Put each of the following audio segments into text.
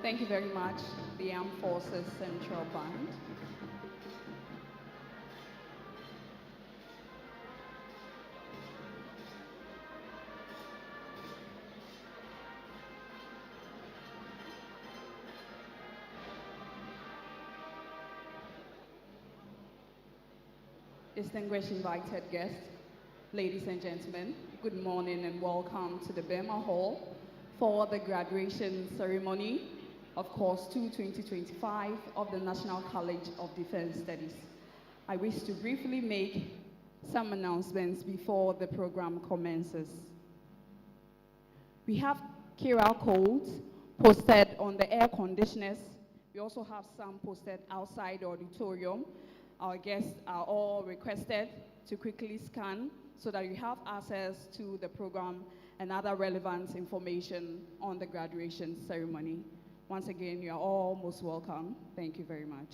Thank you very much, the Armed Forces Central Band. Distinguished invited guests, ladies and gentlemen, good morning and welcome to the Burma Hall for the graduation ceremony of Course 2 2025 of the National College of Defense Studies. I wish to briefly make some announcements before the program commences. We have QR codes posted on the air conditioners. We also have some posted outside the auditorium. Our guests are all requested to quickly scan so that you have access to the program and other relevant information on the graduation ceremony. Once again, you are all most welcome. Thank you very much.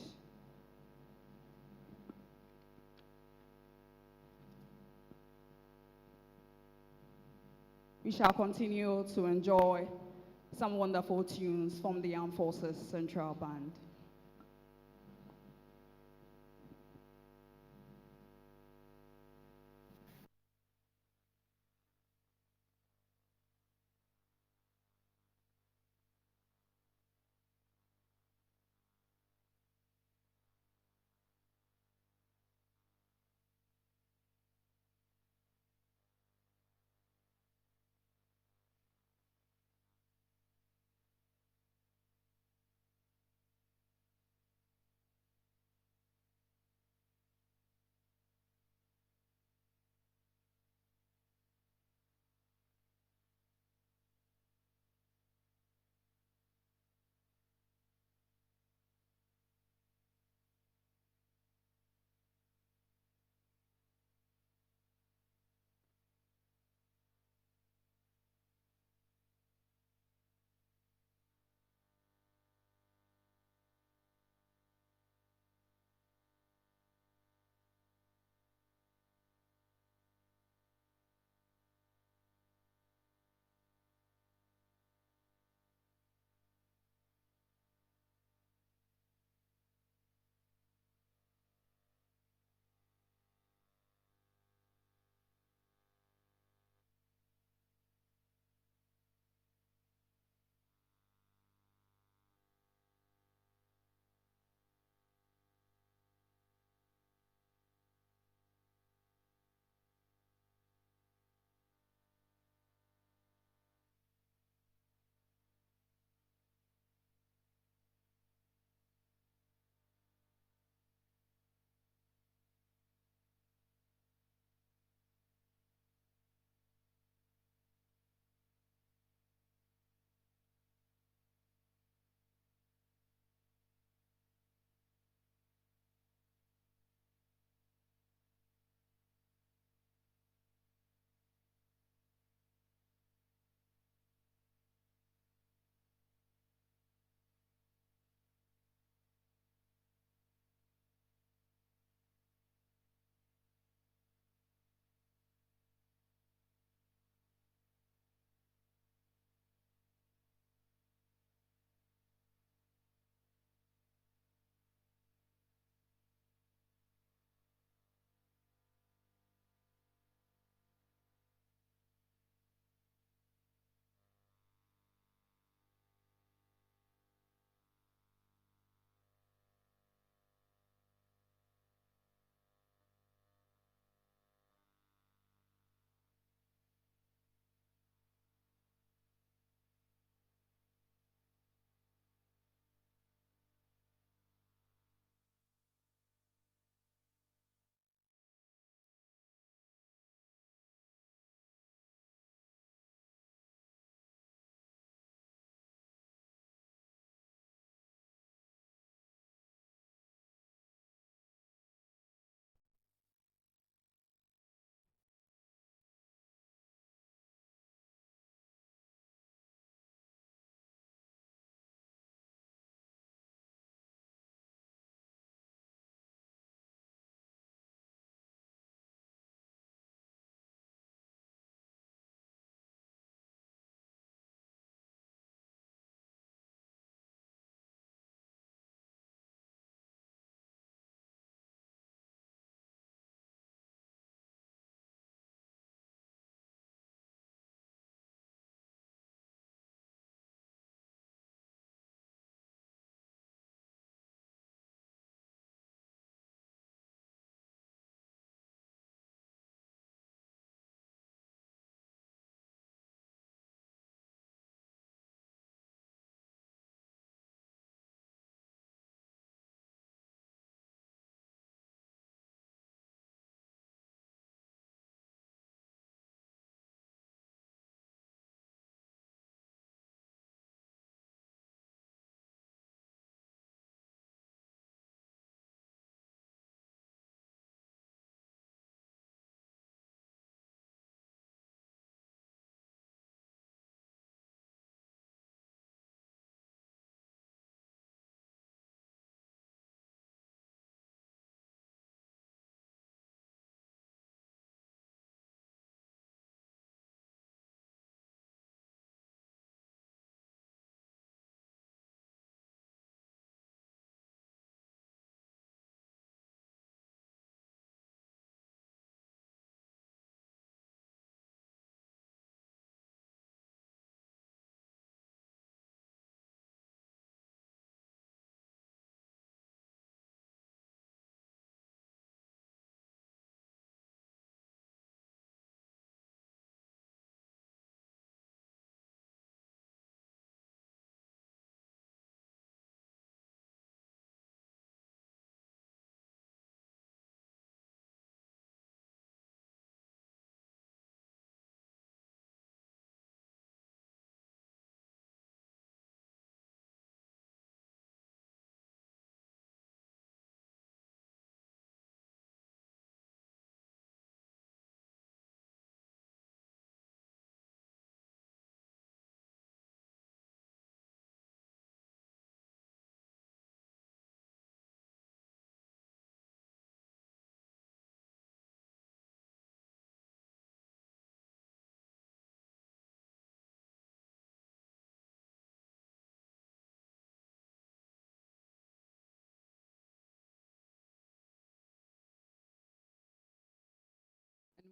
We shall continue to enjoy some wonderful tunes from the Armed Forces Central Band.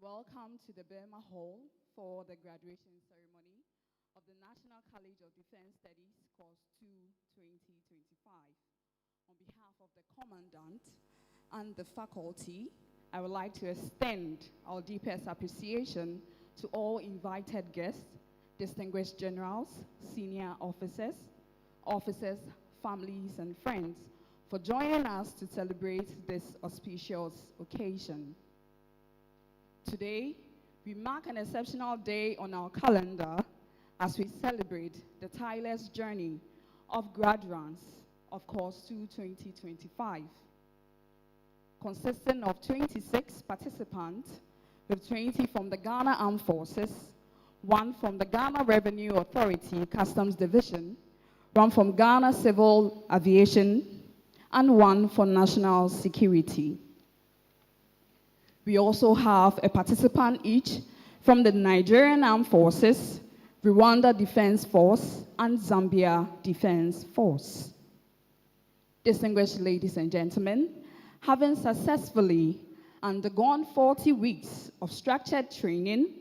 Welcome to the Burma Hall for the graduation ceremony of the National College of Defense Studies Course 2 2025. On behalf of the Commandant and the faculty, I would like to extend our deepest appreciation to all invited guests, distinguished generals, senior officers, families, and friends for joining us to celebrate this auspicious occasion. Today, we mark an exceptional day on our calendar as we celebrate the tireless journey of graduates of Course 2 2025, consisting of 26 participants, with 20 from the Ghana Armed Forces, 1 from the Ghana Revenue Authority Customs Division, 1 from Ghana Civil Aviation, and 1 for National Security. We also have a participant each from the Nigerian Armed Forces, Rwanda Defense Force, and Zambia Defense Force. Distinguished ladies and gentlemen, having successfully undergone 40 weeks of structured training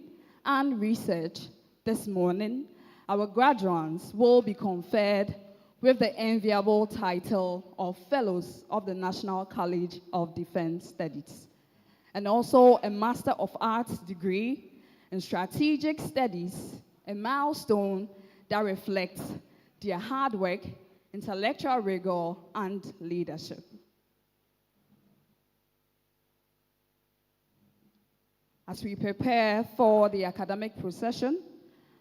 and research this morning, our graduates will be conferred with the enviable title of Fellows of the National College of Defense Studies, and also a Master of Arts degree in Strategic Studies, a milestone that reflects their hard work, intellectual rigor, and leadership. As we prepare for the academic procession,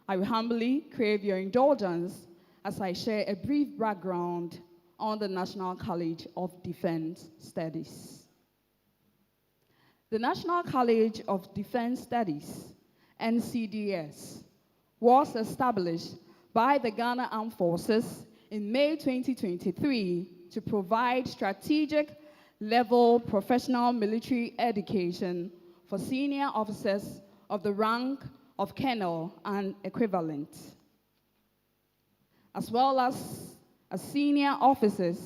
I will humbly crave your indulgence as I share a brief background on the National College of Defense Studies. The National College of Defense Studies, NCDS, was established by the Ghana Armed Forces in May 2023 to provide strategic level professional military education for senior officers of the rank of colonel and equivalent, as well as senior officers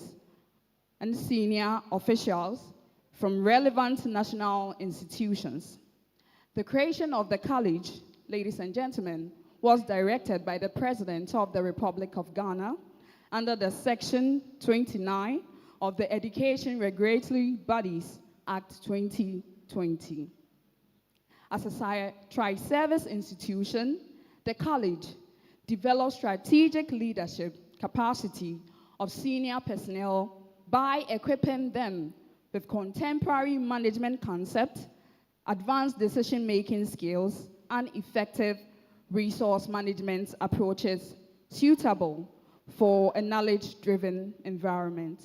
and senior officials from relevant national institutions. The creation of the college, ladies and gentlemen, was directed by the President of the Republic of Ghana under the Section 29 of the Education Regulatory Bodies Act 2020. As a tri-service institution, the college develops strategic leadership capacity of senior personnel by equipping them with contemporary management concepts, advanced decision-making skills, and effective resource management approaches suitable for a knowledge-driven environment.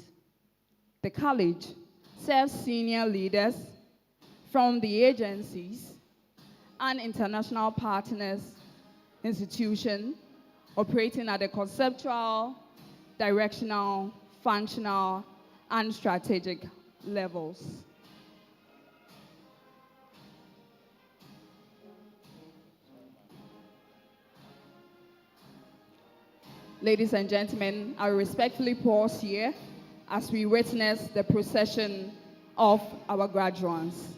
The college serves senior leaders from the agencies and international partners, institutions operating at the conceptual, directional, functional, and strategic levels. Ladies and gentlemen, I respectfully pause here as we witness the procession of our graduates.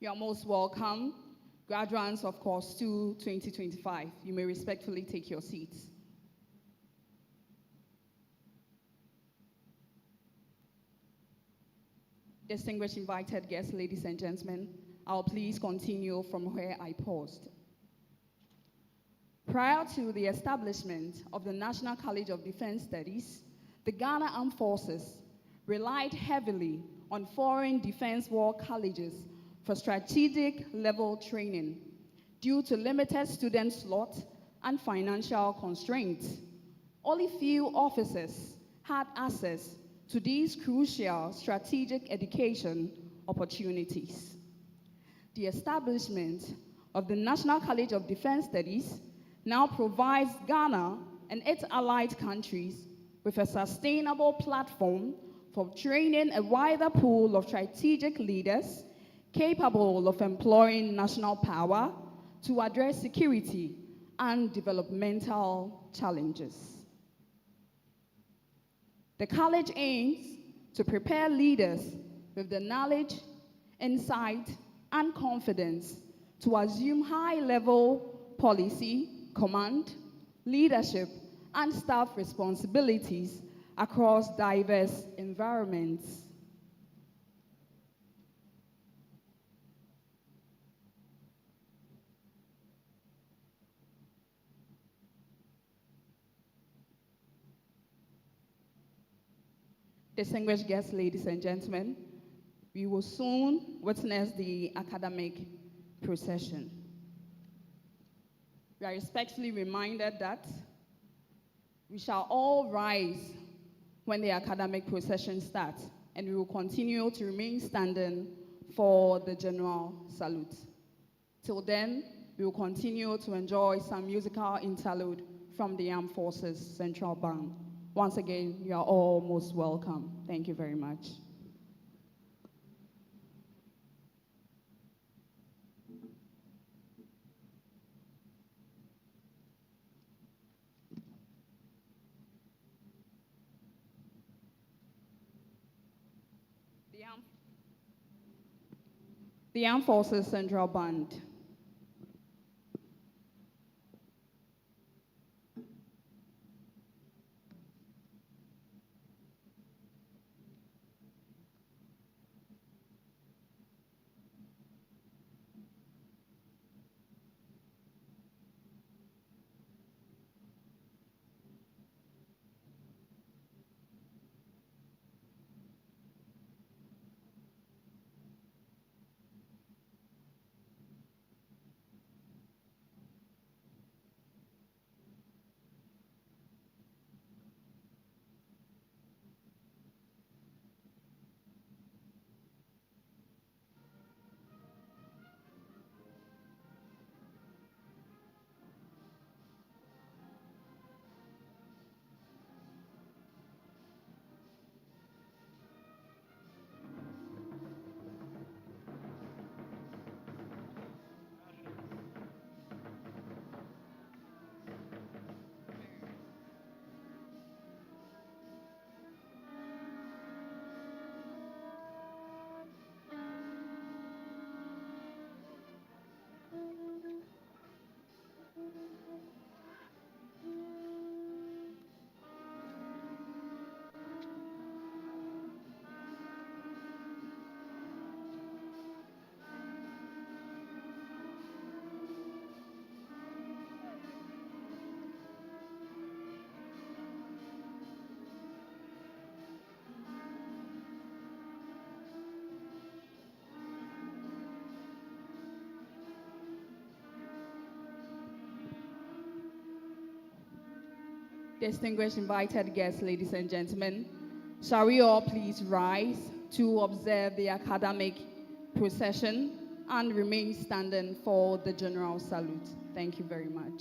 You are most welcome. Graduates of Course 2, 2025, you may respectfully take your seats. Distinguished invited guests, ladies and gentlemen, I'll please continue from where I paused. Prior to the establishment of the National College of Defense Studies, the Ghana Armed Forces relied heavily on foreign defense war colleges for strategic level training due to limited student slots and financial constraints. Only few officers had access to these crucial strategic education opportunities. The establishment of the National College of Defense Studies now provides Ghana and its allied countries with a sustainable platform for training a wider pool of strategic leaders capable of employing national power to address security and developmental challenges. The college aims to prepare leaders with the knowledge, insight, and confidence to assume high-level policy, command, leadership, and staff responsibilities across diverse environments. Distinguished guests, ladies and gentlemen, we will soon witness the academic procession. We are respectfully reminded that we shall all rise when the academic procession starts, and we will continue to remain standing for the general salute. Till then, we will continue to enjoy some musical interlude from the Armed Forces Central Band. Once again, you are all most welcome. Thank you very much. The Armed Forces Central Band. Distinguished invited guests, ladies and gentlemen, shall we all please rise to observe the academic procession and remain standing for the general salute. Thank you very much.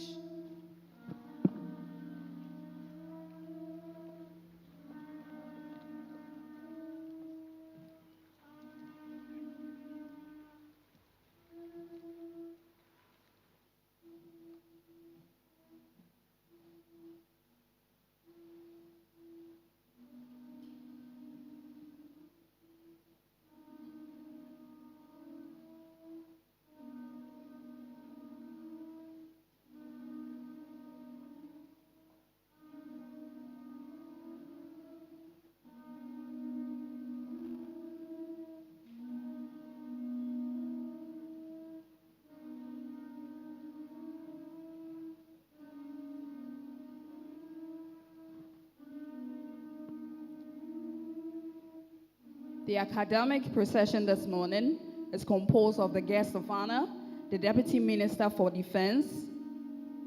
The academic procession this morning is composed of the guest of honor, the Deputy Minister for Defense,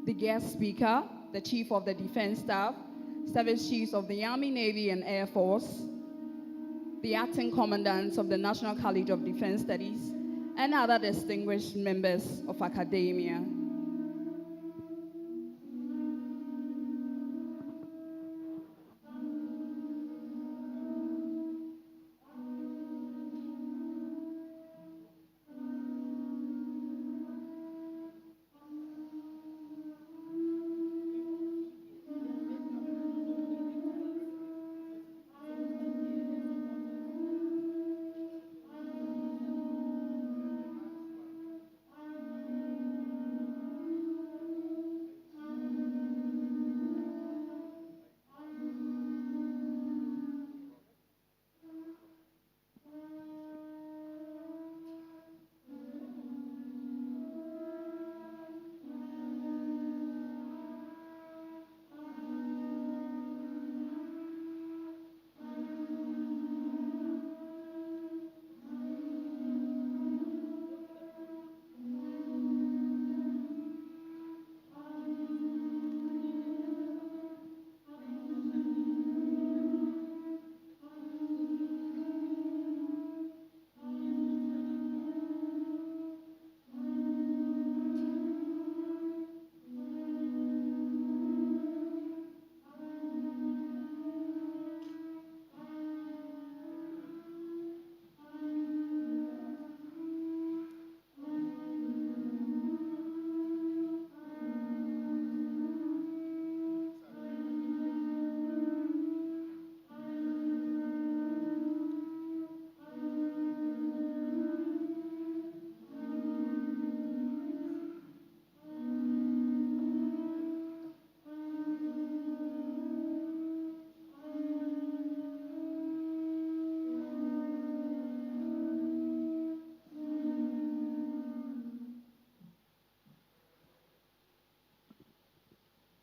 the guest speaker, the Chief of the Defense Staff, Service Chiefs of the Army, Navy, and Air Force, the acting commandants of the National College of Defense Studies, and other distinguished members of academia.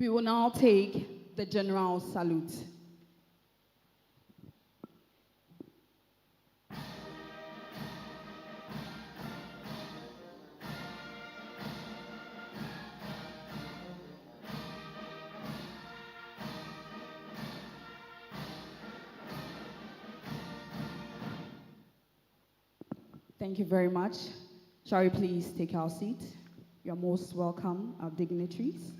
We will now take the general salute. Thank you very much. Shall we please take our seat? You're most welcome, our dignitaries.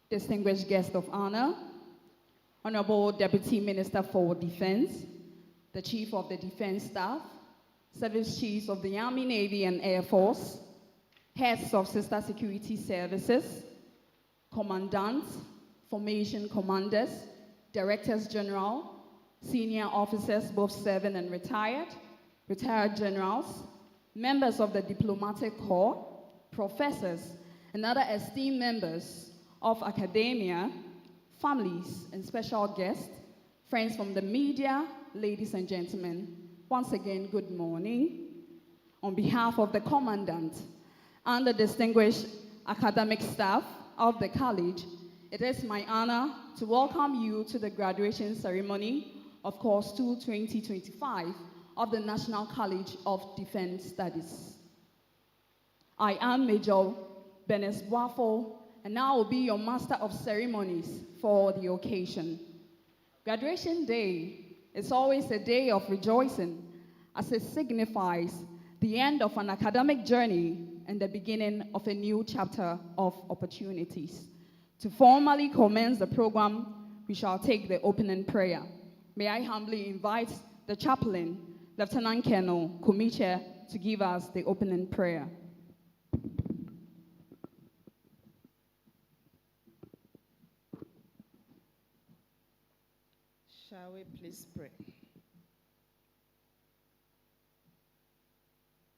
Distinguished guest of honor, Honorable Deputy Minister for Defense, the Chief of the Defense Staff, Service Chiefs of the Army, Navy, and Air Force, heads of sister security services, commandants, formation commanders, directors general, senior officers, both serving and retired, retired generals, members of the diplomatic corps, professors, and other esteemed members of academia, families, and special guests, friends from the media, ladies and gentlemen, once again, good morning. On behalf of the Commandant and the distinguished academic staff of the college, it is my honor to welcome you to the graduation ceremony of Course 2 2025 of the National College of Defense Studies. I am Major Benes Boafo, and I will be your Master of Ceremonies for the occasion. Graduation Day is always a day of rejoicing, as it signifies the end of an academic journey and the beginning of a new chapter of opportunities. To formally commence the program, we shall take the opening prayer. May I humbly invite the chaplain, Lieutenant Colonel Kumiche, to give us the opening prayer. Shall we please pray?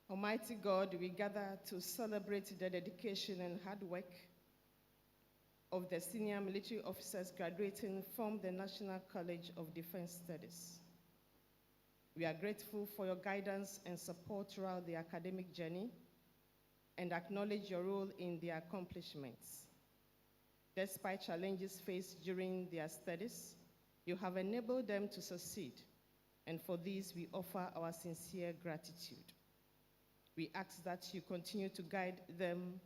Almighty God, we gather to celebrate the dedication and hard work of the senior military officers graduating from the National College of Defense Studies. We are grateful for your guidance and support throughout the academic journey. and acknowledge your role in their accomplishments. Despite challenges faced during their studies, you have enabled them to succeed, and for this we offer our sincere gratitude. We ask that you continue to guide them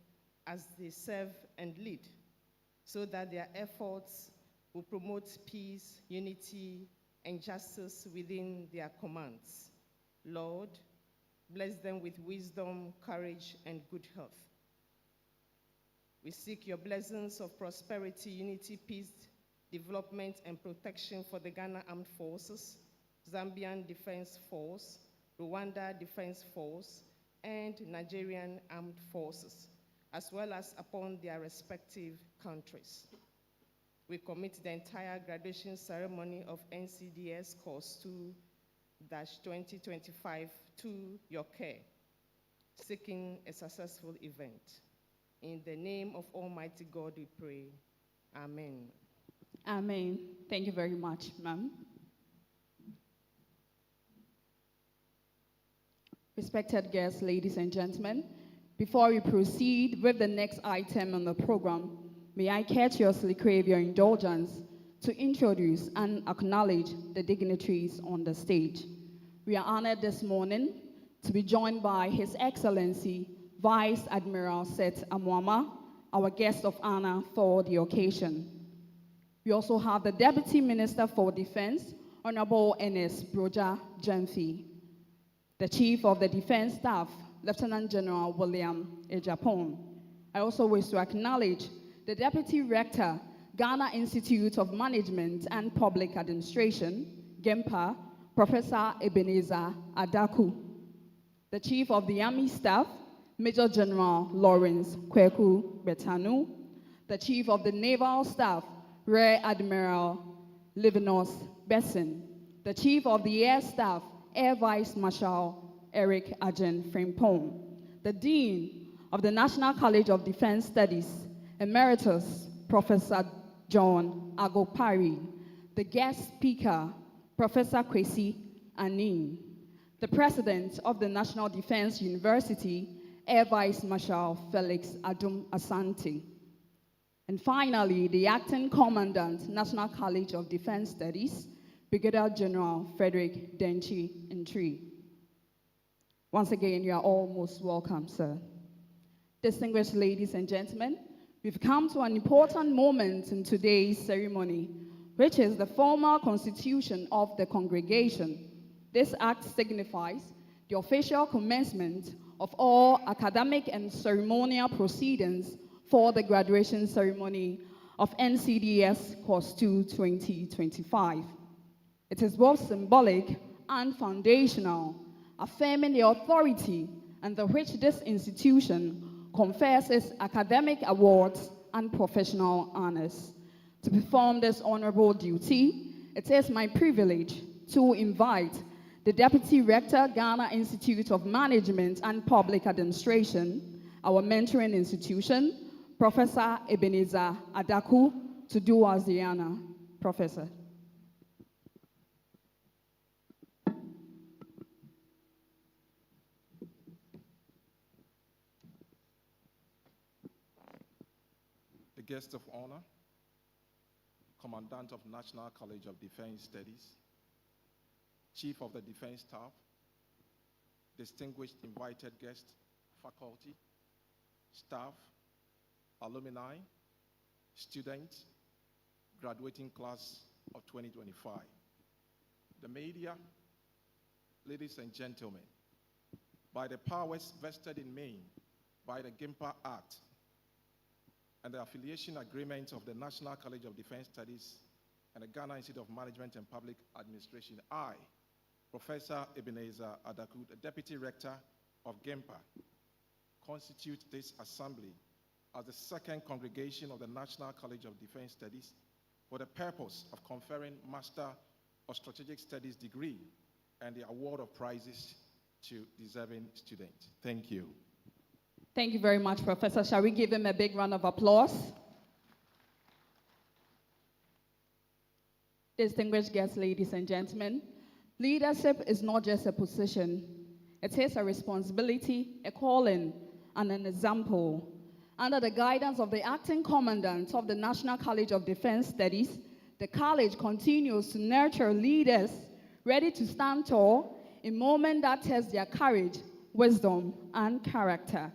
as they serve and lead, so that their efforts will promote peace, unity, and justice within their commands. Lord, bless them with wisdom, courage, and good health. We seek your blessings of prosperity, unity, peace, development, and protection for the Ghana Armed Forces, Zambian Defense Force, Rwanda Defense Force, and Nigerian Armed Forces, as well as upon their respective countries. We commit the entire graduation ceremony of NCDS Course 2-2025 to your care, seeking a successful event. In the name of Almighty God we pray. Amen. Amen. Thank you very much, ma'am. Respected guests, ladies and gentlemen, before we proceed with the next item on the program, may I courteously crave your indulgence to introduce and acknowledge the dignitaries on the stage. We are honored this morning to be joined by His Excellency Vice Admiral Seth Amwama, our guest of honor for the occasion. We also have the Deputy Minister for Defense, Honorable Ernest Broja Jemfi, the Chief of the Defense Staff, Lieutenant General William Ejapon. I also wish to acknowledge the Deputy Rector, Ghana Institute of Management and Public Administration, GEMPA, Professor Ebenezer Adaku, the Chief of the Army Staff, Major General Lawrence Kweku Betanu, the Chief of the Naval Staff, Rear Admiral Livinus Besson, the Chief of the Air Staff, Air Vice Marshal Eric Ajen Frimpong, the Dean of the National College of Defense Studies, Emeritus Professor John Agopari, the guest speaker, Professor Kwesi Anin, the President of the National Defense University, Air Vice Marshal Felix Adum Asante, and finally, the Acting Commandant, National College of Defense Studies, Brigadier General Frederick Denchi Ntri. Once again, you are all most welcome, sir. Distinguished ladies and gentlemen, we've come to an important moment in today's ceremony, which is the formal constitution of the congregation. This act signifies the official commencement of all academic and ceremonial proceedings for the graduation ceremony of NCDS Course 2 2025. It is both symbolic and foundational, affirming the authority under which this institution confers its academic awards and professional honors. To perform this honorable duty, it is my privilege to invite the Deputy Rector, Ghana Institute of Management and Public Administration, our mentoring institution, Professor Ebenezer Adaku, to do us the honor. Professor. The guest of honor, Commandant of National College of Defense Studies, Chief of the Defense Staff, distinguished invited guests, faculty, staff, alumni, students, graduating class of 2025. The media, ladies and gentlemen, by the powers vested in me by the GIMPA Act and the affiliation agreement of the National College of Defense Studies and the Ghana Institute of Management and Public Administration, I, Professor Ebenezer Adaku, the Deputy Rector of GIMPA, constitute this assembly as the second congregation of the National College of Defense Studies for the purpose of conferring Master of Strategic Studies degree and the award of prizes to deserving students. Thank you. Thank you very much, Professor. Shall we give him a big round of applause? Distinguished guests, ladies and gentlemen, leadership is not just a position. It is a responsibility, a calling, and an example. Under the guidance of the acting commandant of the National College of Defense Studies, the college continues to nurture leaders ready to stand tall in moments that test their courage, wisdom, and character.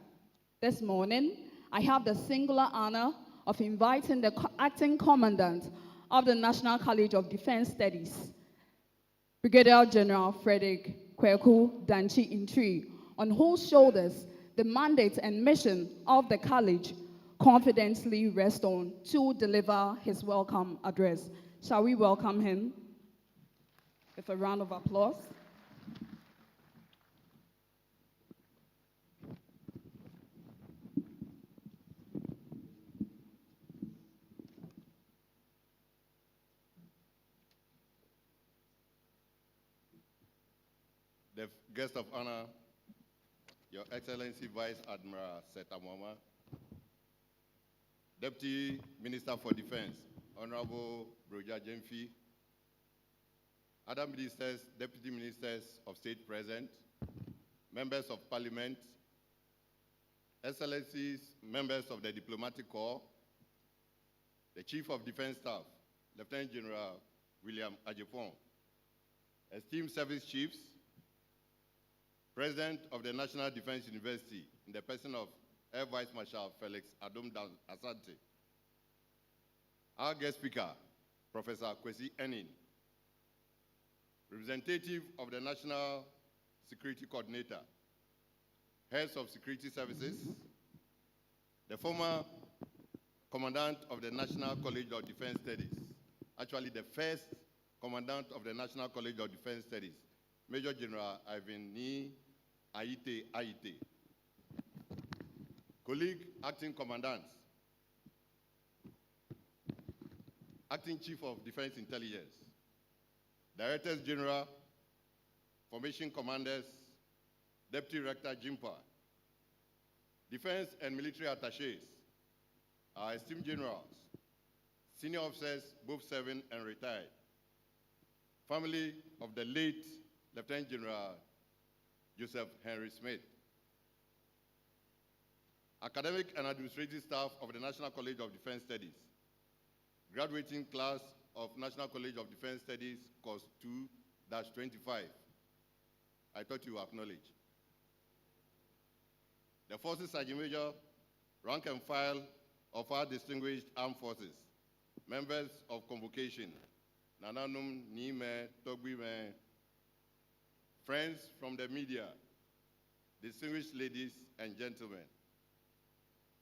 This morning, I have the singular honor of inviting the acting commandant of the National College of Defense Studies, Brigadier General Frederick Kweku Danchi Intri, on whose shoulders the mandate and mission of the college confidently rest on, to deliver his welcome address. Shall we welcome him with a round of applause? The guest of honor, Your Excellency Vice Admiral Seta Mwama, Deputy Minister for Defense, Honorable Broja Jemfi, other ministers, deputy ministers of state present, members of parliament, excellencies, members of the diplomatic corps, the Chief of Defense Staff, Lieutenant General William Ajepong, esteemed service chiefs, President of the National Defense University, in the person of Air Vice Marshal Felix Adom Asante, our guest speaker, Professor Kwesi Enin, representative of the National Security Coordinator, heads of security services, the former commandant of the National College of Defense Studies, actually the first commandant of the National College of Defense Studies, Major General Ivan Ni Aite, colleague acting commandants, acting chief of defense intelligence, directors general, formation commanders, deputy rector Jimpa, defense and military attaches, our esteemed generals, senior officers, both serving and retired, family of the late Lieutenant General Joseph Henry Smith, academic and administrative staff of the National College of Defense Studies, graduating class of National College of Defense Studies, course 2-25. I thought you acknowledge. The Forces Sergeant Major, rank and file of our distinguished armed forces, members of convocation, Nananum, Nime, Togwime, friends from the media, distinguished ladies and gentlemen.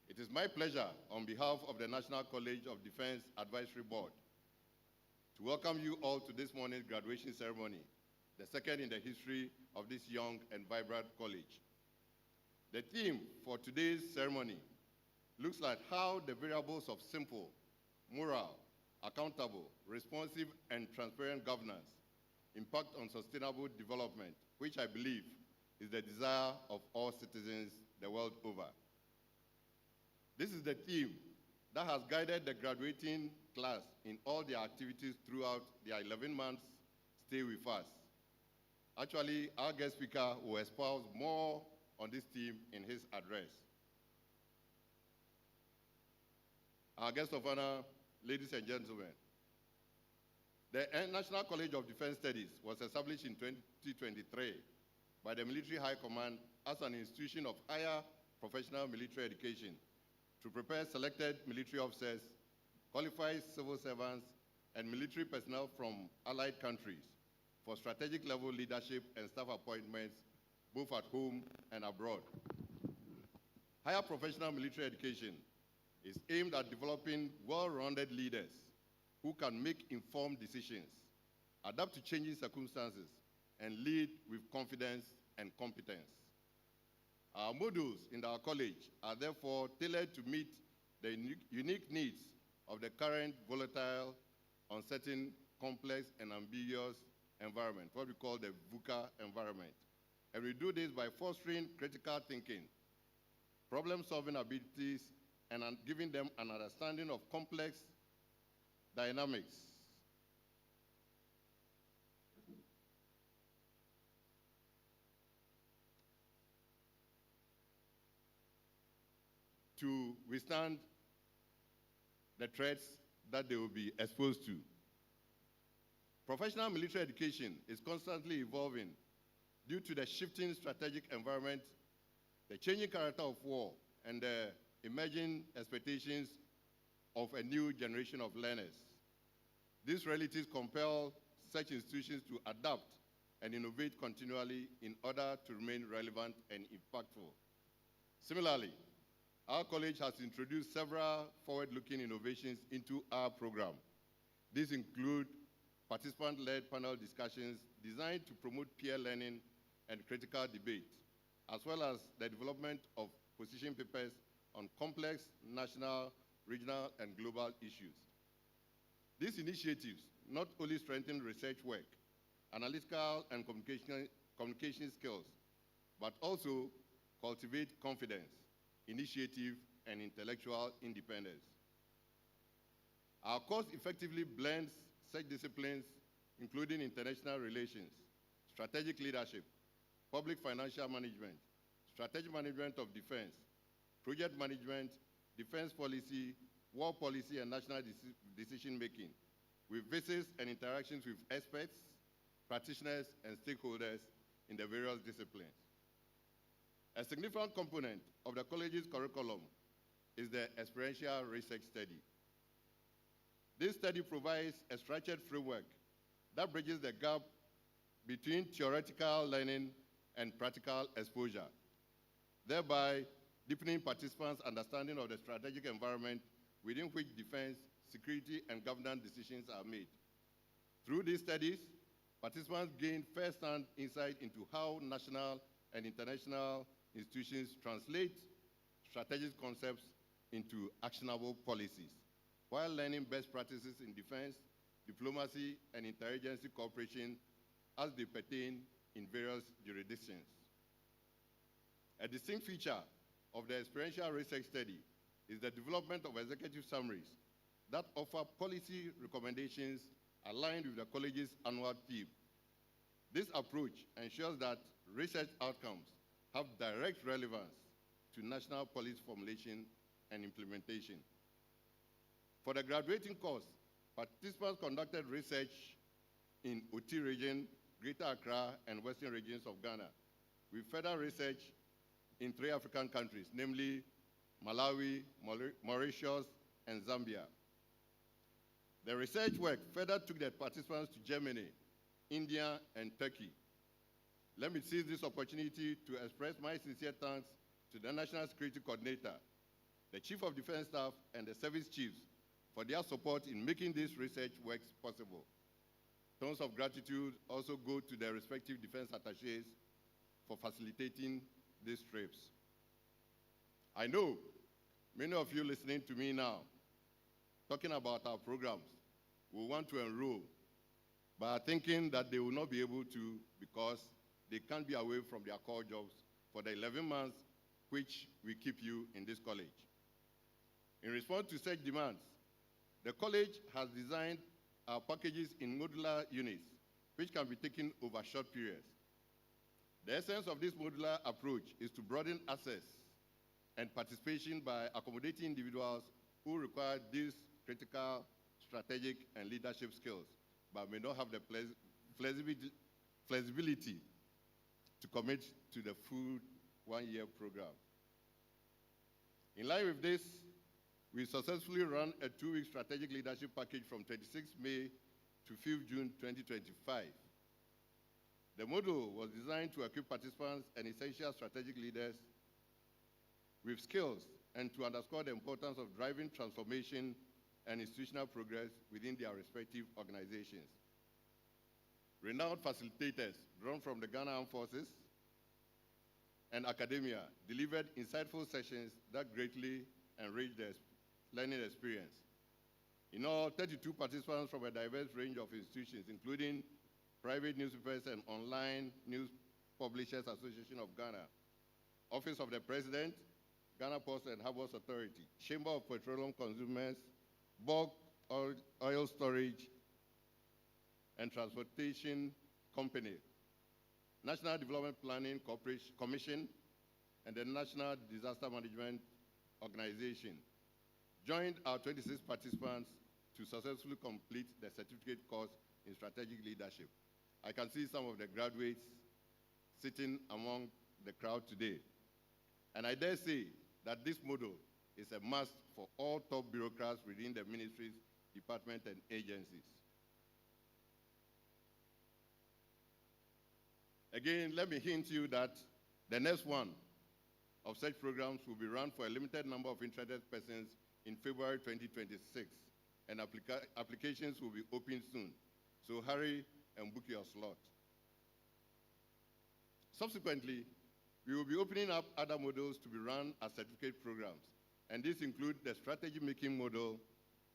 It is my pleasure on behalf of the National College of Defense Advisory Board to welcome you all to this morning's graduation ceremony, the second in the history of this young and vibrant college. The theme for today's ceremony looks like how the variables of simple, moral, accountable, responsive, and transparent governance impact on sustainable development, which I believe is the desire of all citizens the world over. This is the theme that has guided the graduating class in all their activities throughout their 11 months stay with us. Actually, our guest speaker will espouse more on this theme in his address. Our guest of honor, ladies and gentlemen, the National College of Defense Studies was established in 2023 by the Military High Command as an institution of higher professional military education to prepare selected military officers, qualified civil servants, and military personnel from allied countries for strategic level leadership and staff appointments, both at home and abroad. Higher professional military education is aimed at developing well-rounded leaders who can make informed decisions, adapt to changing circumstances, and lead with confidence and competence. Our modules in our college are therefore tailored to meet the unique needs of the current volatile, uncertain, complex, and ambiguous environment, what we call the VUCA environment. And we do this by fostering critical thinking, problem-solving abilities, and giving them an understanding of complex dynamics. to withstand the threats that they will be exposed to. Professional military education is constantly evolving due to the shifting strategic environment, the changing character of war, and the emerging expectations of a new generation of learners. These realities compel such institutions to adapt and innovate continually in order to remain relevant and impactful. Similarly, our college has introduced several forward-looking innovations into our program. These include participant-led panel discussions designed to promote peer learning and critical debate, as well as the development of position papers on complex national, regional, and global issues. These initiatives not only strengthen research work, analytical and communication skills, but also cultivate confidence, initiative, and intellectual independence. Our course effectively blends such disciplines, including international relations, strategic leadership, public financial management, strategic management of defense, project management, defense policy, war policy, and national decision-making, with visits and interactions with experts, practitioners, and stakeholders in the various disciplines. A significant component of the college's curriculum is the experiential research study. This study provides a structured framework that bridges the gap between theoretical learning and practical exposure, thereby deepening participants' understanding of the strategic environment within which defense, security, and governance decisions are made. Through these studies, participants gain first-hand insight into how national and international institutions translate strategic concepts into actionable policies, while learning best practices in defense, diplomacy, and interagency cooperation as they pertain in various jurisdictions. A distinct feature of the experiential research study is the development of executive summaries that offer policy recommendations aligned with the college's annual theme. This approach ensures that research outcomes have direct relevance to national policy formulation and implementation. For the graduating course, participants conducted research in Oti region, Greater Accra, and Western regions of Ghana, with further research in 3 African countries, namely Malawi, Mauritius, and Zambia. The research work further took the participants to Germany, India, and Turkey. Let me seize this opportunity to express my sincere thanks to the National Security Coordinator, the Chief of Defense Staff, and the service chiefs for their support in making this research work possible. Tones of gratitude also go to their respective defense attachés for facilitating these trips. I know many of you listening to me now, talking about our programs, will want to enroll, but are thinking that they will not be able to because they can't be away from their core jobs for the 11 months which we keep you in this college. In response to such demands, the college has designed our packages in modular units, which can be taken over short periods. The essence of this modular approach is to broaden access and participation by accommodating individuals who require these critical strategic and leadership skills, but may not have the flexibility to commit to the full one-year program. In line with this, we successfully ran a 2-week strategic leadership package from 26 May to 5 June 2025. The module was designed to equip participants and essential strategic leaders with skills and to underscore the importance of driving transformation and institutional progress within their respective organizations. Renowned facilitators drawn from the Ghana Armed Forces and academia delivered insightful sessions that greatly enriched their learning experience. In all, 32 participants from a diverse range of institutions, including private newspapers and online news publishers Association of Ghana, Office of the President, Ghana Ports and Harbors Authority, Chamber of Petroleum Consumers, Bulk Oil Storage and Transportation Company, National Development Planning Commission, and the National Disaster Management organization, joined our 26 participants to successfully complete the certificate course in strategic leadership. I can see some of the graduates sitting among the crowd today. And I dare say that this model is a must for all top bureaucrats within the ministries, departments, and agencies. Again, let me hint you that the next one of such programs will be run for a limited number of interested persons in February 2026, and applications will be open soon. So hurry and book your slot. Subsequently, we will be opening up other models to be run as certificate programs, and these include the strategy making model,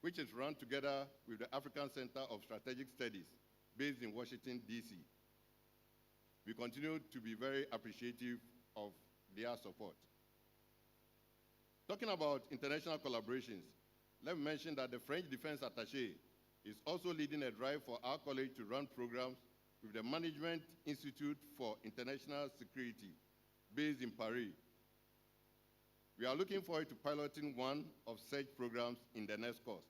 which is run together with the African Center of Strategic Studies based in Washington, D.C. We continue to be very appreciative of their support. Talking about international collaborations, let me mention that the French Defense Attaché is also leading a drive for our college to run programs with the Management Institute for International Security based in Paris. We are looking forward to piloting one of such programs in the next course.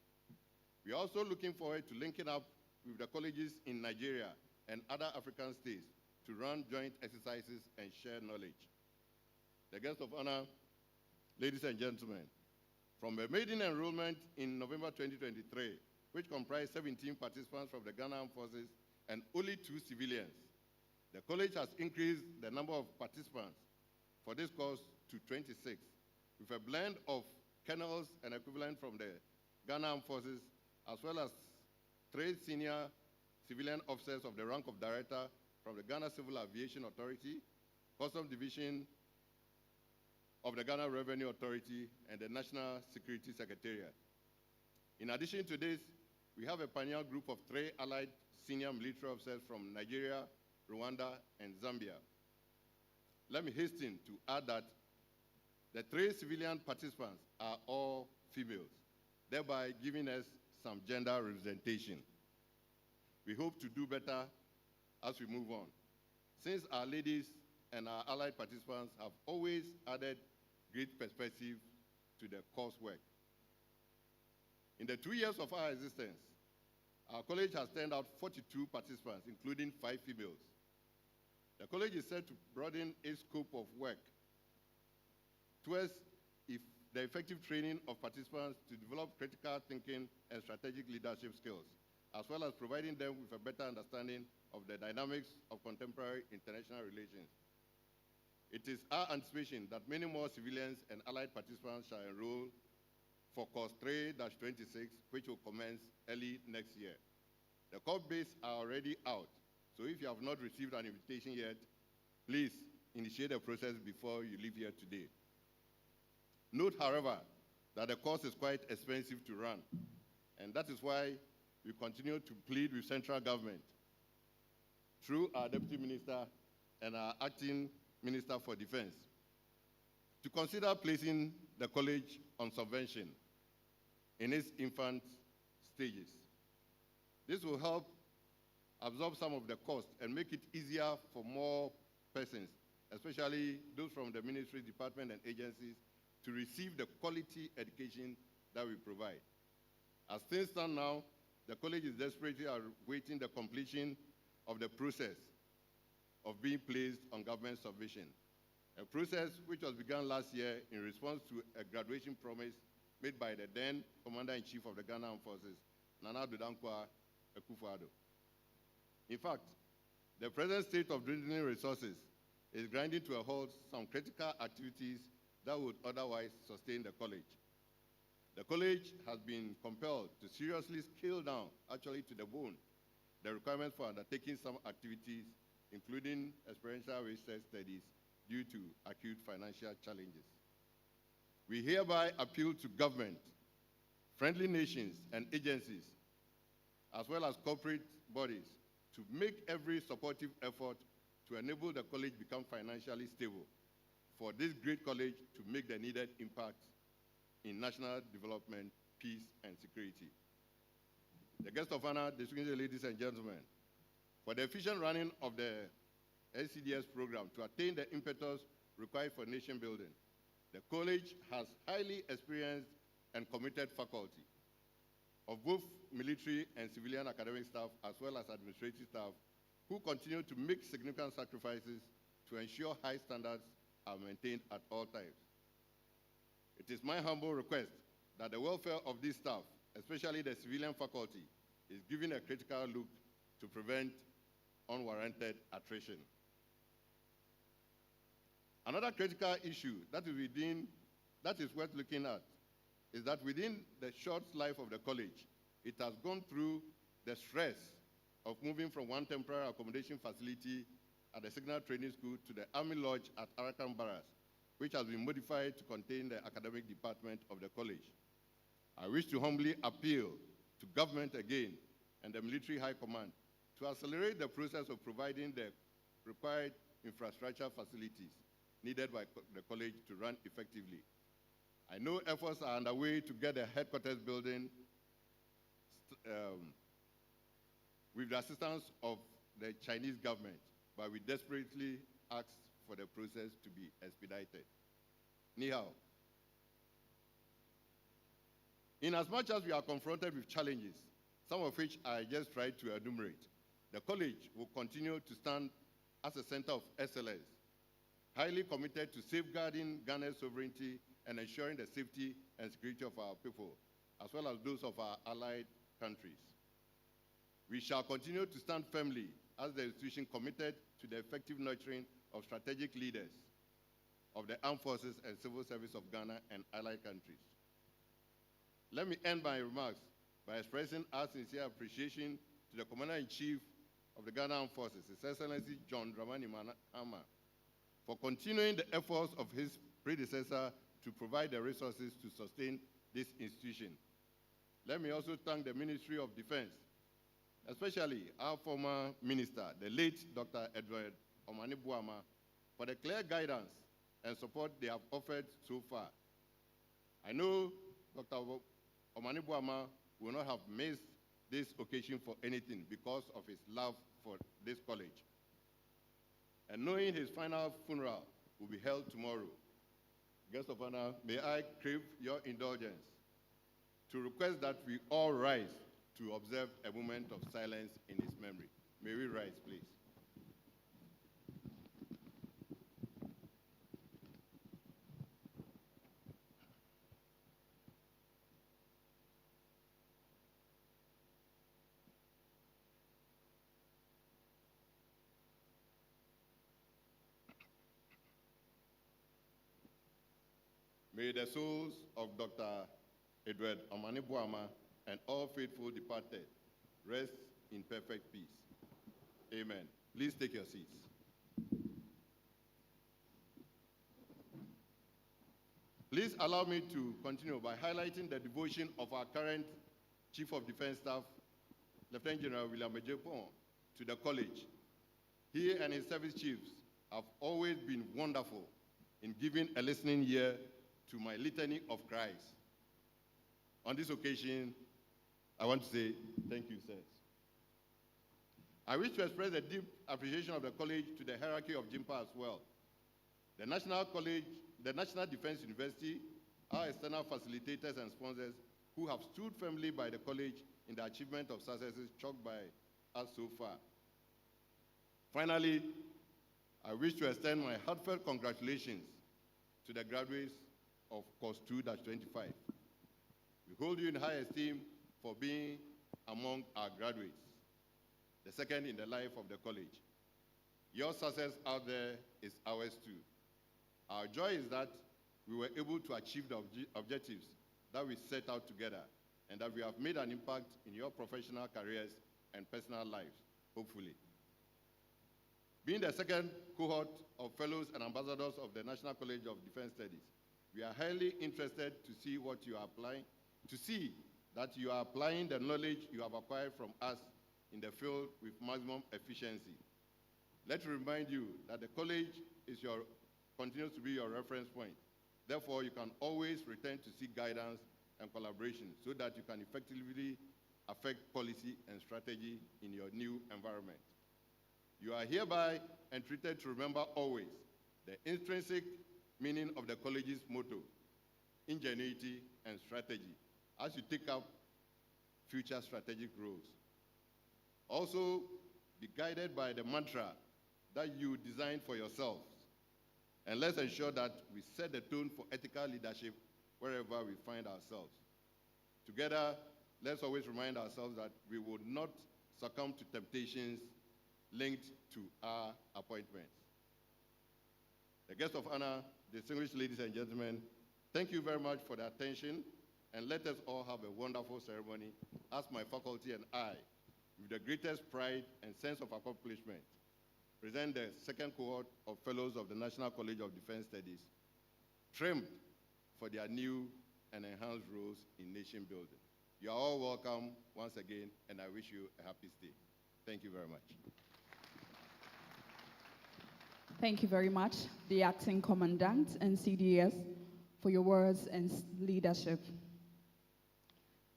We are also looking forward to linking up with the colleges in Nigeria and other African states to run joint exercises and share knowledge. The guests of honor, ladies and gentlemen, from a maiden enrollment in November 2023, which comprised 17 participants from the Ghana Armed Forces and only 2 civilians, the college has increased the number of participants for this course to 26, with a blend of colonels and equivalent from the Ghana Armed Forces, as well as 3 senior civilian officers of the rank of director from the Ghana Civil Aviation Authority, Customs Division of the Ghana Revenue Authority, and the National Security Secretariat. In addition to this, we have a pioneer group of 3 allied senior military officers from Nigeria, Rwanda, and Zambia. Let me hasten to add that the 3 civilian participants are all females, thereby giving us some gender representation. We hope to do better as we move on, since our ladies and our allied participants have always added great perspective to the coursework. In the 2 years of our existence, our college has turned out 42 participants, including 5 females. The college is set to broaden its scope of work towards the effective training of participants to develop critical thinking and strategic leadership skills, as well as providing them with a better understanding of the dynamics of contemporary international relations. It is our anticipation that many more civilians and allied participants shall enroll for course 3-26, which will commence early next year. The course dates are already out, so if you have not received an invitation yet, please initiate the process before you leave here today. Note, however, that the course is quite expensive to run, and that is why we continue to plead with central government through our Deputy Minister and our Acting Minister for Defense to consider placing the college on subvention in its infant stages. This will help absorb some of the cost and make it easier for more persons, especially those from the ministry, department, and agencies, to receive the quality education that we provide. As things stand now, the college is desperately awaiting the completion of the process of being placed on government subvention, a process which was begun last year in response to a graduation promise made by the then Commander-in-Chief of the Ghana Armed Forces, Nana Addo Dankwa Akufo-Addo. In fact, the present state of dwindling resources is grinding to a halt some critical activities that would otherwise sustain the college. The college has been compelled to seriously scale down, actually to the bone, the requirements for undertaking some activities, including experiential research studies, due to acute financial challenges. We hereby appeal to government, friendly nations and agencies, as well as corporate bodies, to make every supportive effort to enable the college become financially stable, for this great college to make the needed impact in national development, peace, and security. The guests of honor, distinguished ladies and gentlemen, for the efficient running of the SCDS program to attain the impetus required for nation building, The college has highly experienced and committed faculty of both military and civilian academic staff, as well as administrative staff, who continue to make significant sacrifices to ensure high standards are maintained at all times. It is my humble request that the welfare of these staff, especially the civilian faculty, is given a critical look to prevent unwarranted attrition. Another critical issue that is worth looking at is that within the short life of the college, it has gone through the stress of moving from one temporary accommodation facility at the Signal Training School to the Army Lodge at Arakan Barracks, which has been modified to contain the academic department of the college. I wish to humbly appeal to government again and the Military High Command to accelerate the process of providing the required infrastructure facilities needed by the college to run effectively. I know efforts are underway to get a headquarters building with the assistance of the Chinese government, but we desperately ask for the process to be expedited. Ni hao. In as much as we are confronted with challenges, some of which I just tried to enumerate, the college will continue to stand as a center of excellence, highly committed to safeguarding Ghana's sovereignty and ensuring the safety and security of our people, as well as those of our allied countries. We shall continue to stand firmly as the institution committed to the effective nurturing of strategic leaders of the armed forces and civil service of Ghana and allied countries. Let me end my remarks by expressing our sincere appreciation to the Commander-in-Chief of the Ghana Armed Forces, His Excellency John Dramani Mahama, for continuing the efforts of his predecessor to provide the resources to sustain this institution. Let me also thank the Ministry of Defense, especially our former minister, the late Dr. Edward Omani Buama, for the clear guidance and support they have offered so far. I know Dr. Omani Buama will not have missed this occasion for anything because of his love for this college. And knowing his final funeral will be held tomorrow, guests of honor, may I crave your indulgence to request that we all rise to observe a moment of silence in his memory. May we rise, please. May the souls of Dr. Edward Omani Buama and all faithful departed rest in perfect peace. Amen. Please take your seats. Please allow me to continue by highlighting the devotion of our current Chief of Defense Staff, Lieutenant General William Ejepon, to the college. He and his service chiefs have always been wonderful in giving a listening ear to my litany of cries. On this occasion, I want to say thank you, sirs. I wish to express a deep appreciation of the college to the hierarchy of JIMPA as well. The National College, the National Defense University, our external facilitators and sponsors who have stood firmly by the college in the achievement of successes chalked by us so far. Finally, I wish to extend my heartfelt congratulations to the graduates of Course 2-25. We hold you in high esteem for being among our graduates, the second in the life of the college. Your success out there is ours too. Our joy is that we were able to achieve the objectives that we set out together and that we have made an impact in your professional careers and personal lives, hopefully. Being the second cohort of fellows and ambassadors of the National College of Defense Studies, we are highly interested to see what you are applying, to see that you are applying the knowledge you have acquired from us in the field with maximum efficiency. Let me remind you that the college continues to be your reference point. Therefore, you can always return to seek guidance and collaboration so that you can effectively affect policy and strategy in your new environment. You are hereby entreated to remember always the intrinsic meaning of the college's motto, ingenuity and strategy, as you take up future strategic roles. Also, be guided by the mantra that you designed for yourselves. And let's ensure that we set the tone for ethical leadership wherever we find ourselves. Together, let's always remind ourselves that we will not succumb to temptations linked to our appointments. The guests of honor, distinguished ladies and gentlemen, thank you very much for the attention, and let us all have a wonderful ceremony as my faculty and I, with the greatest pride and sense of accomplishment, present the second cohort of fellows of the National College of Defense Studies, trimmed for their new and enhanced roles in nation building. You are all welcome once again, and I wish you a happy stay. Thank you very much. Thank you very much, the Acting Commandant and CDS, for your words and leadership.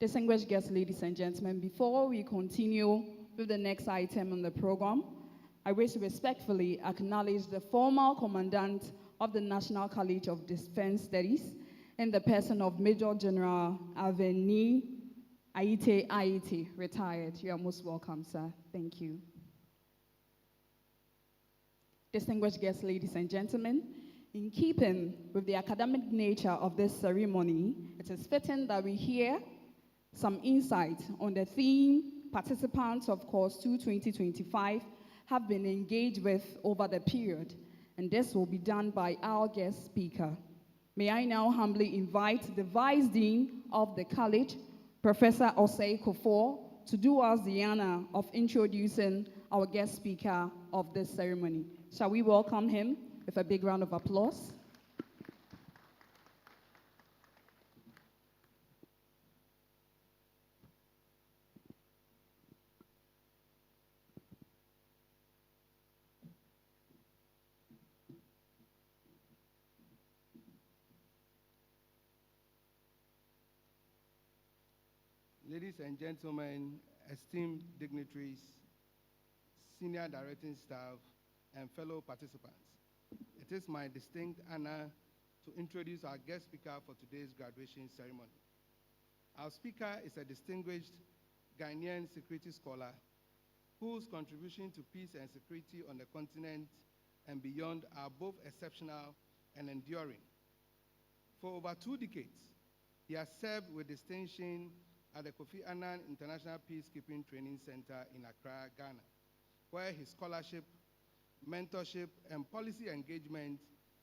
Distinguished guests, ladies and gentlemen, before we continue with the next item on the program, I wish to respectfully acknowledge the former Commandant of the National College of Defense Studies in the person of Major General Aveni Aite, retired. You are most welcome, sir. Thank you. Distinguished guests, ladies and gentlemen, in keeping with the academic nature of this ceremony, it is fitting that we hear some insight on the theme participants of Course 2 2025 have been engaged with over the period, and this will be done by our guest speaker. May I now humbly invite the Vice Dean of the College, Professor Osei Kufuor, to do us the honor of introducing our guest speaker of this ceremony. Shall we welcome him with a big round of applause? Ladies and gentlemen, esteemed dignitaries, senior directing staff, and fellow participants, it is my distinct honor to introduce our guest speaker for today's graduation ceremony. Our speaker is a distinguished Ghanaian security scholar whose contribution to peace and security on the continent and beyond are both exceptional and enduring. For over 2 decades, he has served with distinction at the Kofi Annan International Peacekeeping Training Center in Accra, Ghana, where his scholarship, mentorship, and policy engagement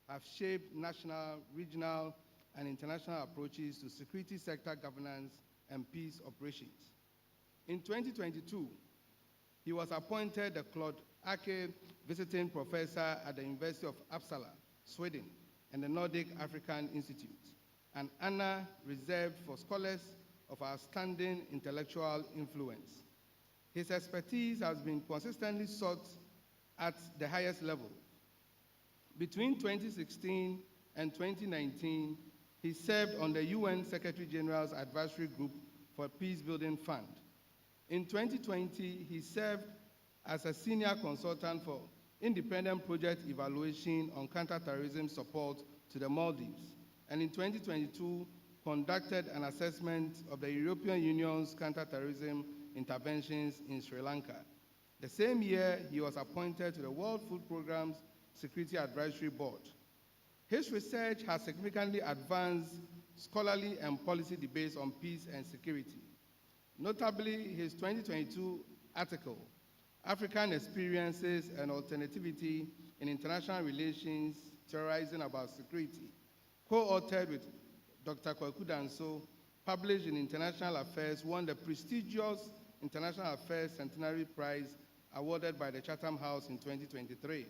have shaped national, regional, and international approaches to security sector governance and peace operations. In 2022, he was appointed the Claude Ake Visiting Professor at the University of Uppsala, Sweden, and the Nordic African Institute, an honor reserved for scholars of outstanding intellectual influence. His expertise has been consistently sought at the highest level. Between 2016 and 2019, he served on the UN Secretary General's Advisory Group for Peace Building Fund. In 2020, he served as a senior consultant for independent project evaluation on counterterrorism support to the Maldives. And in 2022, conducted an assessment of the European Union's counterterrorism interventions in Sri Lanka. The same year, he was appointed to the World Food Programme's Security Advisory Board. His research has significantly advanced scholarly and policy debates on peace and security. Notably, his 2022 article, African Experiences and Alternativity in International Relations, Theorizing About Security, co-authored with Dr. Kwaku Danso, published in International Affairs, won the prestigious International Affairs Centenary Prize awarded by the Chatham House in 2023.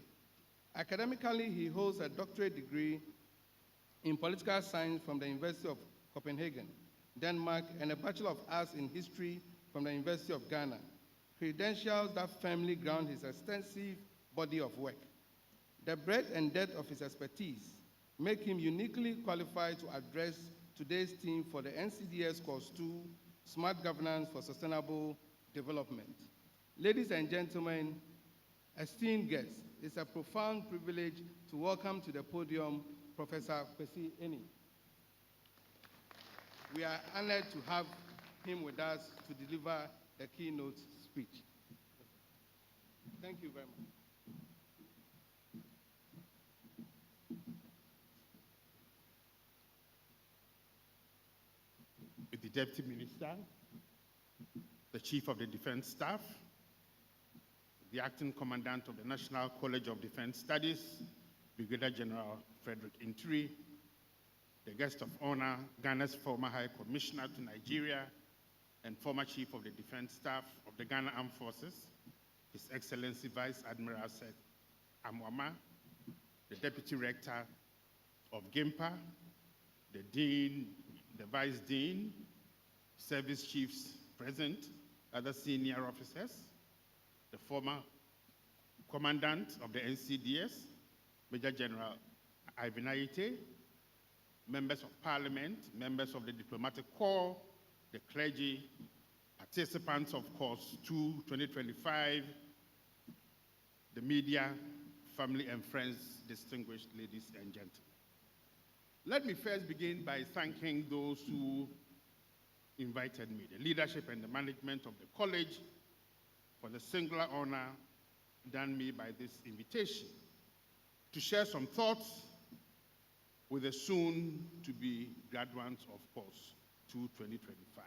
Academically, he holds a doctorate degree in political science from the University of Copenhagen, Denmark, and a Bachelor of Arts in History from the University of Ghana, credentials that firmly ground his extensive body of work. The breadth and depth of his expertise make him uniquely qualified to address today's theme for the NCDS Course 2, Smart Governance for Sustainable Development. Ladies and gentlemen, esteemed guests, it's a profound privilege to welcome to the podium Professor Kwesi Eni. We are honored to have him with us to deliver the keynote speech. Thank you very much. The Deputy Minister, the Chief of the Defense Staff, the Acting Commandant of the National College of Defense Studies, Brigadier General Frederick Intiri, the guest of honor, Ghana's former High Commissioner to Nigeria and former Chief of the Defense Staff of the Ghana Armed Forces, His Excellency Vice Admiral Seth Amwama, the Deputy Rector of GIMPA, the Dean, the Vice Dean, Service Chiefs present, other senior officers, the former Commandant of the NCDS, Major General Ivan Aite, members of Parliament, members of the Diplomatic Corps, the clergy, participants of Course 2 2025, the media, family and friends, distinguished ladies and gentlemen. Let me first begin by thanking those who invited me, the leadership and the management of the college, for the singular honor done me by this invitation to share some thoughts with the soon-to-be graduates of Course 2 2025,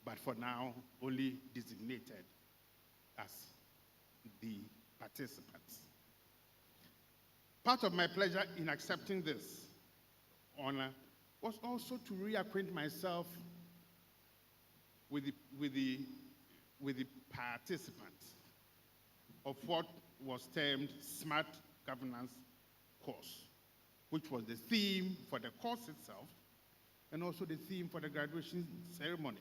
but for now, only designated as the participants. Part of my pleasure in accepting this honor was also to reacquaint myself with the participants of what was termed Smart Governance course, which was the theme for the course itself and also the theme for the graduation ceremony.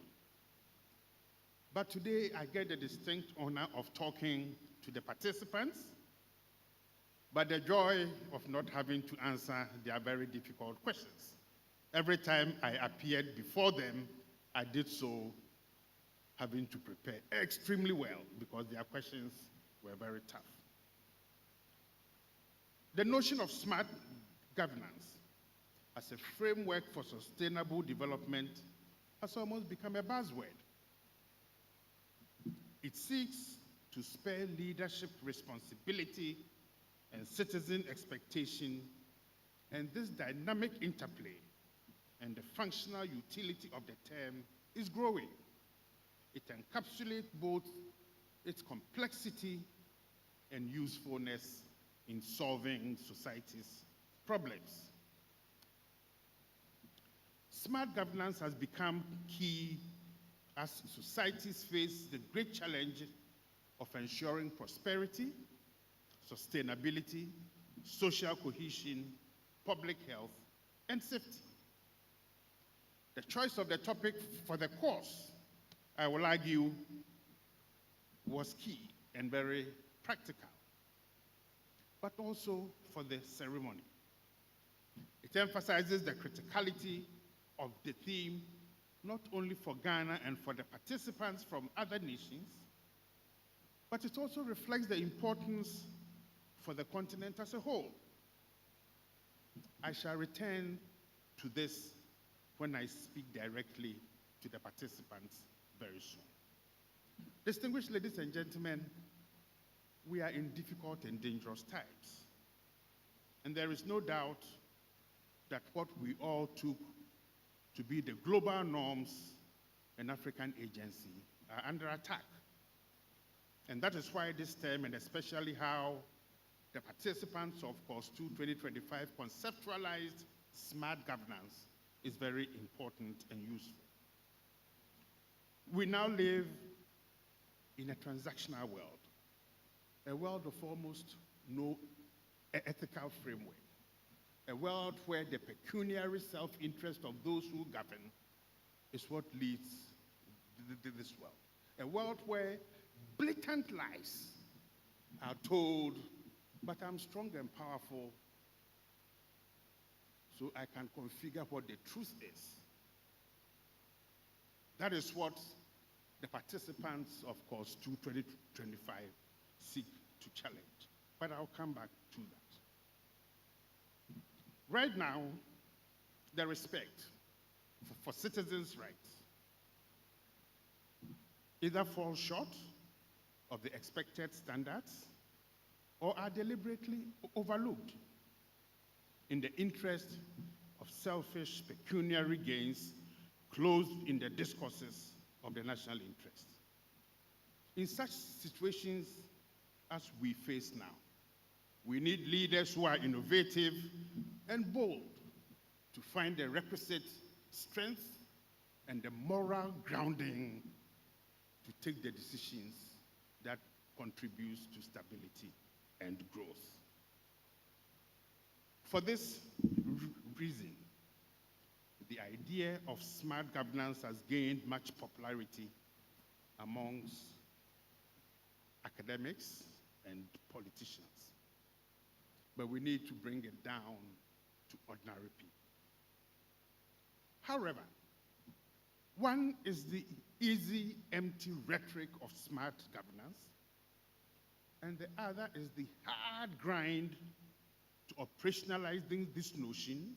But today I get the distinct honor of talking to the participants, but the joy of not having to answer their very difficult questions. Every time I appeared before them, I did so having to prepare extremely well because their questions were very tough. The notion of smart governance as a framework for sustainable development has almost become a buzzword. It seeks to spare leadership responsibility and citizen expectation, and this dynamic interplay and the functional utility of the term is growing. It encapsulates both its complexity and usefulness in solving society's problems. Smart governance has become key as societies face the great challenge of ensuring prosperity, sustainability, social cohesion, public health, and safety. The choice of the topic for the course, I will argue, was key and very practical, but also for the ceremony. It emphasizes the criticality of the theme, not only for Ghana and for the participants from other nations, but it also reflects the importance for the continent as a whole. I shall return to this when I speak directly to the participants very soon. Distinguished ladies and gentlemen, we are in difficult and dangerous times. And there is no doubt that what we all took to be the global norms and African agency are under attack. And that is why this term, and especially how the participants of Course 2 2025 conceptualized smart governance, is very important and useful. We now live in a transactional world, a world of almost no ethical framework, a world where the pecuniary self-interest of those who govern is what leads this world, a world where blatant lies are told, but I'm strong and powerful, so I can configure what the truth is. That is what the participants of Course 2 2025 seek to challenge. But I'll come back to that. Right now, the respect for citizens' rights either fall short of the expected standards or are deliberately overlooked in the interest of selfish pecuniary gains clothed in the discourses of the national interest. In such situations as we face now, we need leaders who are innovative and bold to find the requisite strength and the moral grounding to take the decisions that contribute to stability and growth. For this reason, the idea of smart governance has gained much popularity amongst academics and politicians. But we need to bring it down to ordinary people. However, one is the easy, empty rhetoric of smart governance, and the other is the hard grind to operationalizing this notion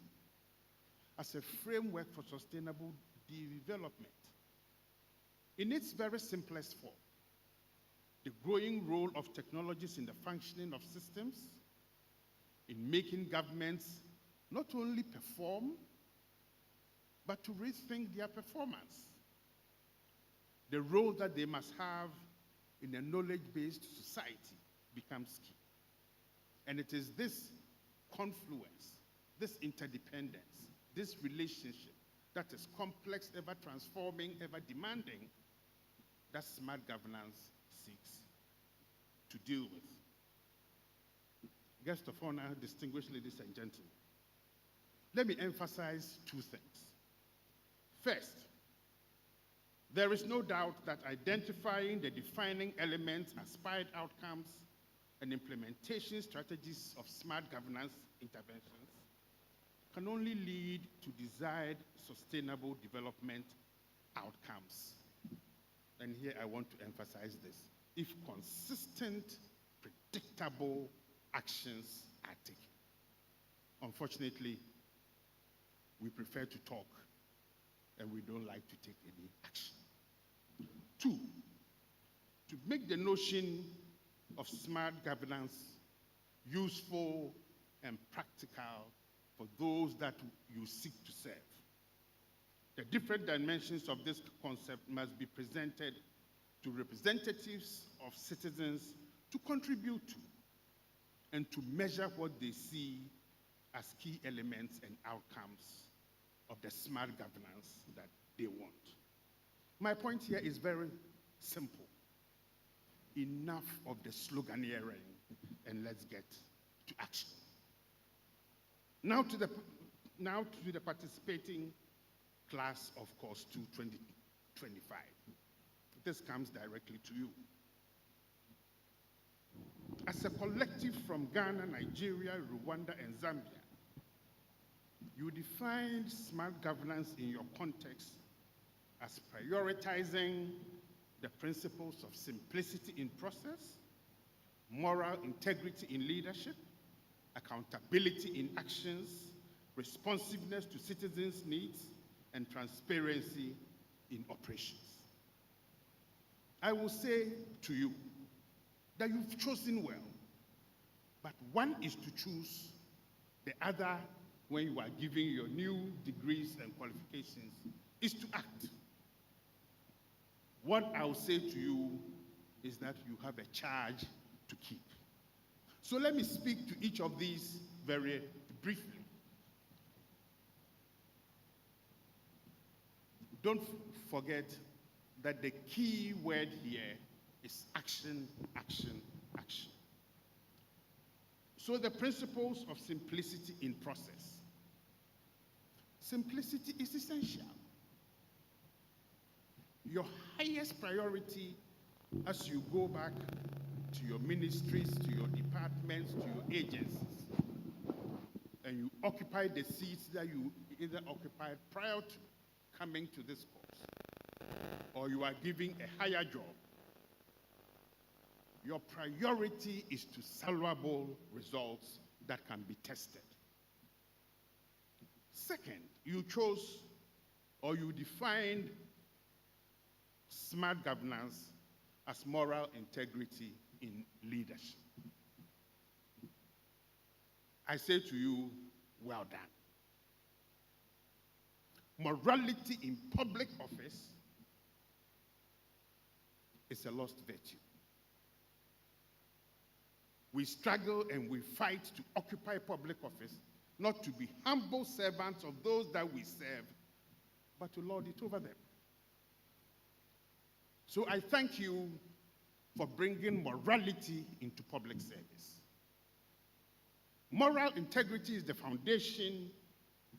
as a framework for sustainable development. In its very simplest form, the growing role of technologies in the functioning of systems, in making governments not only perform, but to rethink their performance. The role that they must have in a knowledge-based society becomes key. And it is this confluence, this interdependence, this relationship that is complex, ever transforming, ever demanding, that smart governance seeks to deal with. Guests of honor, distinguished ladies and gentlemen, let me emphasize two things. First, there is no doubt that identifying the defining elements, aspired outcomes, and implementation strategies of smart governance interventions can only lead to desired sustainable development outcomes. And here I want to emphasize this. If consistent, predictable actions are taken. Unfortunately, we prefer to talk and we don't like to take any action. Two, to make the notion of smart governance useful and practical for those that you seek to serve. The different dimensions of this concept must be presented to representatives of citizens to contribute to and to measure what they see as key elements and outcomes of the smart governance that they want. My point here is very simple. Enough of the sloganeering, and let's get to action. Now to the participating class of course 2025. This comes directly to you. As a collective from Ghana, Nigeria, Rwanda, and Zambia, you defined smart governance in your context as prioritizing the principles of simplicity in process, moral integrity in leadership, accountability in actions, responsiveness to citizens' needs, and transparency in operations. I will say to you that you've chosen well, but one is to choose, the other, when you are giving your new degrees and qualifications, is to act. What I'll say to you is that you have a charge to keep. So let me speak to each of these very briefly. Don't forget that the key word here is action, action, action. So the principles of simplicity in process. Simplicity is essential. Your highest priority as you go back to your ministries, to your departments, to your agencies, and you occupy the seats that you either occupied prior to coming to this course, or you are giving a higher job, your priority is to valuable results that can be tested. Second, you chose or you defined smart governance as moral integrity in leadership. I say to you, well done. Morality in public office is a lost virtue. We struggle and we fight to occupy public office, not to be humble servants of those that we serve, but to lord it over them. So I thank you for bringing morality into public service. Moral integrity is the foundation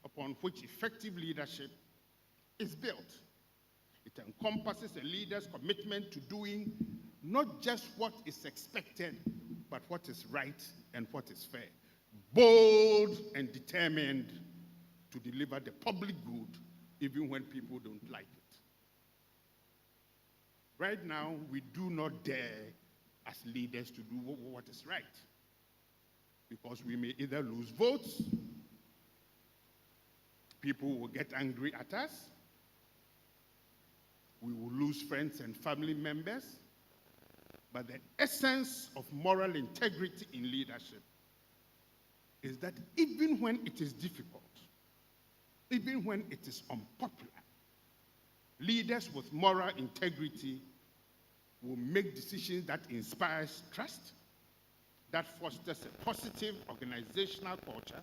upon which effective leadership is built. It encompasses a leader's commitment to doing not just what is expected, but what is right and what is fair. Bold and determined to deliver the public good, even when people don't like it. Right now, we do not dare as leaders to do what is right, because we may either lose votes, people will get angry at us, we will lose friends and family members. But the essence of moral integrity in leadership is that even when it is difficult, even when it is unpopular, leaders with moral integrity will make decisions that inspires trust, that fosters a positive organizational culture,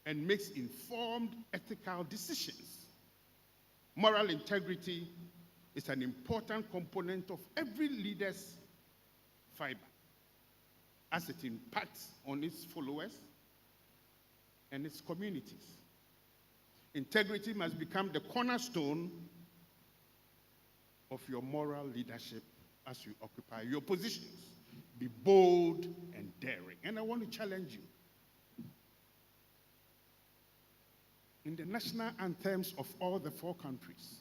and makes informed ethical decisions. Moral integrity is an important component of every leader's fiber, as it impacts on its followers and its communities. Integrity must become the cornerstone of your moral leadership as you occupy your positions. Be bold and daring. And I want to challenge you. In the national anthems of all the 4 countries,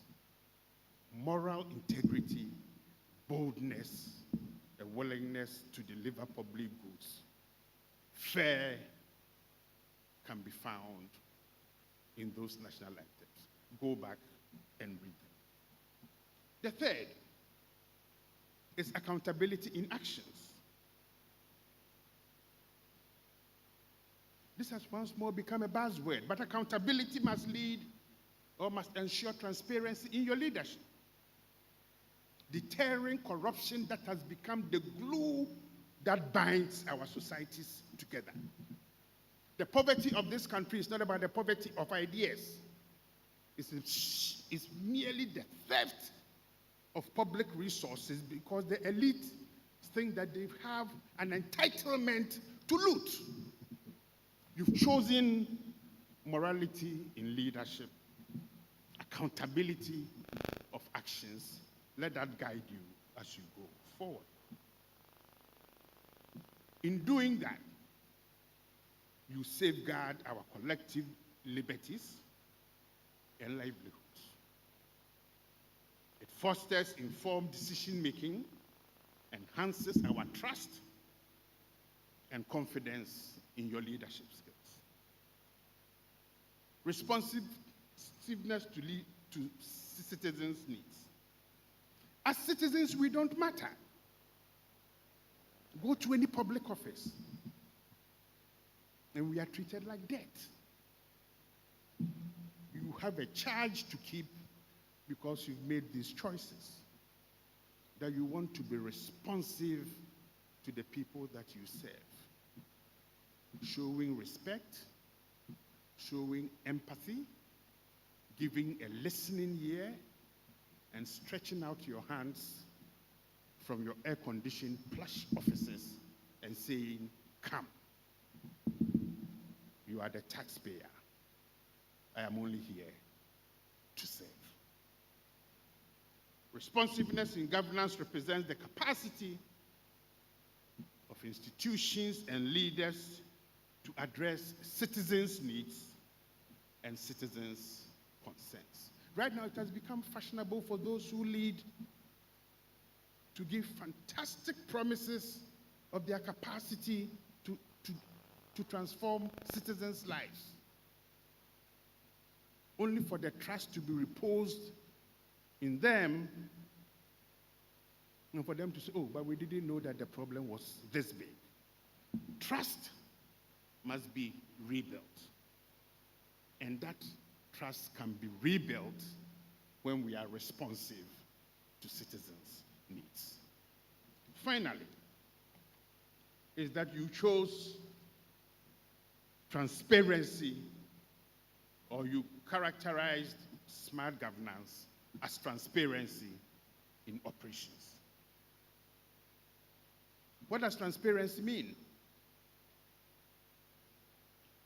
moral integrity, boldness, a willingness to deliver public goods, fair, can be found in those national anthems. Go back and read them. The third is accountability in actions. This has once more become a buzzword, but accountability must lead or must ensure transparency in your leadership. Deterring corruption that has become the glue that binds our societies together. The poverty of this country is not about the poverty of ideas. It's merely the theft of public resources because the elite think that they have an entitlement to loot. You've chosen morality in leadership, accountability of actions. Let that guide you as you go forward. In doing that, you safeguard our collective liberties and livelihoods. It fosters informed decision-making, enhances our trust and confidence in your leadership skills. Responsiveness to citizens' needs. As citizens, we don't matter. Go to any public office, and we are treated like debt. You have a charge to keep because you've made these choices, that you want to be responsive to the people that you serve, showing respect, showing empathy, giving a listening ear, and stretching out your hands from your air-conditioned plush offices and saying, come. You are the taxpayer. I am only here to serve. Responsiveness in governance represents the capacity of institutions and leaders to address citizens' needs and citizens' concerns. Right now, it has become fashionable for those who lead to give fantastic promises of their capacity to transform citizens' lives. only for the trust to be reposed in them, and for them to say, oh, but we didn't know that the problem was this big. Trust must be rebuilt. And that trust can be rebuilt when we are responsive to citizens' needs. Finally, is that you chose transparency, or you characterized smart governance as transparency in operations. What does transparency mean?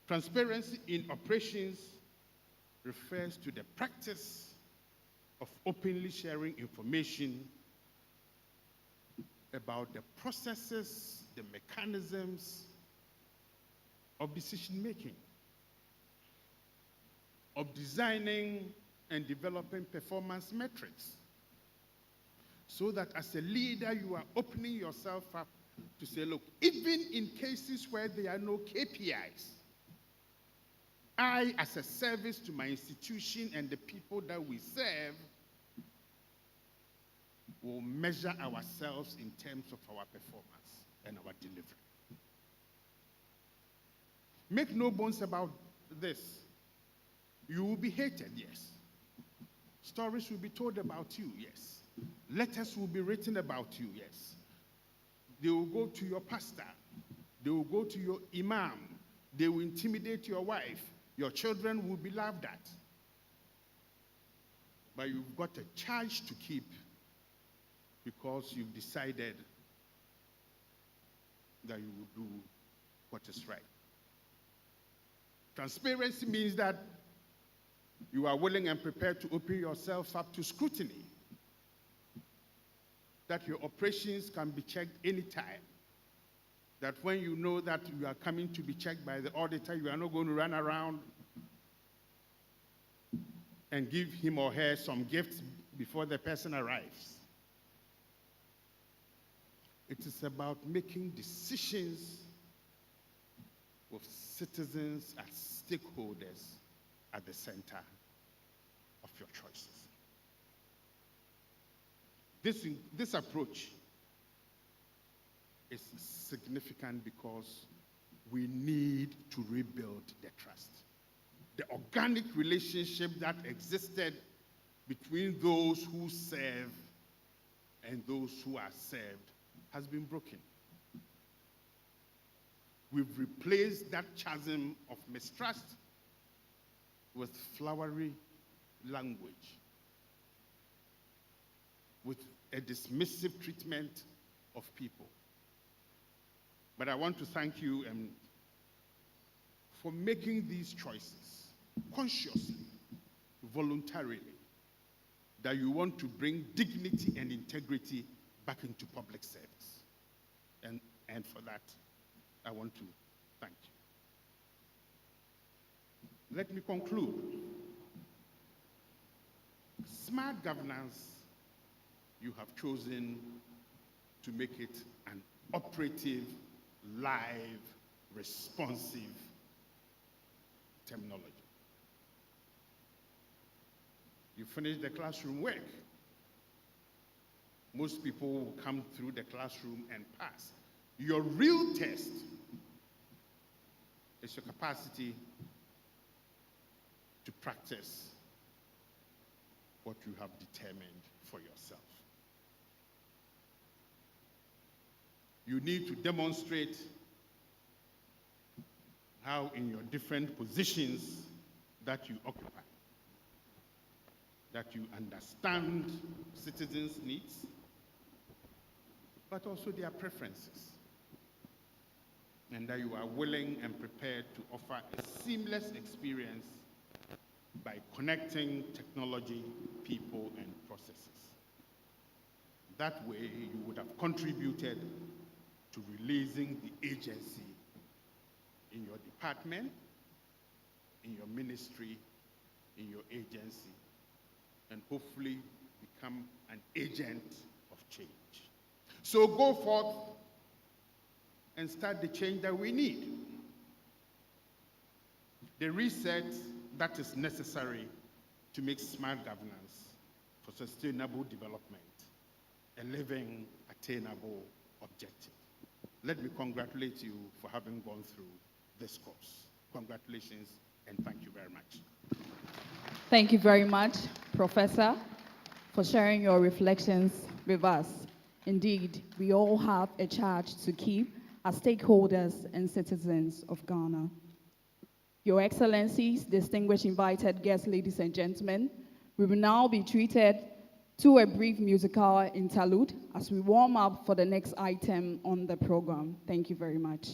Transparency in operations refers to the practice of openly sharing information about the processes, the mechanisms of decision-making, of designing and developing performance metrics, so that as a leader, you are opening yourself up to say, look, even in cases where there are no KPIs, I, as a service to my institution and the people that we serve, will measure ourselves in terms of our performance and our delivery. Make no bones about this. You will be hated, yes. Stories will be told about you, yes. Letters will be written about you, yes. They will go to your pastor. They will go to your imam. They will intimidate your wife. Your children will be laughed at. But you've got a charge to keep because you've decided that you will do what is right. Transparency means that you are willing and prepared to open yourself up to scrutiny, that your operations can be checked anytime, that when you know that you are coming to be checked by the auditor, you are not going to run around and give him or her some gifts before the person arrives. It is about making decisions with citizens as stakeholders at the center of your choices. This approach is significant because we need to rebuild the trust. The organic relationship that existed between those who serve and those who are served has been broken. We've replaced that chasm of mistrust with flowery language, with a dismissive treatment of people. But I want to thank you for making these choices consciously, voluntarily, that you want to bring dignity and integrity back into public service. And for that, I want to thank you. Let me conclude. Smart governance, you have chosen to make it an operative, live, responsive terminology. You finish the classroom work. Most people will come through the classroom and pass. Your real test is your capacity to practice what you have determined for yourself. You need to demonstrate how in your different positions that you occupy, that you understand citizens' needs, but also their preferences, and that you are willing and prepared to offer a seamless experience by connecting technology, people, and processes. That way, you would have contributed to releasing the agency in your department, in your ministry, in your agency, and hopefully become an agent of change. So go forth and start the change that we need. The reset that is necessary to make smart governance for sustainable development a living, attainable objective. Let me congratulate you for having gone through this course. Congratulations and thank you very much. Thank you very much, Professor, for sharing your reflections with us. Indeed, we all have a charge to keep as stakeholders and citizens of Ghana. Your Excellencies, distinguished invited guests, ladies and gentlemen, we will now be treated to a brief musical interlude as we warm up for the next item on the program. Thank you very much.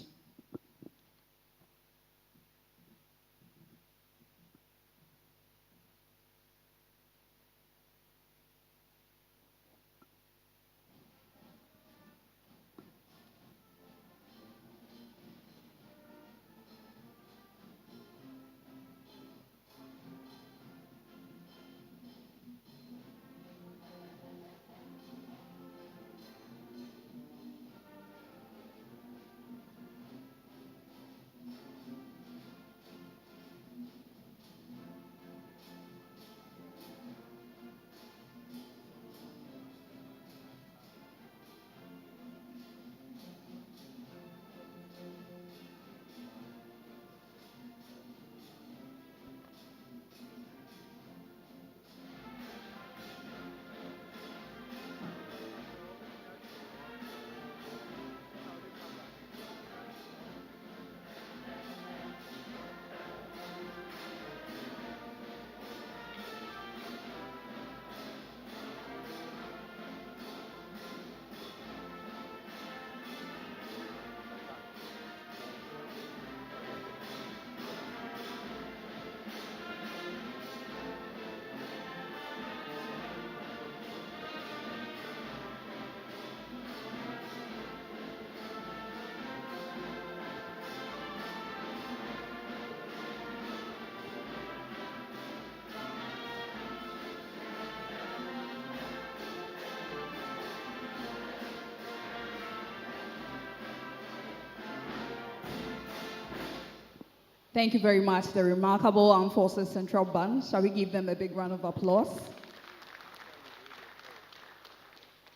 Thank you very much, the remarkable Armed Forces Central Band. Shall we give them a big round of applause?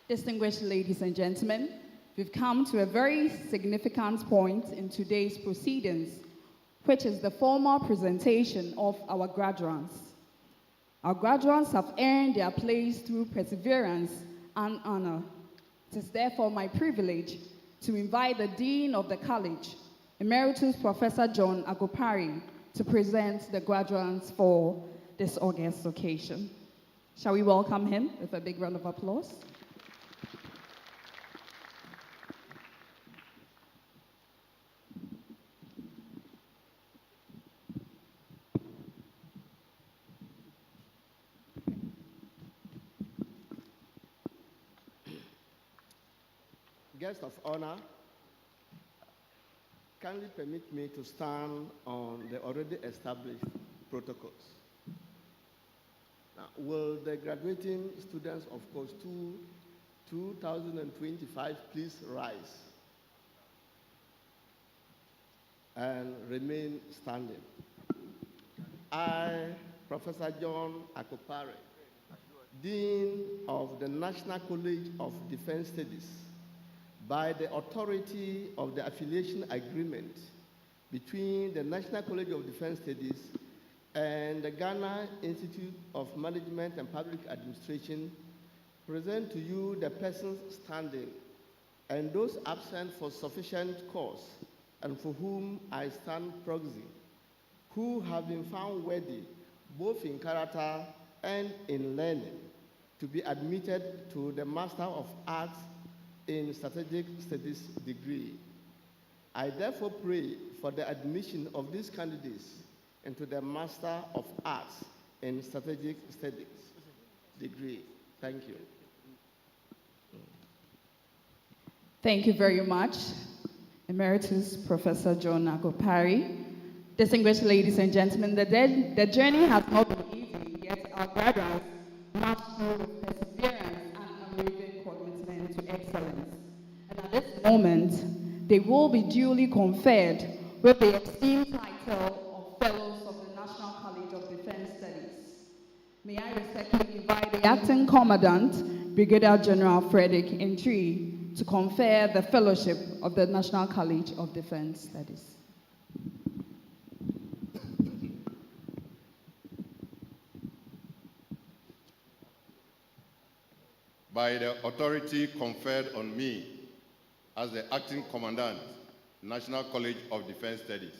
Distinguished ladies and gentlemen, we've come to a very significant point in today's proceedings, which is the formal presentation of our graduates. Our graduates have earned their place through perseverance and honor. It is therefore my privilege to invite the Dean of the College, Emeritus Professor John Agopari, to present the graduates for this August occasion. Shall we welcome him with a big round of applause? Guest of honor, kindly permit me to stand on the already established protocols. Now, will the graduating students of course 2025 please rise and remain standing? I, Professor John Akopare, Dean of the National College of Defense Studies, by the authority of the affiliation agreement between the National College of Defense Studies and the Ghana Institute of Management and Public Administration, present to you the persons standing and those absent for sufficient cause and for whom I stand proxy, who have been found worthy, both in character and in learning, to be admitted to the Master of Arts in Strategic Studies degree. I therefore pray for the admission of these candidates into the Master of Arts in Strategic Studies degree. Thank you. Thank you very much, Emeritus Professor John Agopari. Distinguished ladies and gentlemen, the journey has not been easy, yet our graduates march through with perseverance and unwavering commitment to excellence. And at this moment, they will be duly conferred with the esteemed title of Fellows of the National College of Defense Studies. May I respectfully invite the Acting Commandant, Brigadier General Frederick Ntri, to confer the Fellowship of the National College of Defense Studies. By the authority conferred on me as the Acting Commandant, National College of Defense Studies,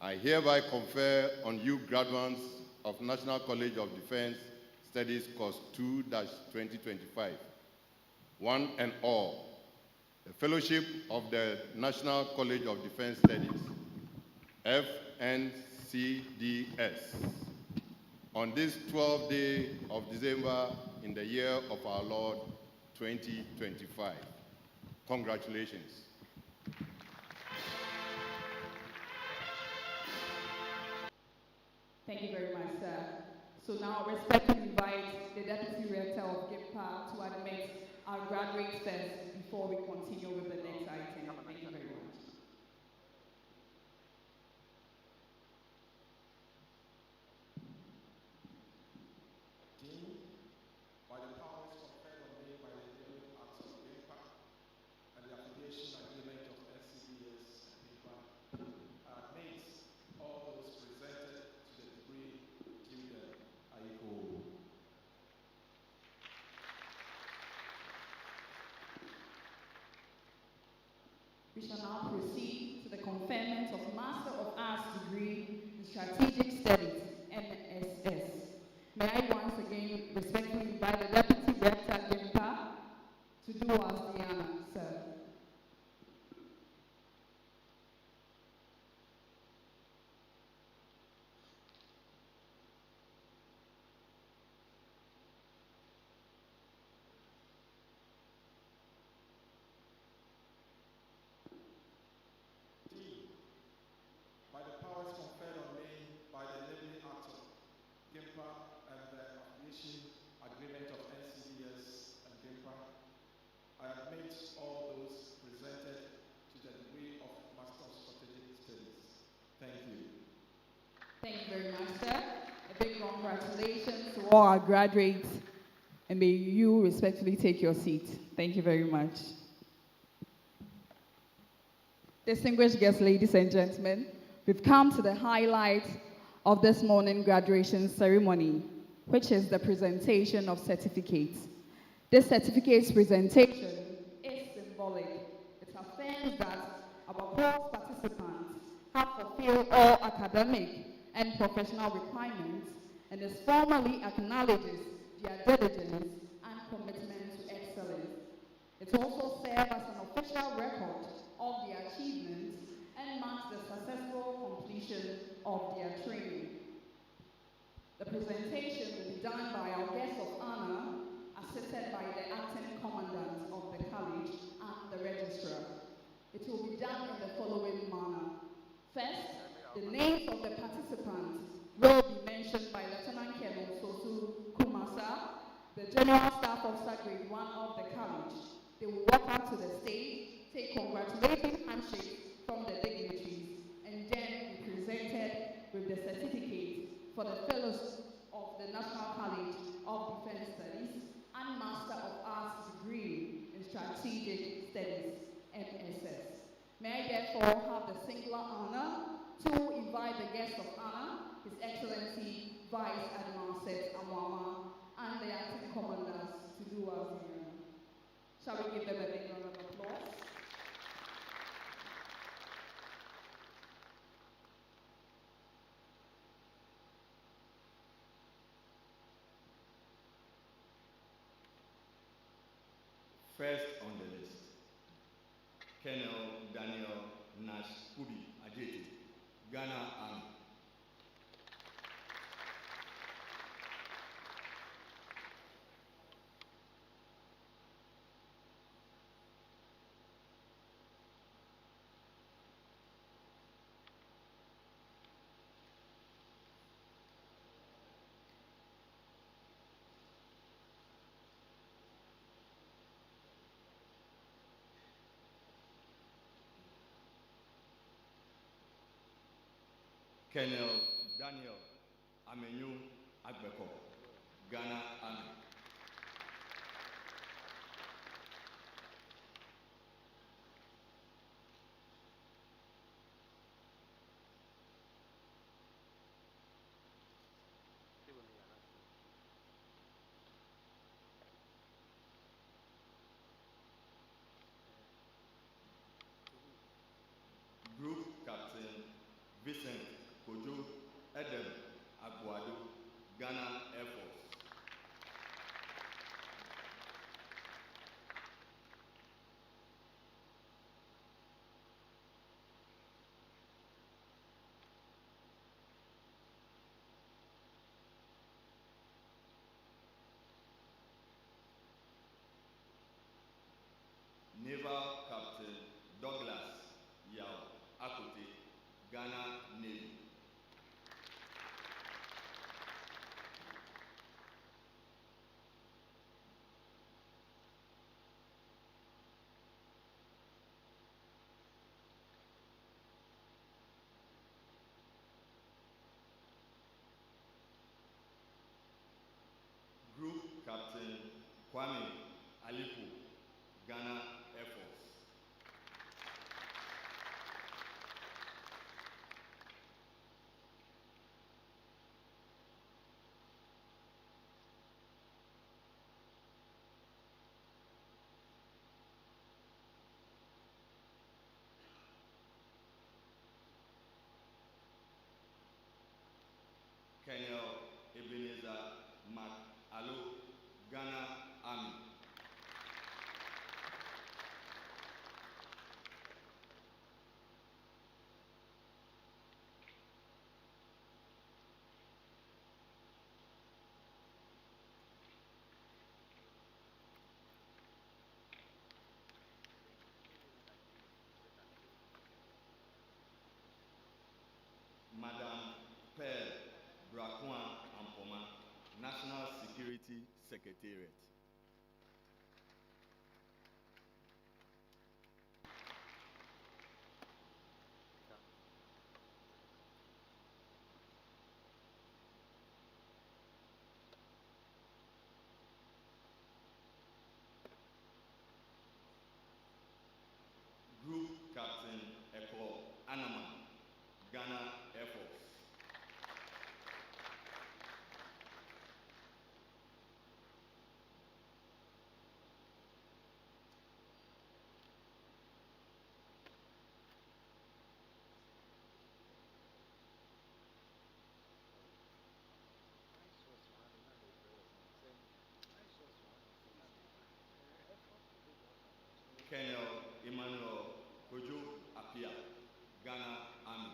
I hereby confer on you graduates of National College of Defense Studies Course 2-2025, one and all, the Fellowship of the National College of Defense Studies, FNCDS, on this 12th day of December in the year of our Lord 2025. Congratulations. Thank you very much, sir. So now I respectfully invite the Deputy Rector of GIPA to admit our graduates first before we continue with the next item. Thank you very much. Dean, by the powers conferred on me by the Enabling Acts of GIPA and the affiliation agreement of NCBS and GIPA, I admit all those presented to the degree due them. I equal. We shall now proceed to the conferment of Master of Arts degree in Strategic Studies, MSS. May I once again respectfully invite the Deputy Rector GIPA to do us the honor, sir. Dean, by the powers conferred on me by the Enabling Act of GIPA and the affiliation agreement of NCBS and GIPA, I admit all those presented to the degree of Master of Strategic Studies. Thank you. Thank you very much, sir. A big congratulations to all our graduates, and may you respectfully take your seat. Thank you very much. Distinguished guests, ladies and gentlemen, we've come to the highlight of this morning graduation ceremony, which is the presentation of certificates. This certificates presentation is symbolic. It affirms that our course participants have fulfilled all academic and professional requirements, and is formally acknowledges their diligence and commitment to excellence. It also serves as an official record of their achievements and marks the successful completion of their training. The presentation will be done by our guest of honor, assisted by the Acting Commandant of the College and the Registrar. It will be done in the following manner. First, the names of the participants will be mentioned by Lieutenant Colonel Sosu Kumasa, the General Staff Officer Grade 1 of the College. They will walk up to the stage, take congratulatory handshakes from the dignitaries, and then be presented with the certificate for the Fellows of the National College of Defense Studies and Master of Arts degree in Strategic Studies, MSS. May I therefore have the singular honor to invite the guest of honor, His Excellency Vice Admiral Seth Amwama, and the Acting Commanders to do us the honor. Shall we give them a big round of applause? First on the list, Colonel Daniel Nash Kubi Ajeti, Ghana Army. Colonel Daniel Amenyu Agbeko, Ghana Army. Group Captain Vincent Kojo Edem Agbuado, Ghana Air Force. Naval Captain Douglas Yao Akote, Ghana Navy. Group Captain Kwame Alipo, Ghana Air Force. Colonel Ebenezer Alo, Ghana Army. Madam Pearl Brakwan Ampoma, National Security Secretariat. Group Captain Eko Anama, Ghana Air Force. Colonel Emmanuel Kojo Apia, Ghana Army.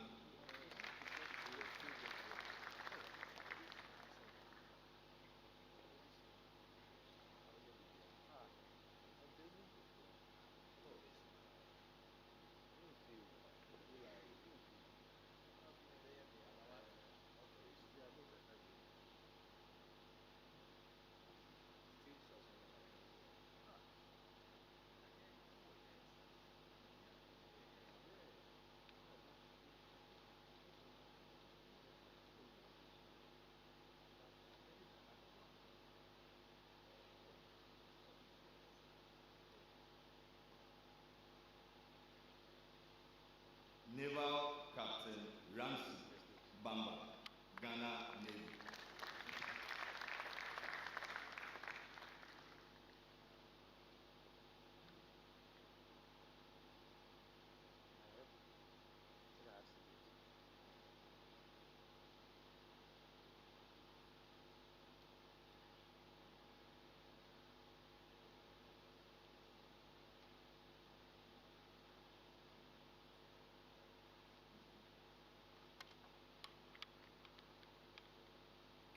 Naval Captain Ramsey Bamba, Ghana Navy.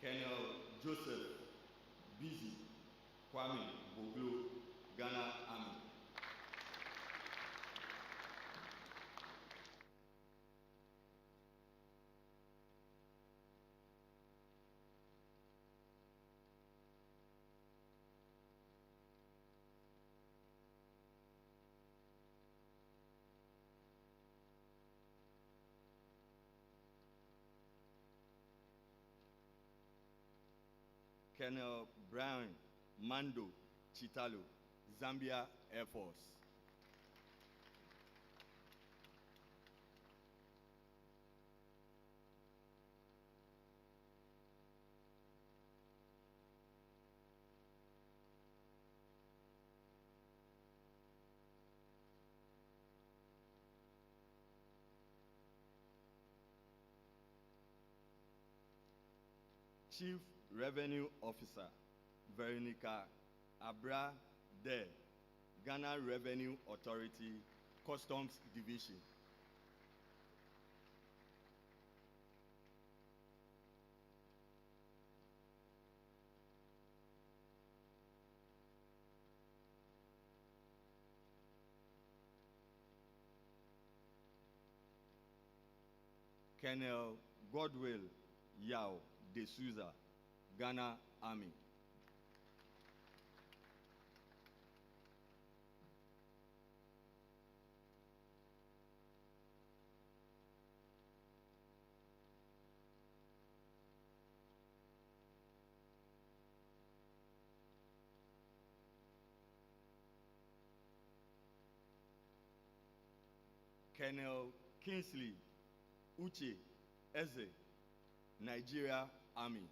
Colonel Joseph Busy Kwame Boglo, Ghana Army. Colonel Brian Mando Chitalo, Zambia Air Force. Chief Revenue Officer Veronica Abra De, Ghana Revenue Authority, Customs Division. Colonel Godwill Yao De Souza, Ghana Army. Colonel Kingsley Uche Eze, Nigeria Army.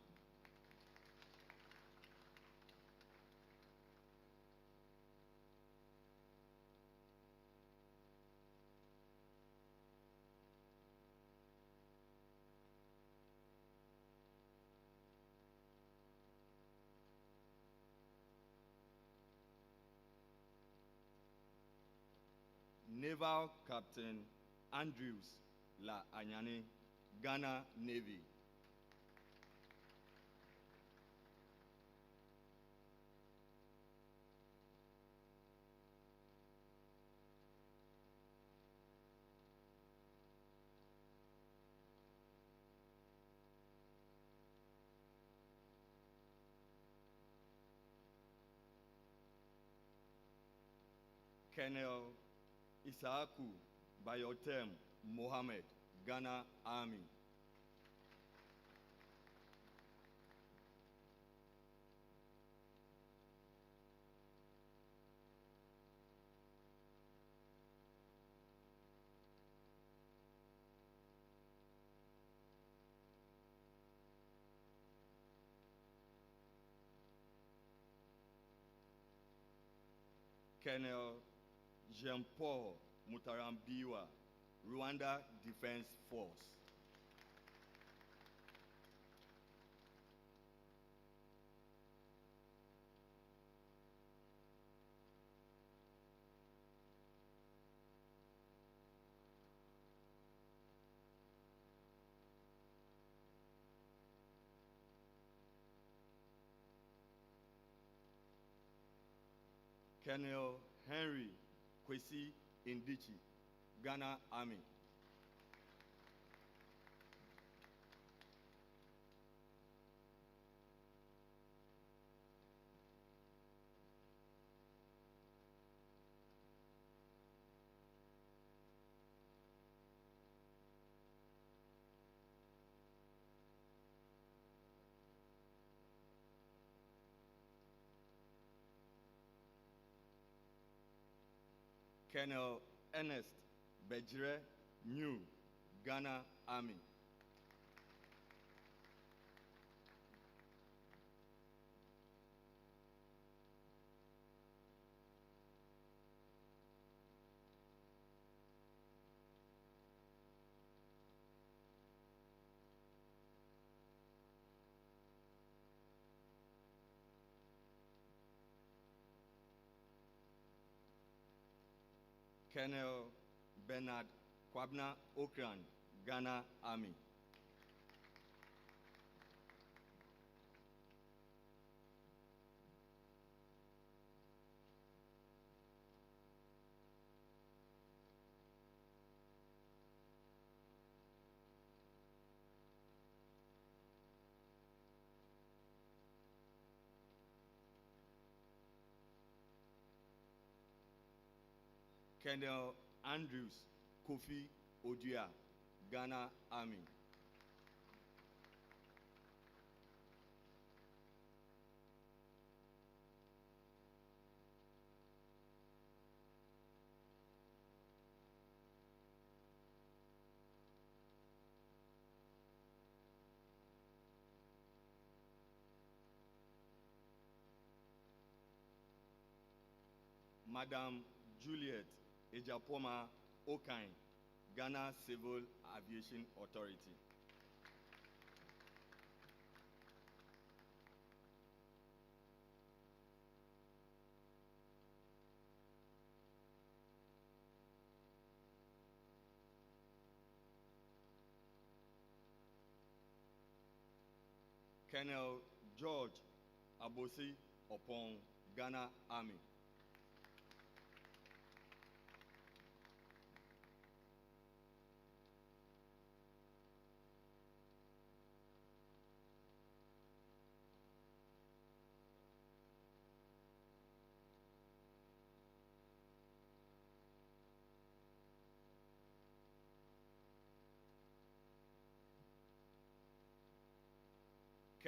Naval Captain Andrews La Anyane, Ghana Navy. Colonel Isaaku Bayotem Mohammed, Ghana Army. Colonel Jean-Paul Mutarambiwa, Rwanda Defense Force. Colonel Henry Kwesi Indichi, Ghana Army. Colonel Ernest Bejire New, Ghana Army. Colonel Bernard Kwabna Okran, Ghana Army. Colonel Andrews Kofi Odia, Ghana Army. Madam Juliet Ejapoma Okain, Ghana Civil Aviation Authority. Colonel George Abosi Opong, Ghana Army.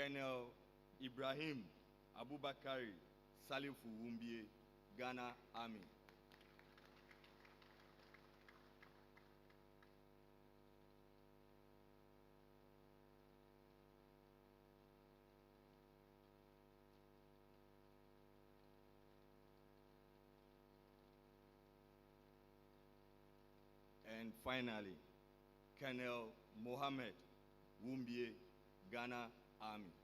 Colonel Ibrahim Abubakari Salifu Wumbie, Ghana Army. And finally, Colonel Mohammed Wumbie, Ghana Army.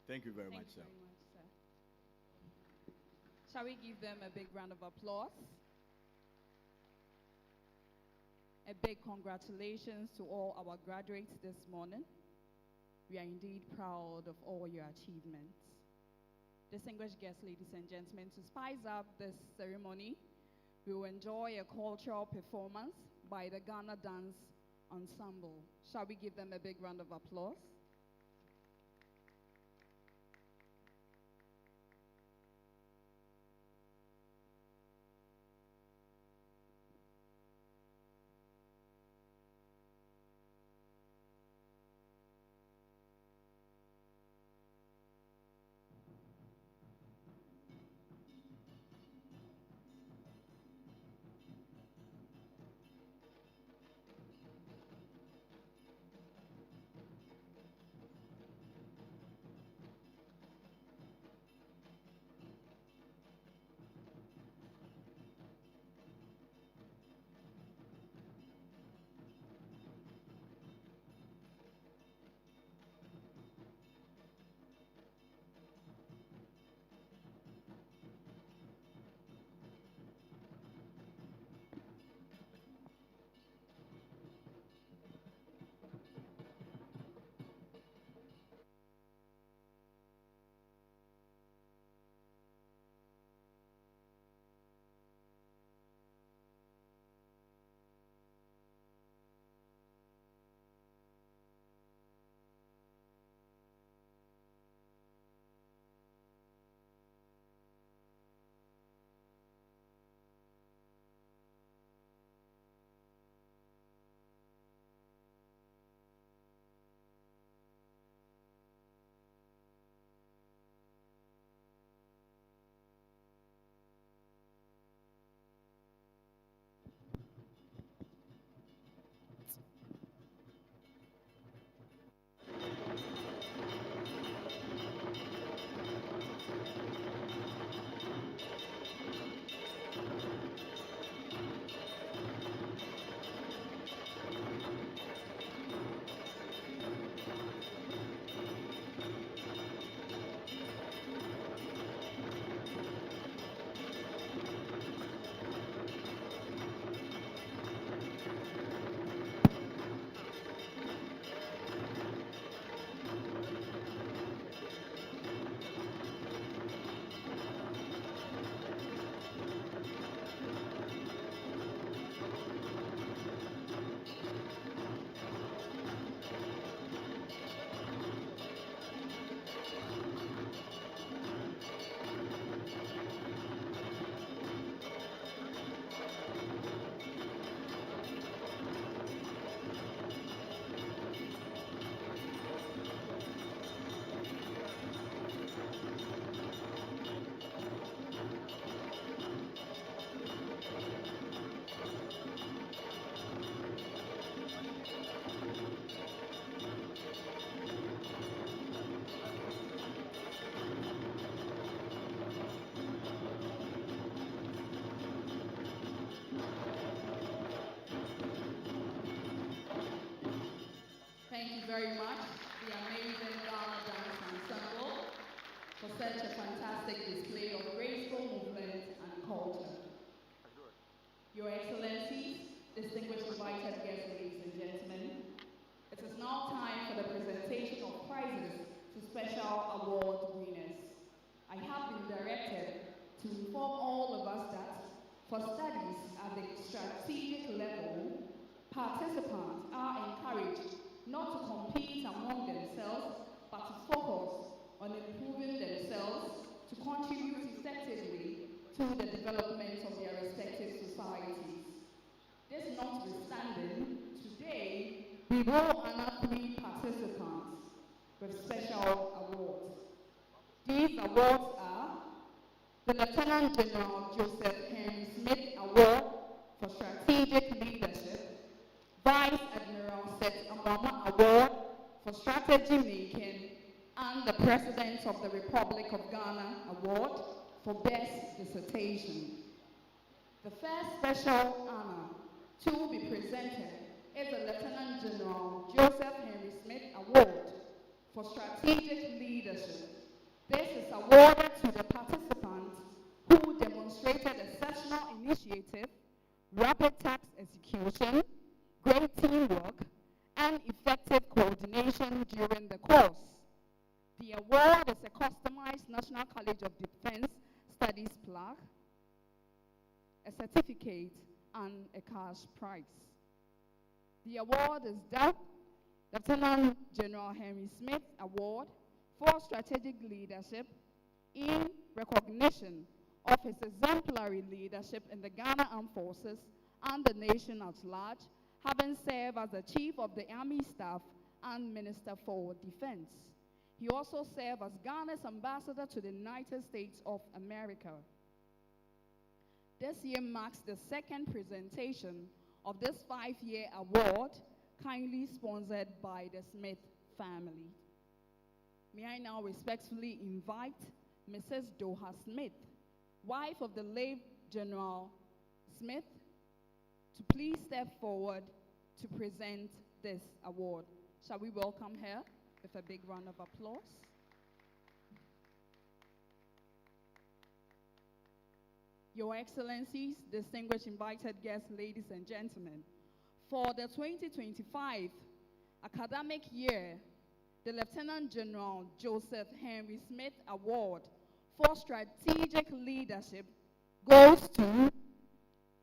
Thank you very much, sir. Thank you very much, sir. Shall we give them a big round of applause? A big congratulations to all our graduates this morning. We are indeed proud of all your achievements. Distinguished guests, ladies and gentlemen, to spice up this ceremony, we will enjoy a cultural performance by the Ghana Dance Ensemble. Shall we give them a big round of applause? for such a fantastic display of graceful movement and culture. Your Excellencies, distinguished invited guests, ladies and gentlemen, it is now time for the presentation of prizes to special award winners. I have been directed to inform all of us that for studies at the strategic level, participants are encouraged not to compete among themselves, but to focus on improving themselves to contribute effectively to the development of their respective societies. This notwithstanding, today we will honor 3 participants with special awards. These awards are the Lieutenant General Joseph Henry Smith Award for Strategic Leadership, Vice Admiral Seth Amama Award for Strategy Making, and the President of the Republic of Ghana Award for Best Dissertation. The first special honor to be presented is the Lieutenant General Joseph Henry Smith Award for Strategic Leadership. This is awarded to the participants who demonstrated exceptional initiative, rapid task execution, great teamwork, and effective coordination during the course. The award is a customized National College of Defense Studies plaque, a certificate, and a cash prize. The award is the Lieutenant General Henry Smith Award for Strategic Leadership in recognition of his exemplary leadership in the Ghana Armed Forces and the nation at large, having served as the Chief of the Army Staff and Minister for Defense. He also served as Ghana's ambassador to the United States of America. This year marks the second presentation of this 5-year award, kindly sponsored by the Smith family. May I now respectfully invite Mrs. Doha Smith, wife of the late General Smith, to please step forward to present this award. Shall we welcome her with a big round of applause? Your Excellencies, distinguished invited guests, ladies and gentlemen, for the 2025 academic year, the Lieutenant General Joseph Henry Smith Award for Strategic Leadership goes to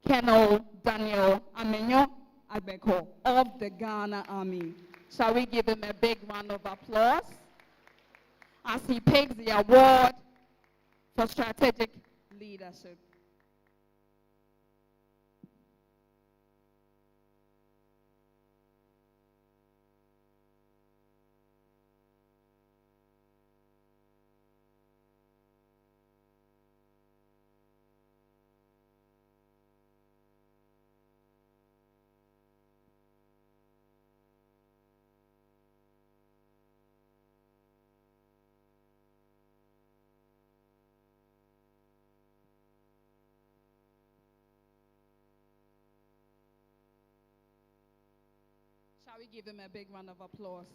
Colonel Daniel Amenyo Abeko of the Ghana Army. Shall we give him a big round of applause as he takes the award for strategic leadership? Shall we give him a big round of applause?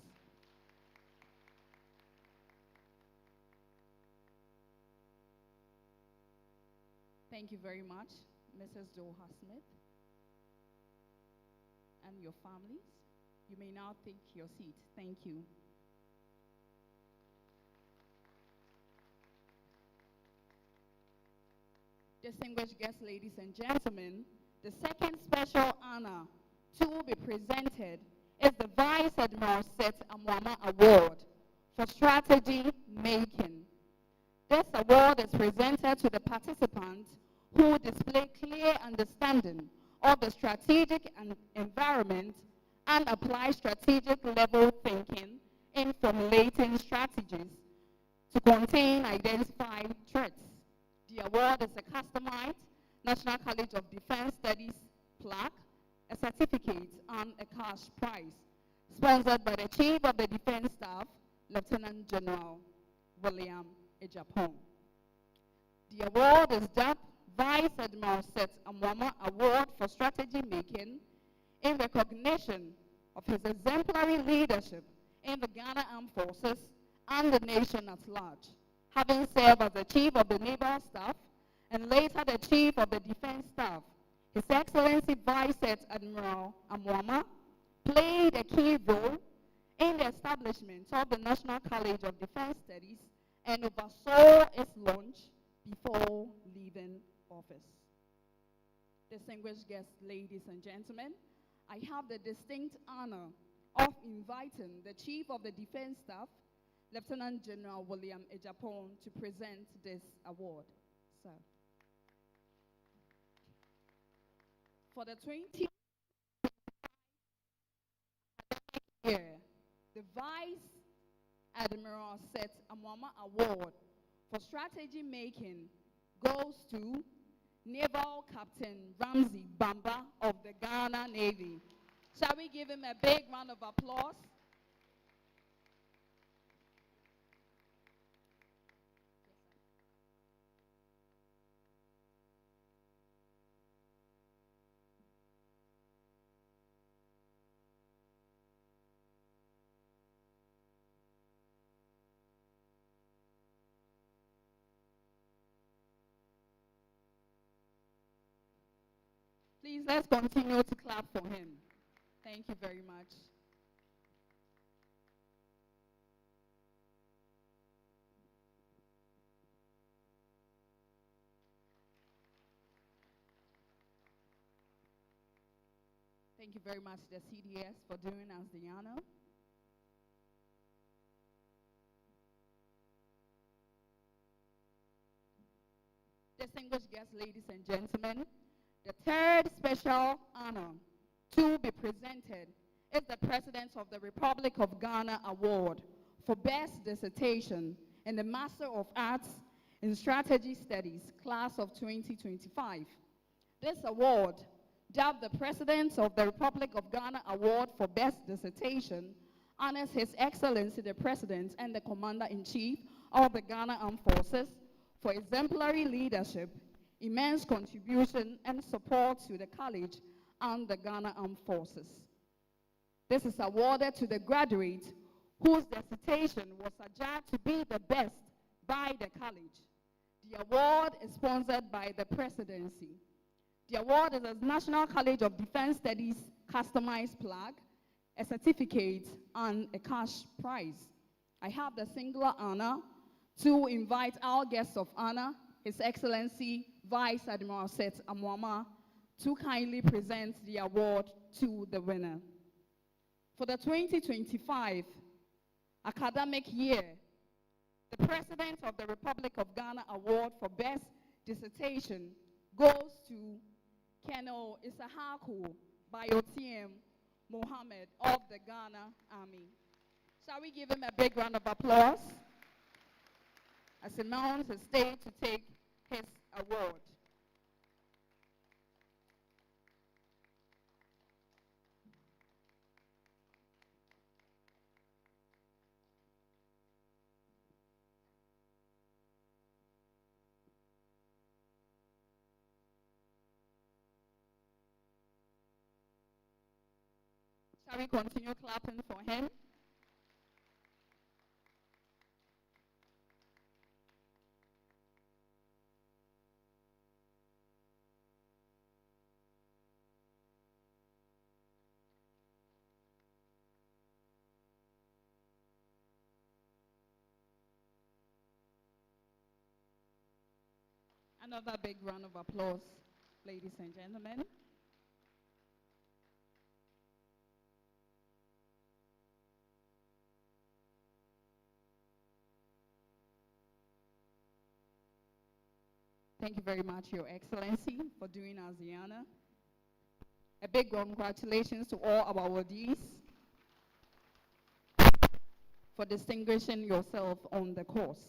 Thank you very much, Mrs. Doha Smith and your families. You may now take your seat. Thank you. Distinguished guests, ladies and gentlemen, the second special honor to be presented is the Vice Admiral Seth Amwama Award for Strategy Making. This award is presented to the participants who display clear understanding of the strategic environment and apply strategic level thinking in formulating strategies to contain identified threats. The award is a customized National College of Defense Studies plaque, a certificate, and a cash prize, sponsored by the Chief of the Defense Staff, Lieutenant General William Ejapong. The award is dubbed Vice Admiral Seth Amwama Award for Strategy Making in recognition of his exemplary leadership in the Ghana Armed Forces and the nation at large, having served as the Chief of the Naval Staff and later the Chief of the Defense Staff. His Excellency Vice Admiral Amuama played a key role in the establishment of the National College of Defense Studies and oversaw its launch before leaving office. Distinguished guests, ladies and gentlemen, I have the distinct honor of inviting the Chief of the Defense Staff, Lieutenant General William Ejapon, to present this award. So, for the 20th year, the Vice Admiral Seth Amwama Award for strategy making goes to Naval Captain Ramsey Bamba of the Ghana Navy. Shall we give him a big round of applause? Please, let's continue to clap for him. Thank you very much. Thank you very much, the CDS, for doing us the honor. Distinguished guests, ladies and gentlemen, the third special honor to be presented is the President of the Republic of Ghana Award for Best Dissertation in the Master of Arts in Strategy Studies, class of 2025. This award, dubbed the President of the Republic of Ghana Award for Best Dissertation, honors His Excellency the President and the Commander-in-Chief of the Ghana Armed Forces for exemplary leadership, immense contribution and support to the college and the Ghana Armed Forces. This is awarded to the graduate whose dissertation was adjudged to be the best by the college. The award is sponsored by the Presidency. The award is a National College of Defense Studies customized plaque, a certificate, and a cash prize. I have the singular honor to invite our guest of honor, His Excellency Vice Admiral Seth Amwama, to kindly present the award to the winner. For the 2025 academic year, the President of the Republic of Ghana Award for Best Dissertation goes to Colonel Isahaku Bayotiem Mohammed of the Ghana Army. Shall we give him a big round of applause as he mounts the stage to take his award? Shall we continue clapping for him? Another big round of applause, ladies and gentlemen. Thank you very much, Your Excellency, for doing us the honor. A big congratulations to all our awardees for distinguishing yourself on the course.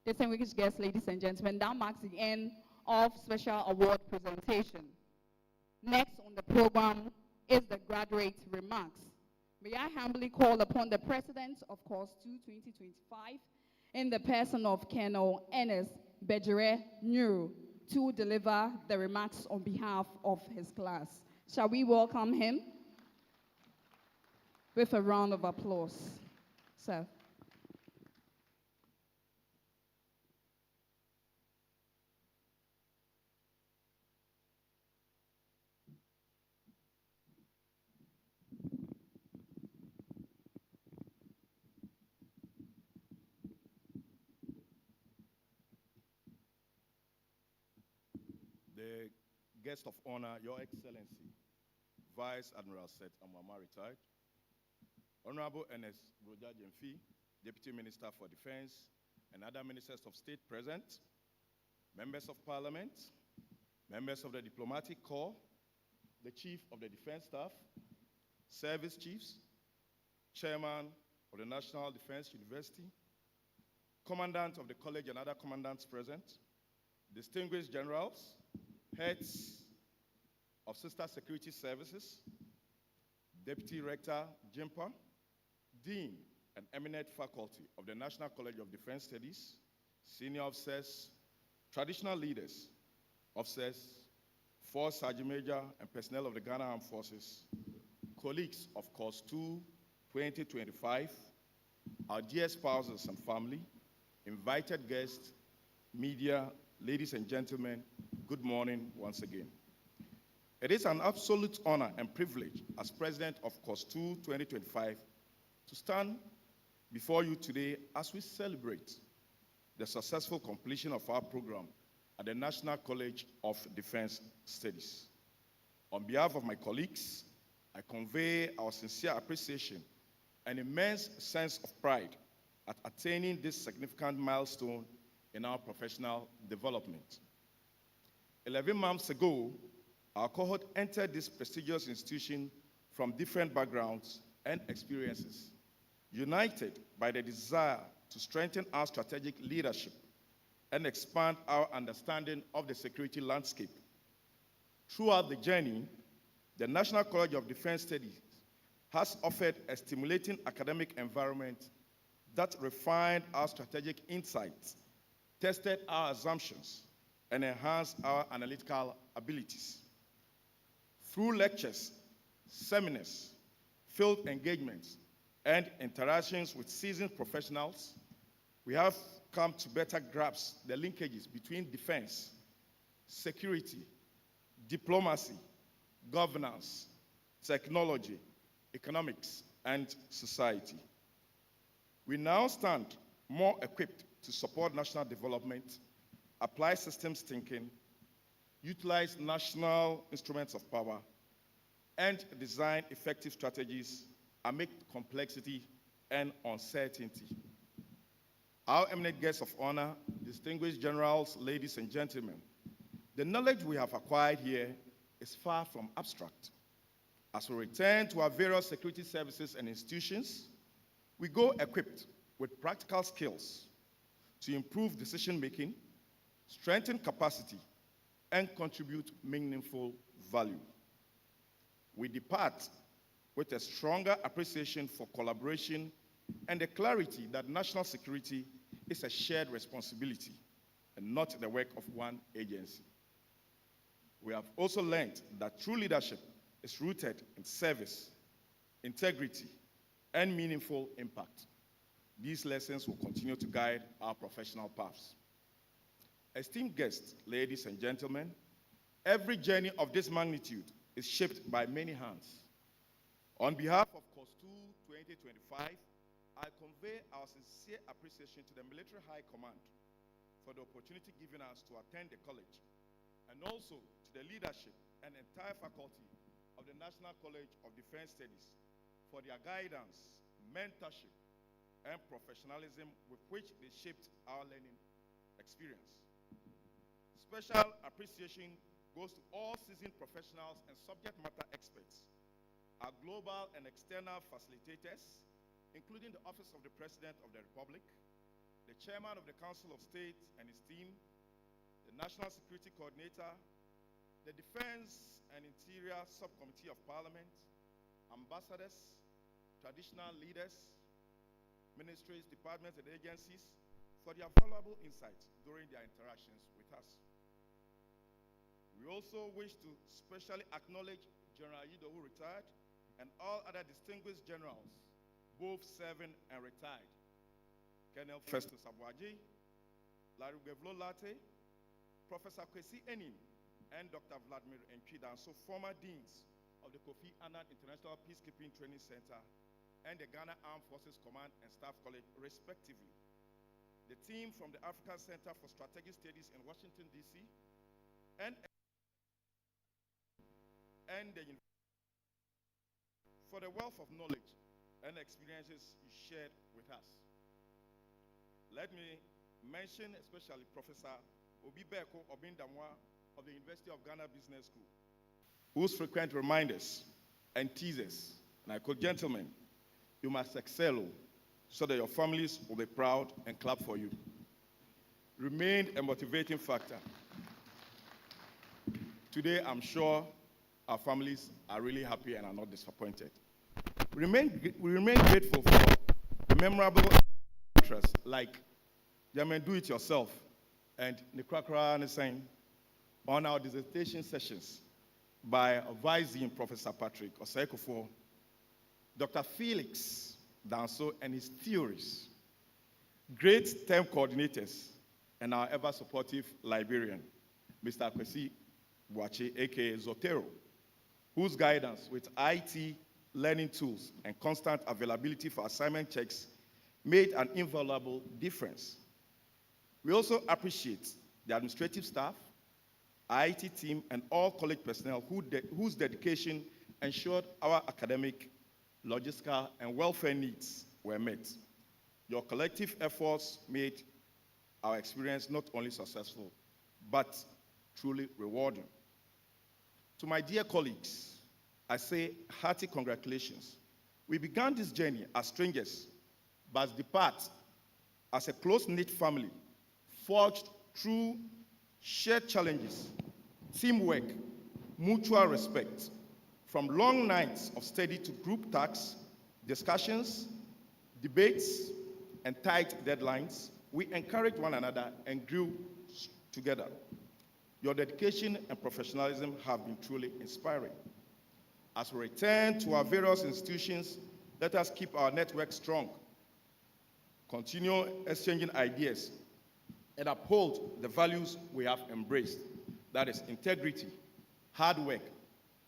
Distinguished guests, ladies and gentlemen, that marks the end of special award presentation. Next on the program is the graduate remarks. May I humbly call upon the President of Course 2 2025 in the person of Colonel Ernest Bejere Nuru to deliver the remarks on behalf of his class. Shall we welcome him with a round of applause, sir? the guest of honor, Your Excellency, Vice Admiral Seth Amwama, retired, Honorable Ernest Broja Jemfi, Deputy Minister for Defense, and other ministers of state present, members of parliament, members of the diplomatic corps, the Chief of the Defense Staff, service chiefs, Chairman of the National Defense University, Commandant of the college and other commandants present, distinguished generals, heads of sister security services, Deputy Rector Jimpa, Dean and eminent faculty of the National College of Defense Studies, senior officers, traditional leaders, officers, Force Sergeant Major and personnel of the Ghana Armed Forces, colleagues of Course 2, 2025, our dear spouses and family, invited guests, media, ladies and gentlemen, good morning once again. It is an absolute honor and privilege as President of Course 2, 2025 to stand before you today as we celebrate the successful completion of our program at the National College of Defense Studies. On behalf of my colleagues, I convey our sincere appreciation and immense sense of pride at attaining this significant milestone in our professional development. 11 months ago, our cohort entered this prestigious institution from different backgrounds and experiences, united by the desire to strengthen our strategic leadership and expand our understanding of the security landscape. Throughout the journey, the National College of Defense Studies has offered a stimulating academic environment that refined our strategic insights, tested our assumptions, and enhanced our analytical abilities. Through lectures, seminars, field engagements, and interactions with seasoned professionals, we have come to better grasp the linkages between defense, security, diplomacy, governance, technology, economics, and society. We now stand more equipped to support national development, apply systems thinking, utilize national instruments of power, and design effective strategies amid complexity and uncertainty. Our eminent guests of honor, distinguished generals, ladies and gentlemen, the knowledge we have acquired here is far from abstract. As we return to our various security services and institutions, we go equipped with practical skills to improve decision-making, strengthen capacity, and contribute meaningful value. We depart with a stronger appreciation for collaboration and the clarity that national security is a shared responsibility and not the work of one agency. We have also learned that true leadership is rooted in service, integrity, and meaningful impact. These lessons will continue to guide our professional paths. Esteemed guests, ladies and gentlemen, every journey of this magnitude is shaped by many hands. On behalf of Course 2, 2025, I convey our sincere appreciation to the Military High Command for the opportunity given us to attend the college, and also to the leadership and entire faculty of the National College of Defense Studies for their guidance, mentorship, and professionalism with which they shaped our learning experience. Special appreciation goes to all seasoned professionals and subject matter experts, our global and external facilitators, including the Office of the President of the Republic, the Chairman of the Council of State and his team, the National Security Coordinator, the Defense and Interior Subcommittee of Parliament, ambassadors, traditional leaders, ministries, departments, and agencies for their valuable insights during their interactions with us. We also wish to specially acknowledge General Yido, who retired, and all other distinguished generals, both serving and retired. Colonel Festus Abwaji, Larry Gevlo Latte, Professor Kwesi Enim, and Dr. Vladimir Enchida, and so former deans of the Kofi Annan International Peacekeeping Training Center and the Ghana Armed Forces Command and Staff College, respectively. The team from the African Center for Strategic Studies in Washington, D.C., and and for the wealth of knowledge and experiences you shared with us. Let me mention especially Professor Obibeko Obindamwa of the University of Ghana Business School, whose frequent reminders and teasers, and I quote, "Gentlemen, you must excel so that your families will be proud and clap for you," remained a motivating factor. Today, I'm sure our families are really happy and are not disappointed. We remain grateful for memorable interests like do it yourself and Nikrakra Nisane on our dissertation sessions by Vice Dean Professor Patrick Osaikofo, Dr. Felix Danso and his theories, great term coordinators, and our ever-supportive librarian, Mr. Kwesi Buachi, aka Zotero, whose guidance with IT learning tools and constant availability for assignment checks made an invaluable difference. We also appreciate the administrative staff, IT team, and all college personnel whose dedication ensured our academic, logistical, and welfare needs were met. Your collective efforts made our experience not only successful, but truly rewarding. To my dear colleagues, I say hearty congratulations. We began this journey as strangers, but depart as a close-knit family, forged through shared challenges, teamwork, mutual respect, from long nights of study to group tasks, discussions, debates, and tight deadlines. We encouraged one another and grew together. Your dedication and professionalism have been truly inspiring. As we return to our various institutions, let us keep our network strong, continue exchanging ideas, and uphold the values we have embraced, that is integrity, hard work,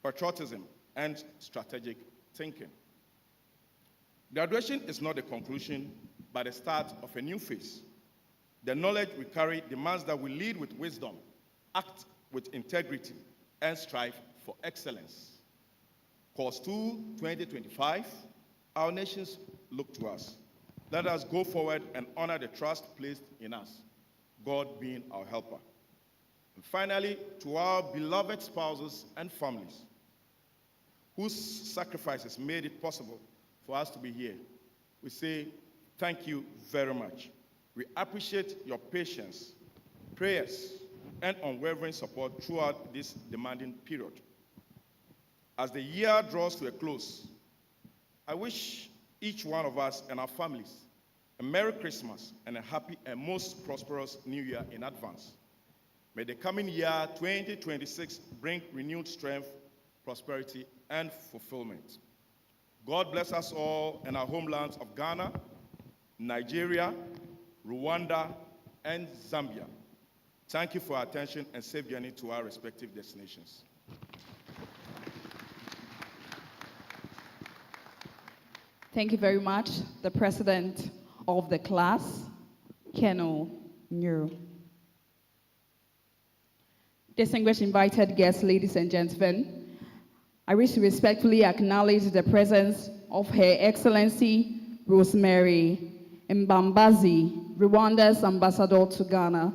patriotism, and strategic thinking. Graduation is not the conclusion, but the start of a new phase. The knowledge we carry demands that we lead with wisdom, act with integrity, and strive for excellence. Course 2, 2025, our nations look to us. Let us go forward and honor the trust placed in us, God being our helper. And finally, to our beloved spouses and families, whose sacrifices made it possible for us to be here, we say thank you very much. We appreciate your patience, prayers, and unwavering support throughout this demanding period. As the year draws to a close, I wish each one of us and our families a Merry Christmas and a happy and most prosperous New Year in advance. May the coming year, 2026, bring renewed strength, prosperity, and fulfillment. God bless us all in our homelands of Ghana, Nigeria, Rwanda, and Zambia. Thank you for your attention and safe journey to our respective destinations. Thank you very much, the President of the class, Colonel Nyuru. Distinguished invited guests, ladies and gentlemen, I wish to respectfully acknowledge the presence of Her Excellency Rosemary Mbambazi, Rwanda's ambassador to Ghana.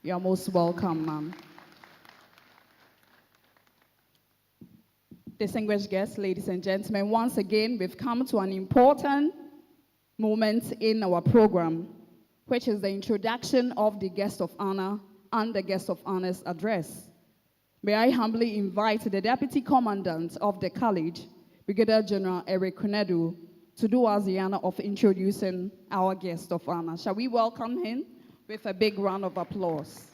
You are most welcome, ma'am. Distinguished guests, ladies and gentlemen, once again, we've come to an important moment in our program, which is the introduction of the guest of honor and the guest of honor's address. May I humbly invite the Deputy Commandant of the College, Brigadier General Eric Kunedu, to do us the honor of introducing our guest of honor. Shall we welcome him with a big round of applause?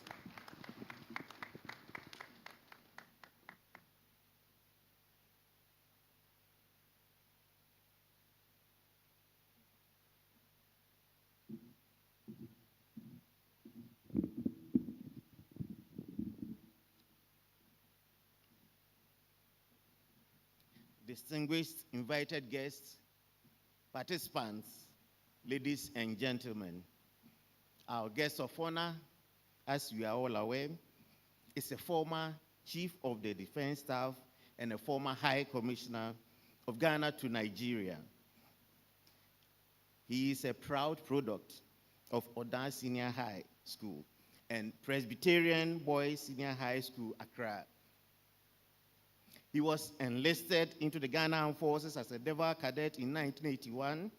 Distinguished invited guests, participants, ladies and gentlemen, our guest of honor, as you are all aware, is a former Chief of the Defense Staff and a former High Commissioner of Ghana to Nigeria. He is a proud product of Odan Senior High School and Presbyterian Boys Senior High School, Accra. He was enlisted into the Ghana Armed Forces as a Naval Cadet in 1981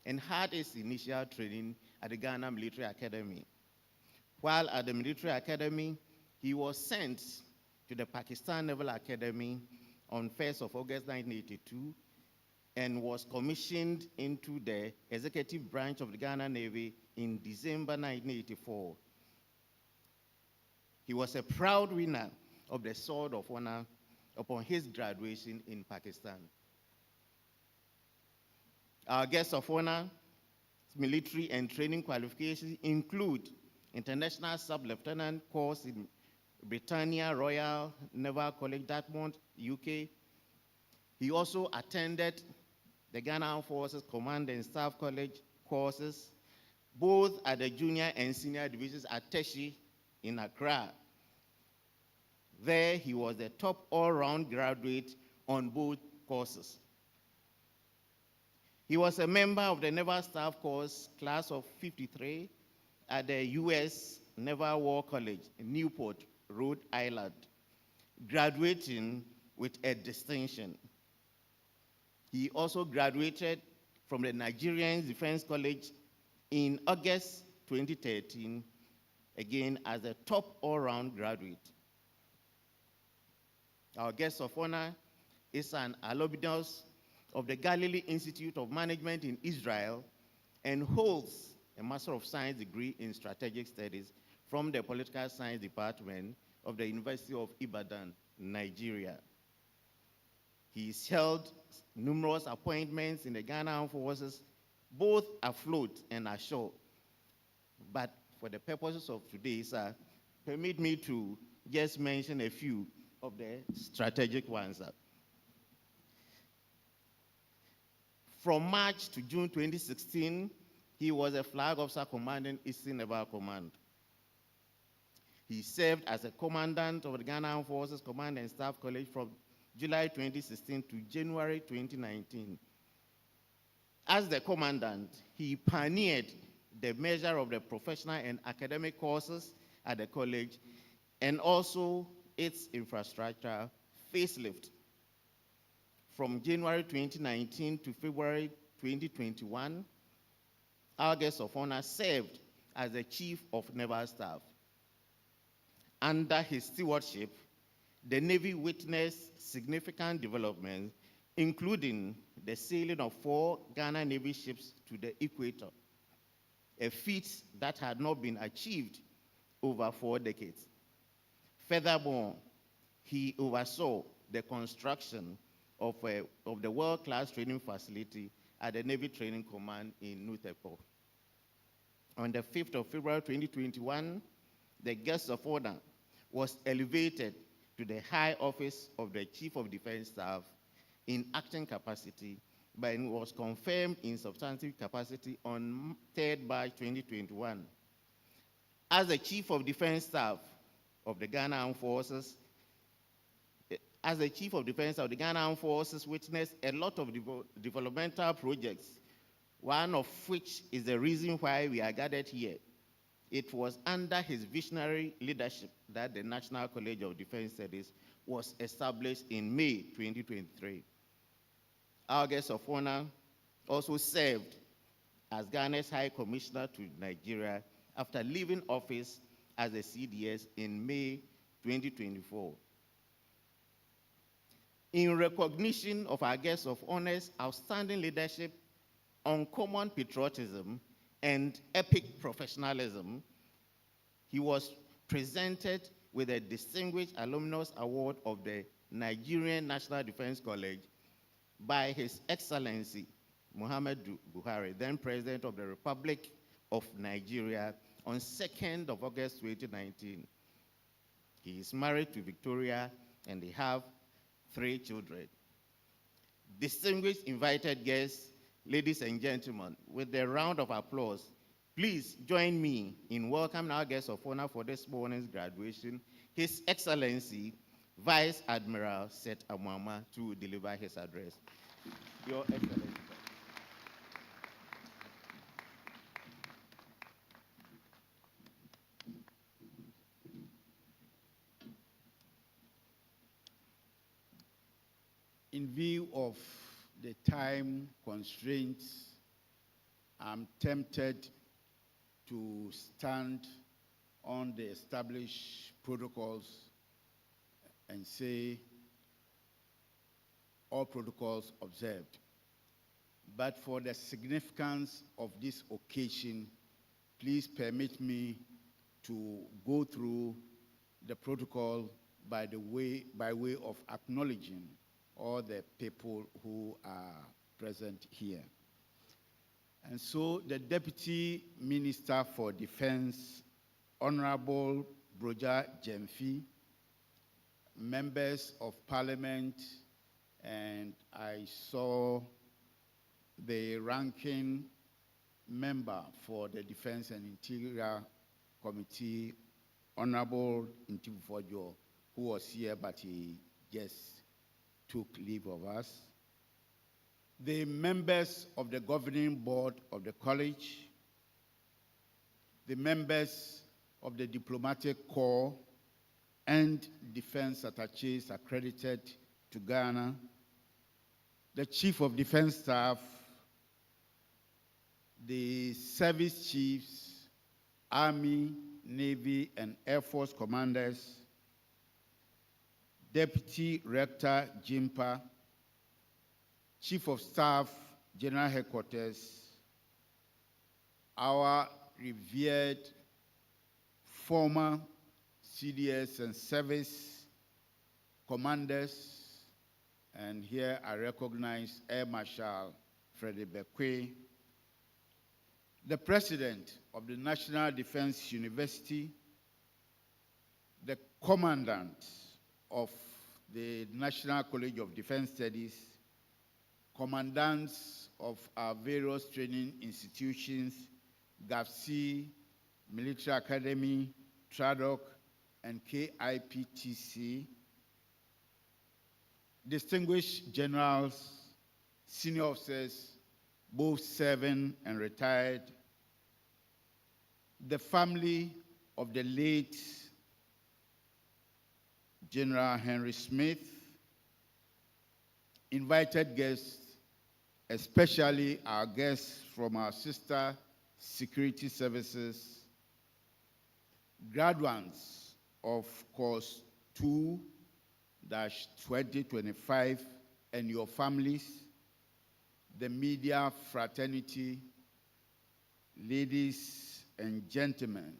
and had his initial training at the Ghana Military Academy. While at the Military Academy, he was sent to the Pakistan Naval Academy on 1st of August 1982 and was commissioned into the executive branch of the Ghana Navy in December 1984. He was a proud winner of the Sword of Honor upon his graduation in Pakistan. Our guests of honor, military and training qualifications include International Sub-Lieutenant course in Britannia Royal Naval College, Dartmouth, UK. He also attended the Ghana Armed Forces Command and Staff College courses, both at the junior and senior divisions at Teshi in Accra. There, he was the top all-round graduate on both courses. He was a member of the Naval Staff Corps class of 53 at the U.S. Naval War College in Newport, Rhode Island, graduating with a distinction. He also graduated from the Nigerian Defense College in August 2013, again as a top all-round graduate. Our guest of honor is an alumnus of the Galilee Institute of Management in Israel and holds a Master of Science degree in Strategic Studies from the Political Science Department of the University of Ibadan, Nigeria. He's held numerous appointments in the Ghana Armed Forces, both afloat and ashore. But for the purposes of today, sir, permit me to just mention a few of the strategic ones. From March to June 2016, he was a flag officer commanding Eastern Naval Command. He served as a commandant of the Ghana Armed Forces Command and Staff College from July 2016 to January 2019. As the commandant, he pioneered the measure of the professional and academic courses at the college and also its infrastructure facelift. From January 2019 to February 2021, our guest of honor served as the Chief of Naval Staff. Under his stewardship, the Navy witnessed significant developments, including the sailing of 4 Ghana Navy ships to the equator, a feat that had not been achieved over 4 decades. Furthermore, he oversaw the construction of the world-class training facility at the Navy Training Command in Nutepo. On the 5th of February 2021, the guest of honor was elevated to the high office of the Chief of Defense Staff in acting capacity, but it was confirmed in substantive capacity on 3rd March 2021. As the Chief of Defense Staff of the Ghana Armed Forces, witnessed a lot of developmental projects, one of which is the reason why we are gathered here. It was under his visionary leadership that the National College of Defense Studies was established in May 2023. Our guest of honor also served as Ghana's High Commissioner to Nigeria after leaving office as a CDS in May 2024. In recognition of our guest of honor's outstanding leadership, uncommon patriotism, and epic professionalism, he was presented with a Distinguished Alumnus Award of the Nigerian National Defense College by His Excellency Muhammadu Buhari, then President of the Republic of Nigeria, on 2nd of August 2019. He is married to Victoria and they have 3 children. Distinguished invited guests, ladies and gentlemen, with a round of applause, please join me in welcoming our guest of honor for this morning's graduation, His Excellency Vice Admiral Seth Amwama to deliver his address. Your Excellency. In view of the time constraints, I'm tempted to stand on the established protocols and say all protocols observed. But for the significance of this occasion, please permit me to go through the protocol by way of acknowledging all the people who are present here. And so the Deputy Minister for Defense, Honorable Broja Jemfi, members of Parliament, and I saw the ranking member for the Defense and Interior Committee, Honorable Ntibufojo, who was here, but he just took leave of us. The members of the governing board of the college, the members of the diplomatic corps and defense attaches accredited to Ghana, the chief of defense staff, the service chiefs, Army, Navy, and Air Force commanders, Deputy Rector Jimpa, Chief of Staff, General Headquarters, our revered former CDS and service commanders, and here I recognize Air Marshal Freddie Bekwe, the President of the National Defense University, the Commandant of the National College of Defense Studies, commandants of our various training institutions, GAFC, Military Academy, TRADOC, and KIPTC, distinguished generals, senior officers, both serving and retired, the family of the late General Henry Smith, invited guests, especially our guests from our sister security services, graduates of course 2-2025 and your families, the media fraternity, ladies and gentlemen,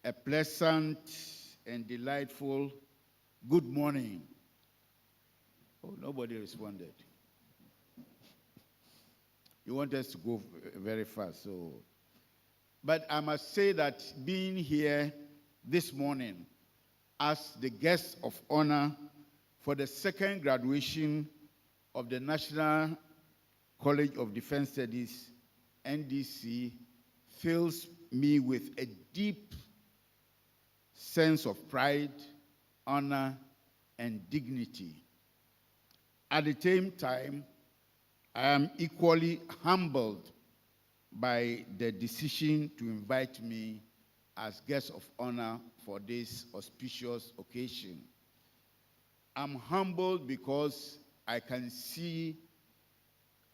a pleasant and delightful good morning. Oh, nobody responded. You want us to go very fast, so. But I must say that being here this morning as the guest of honor for the second graduation of the National College of Defense Studies, NDC, fills me with a deep sense of pride, honor, and dignity. At the same time, I am equally humbled by the decision to invite me as guest of honor for this auspicious occasion. I'm humbled because I can see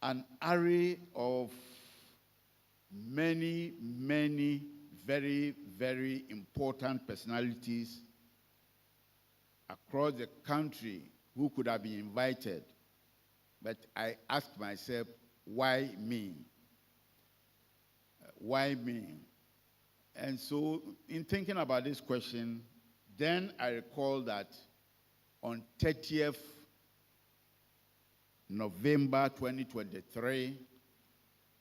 an array of many, many very, very important personalities across the country who could have been invited. But I asked myself, why me? Why me? And so in thinking about this question, then I recall that on 30th November 2023,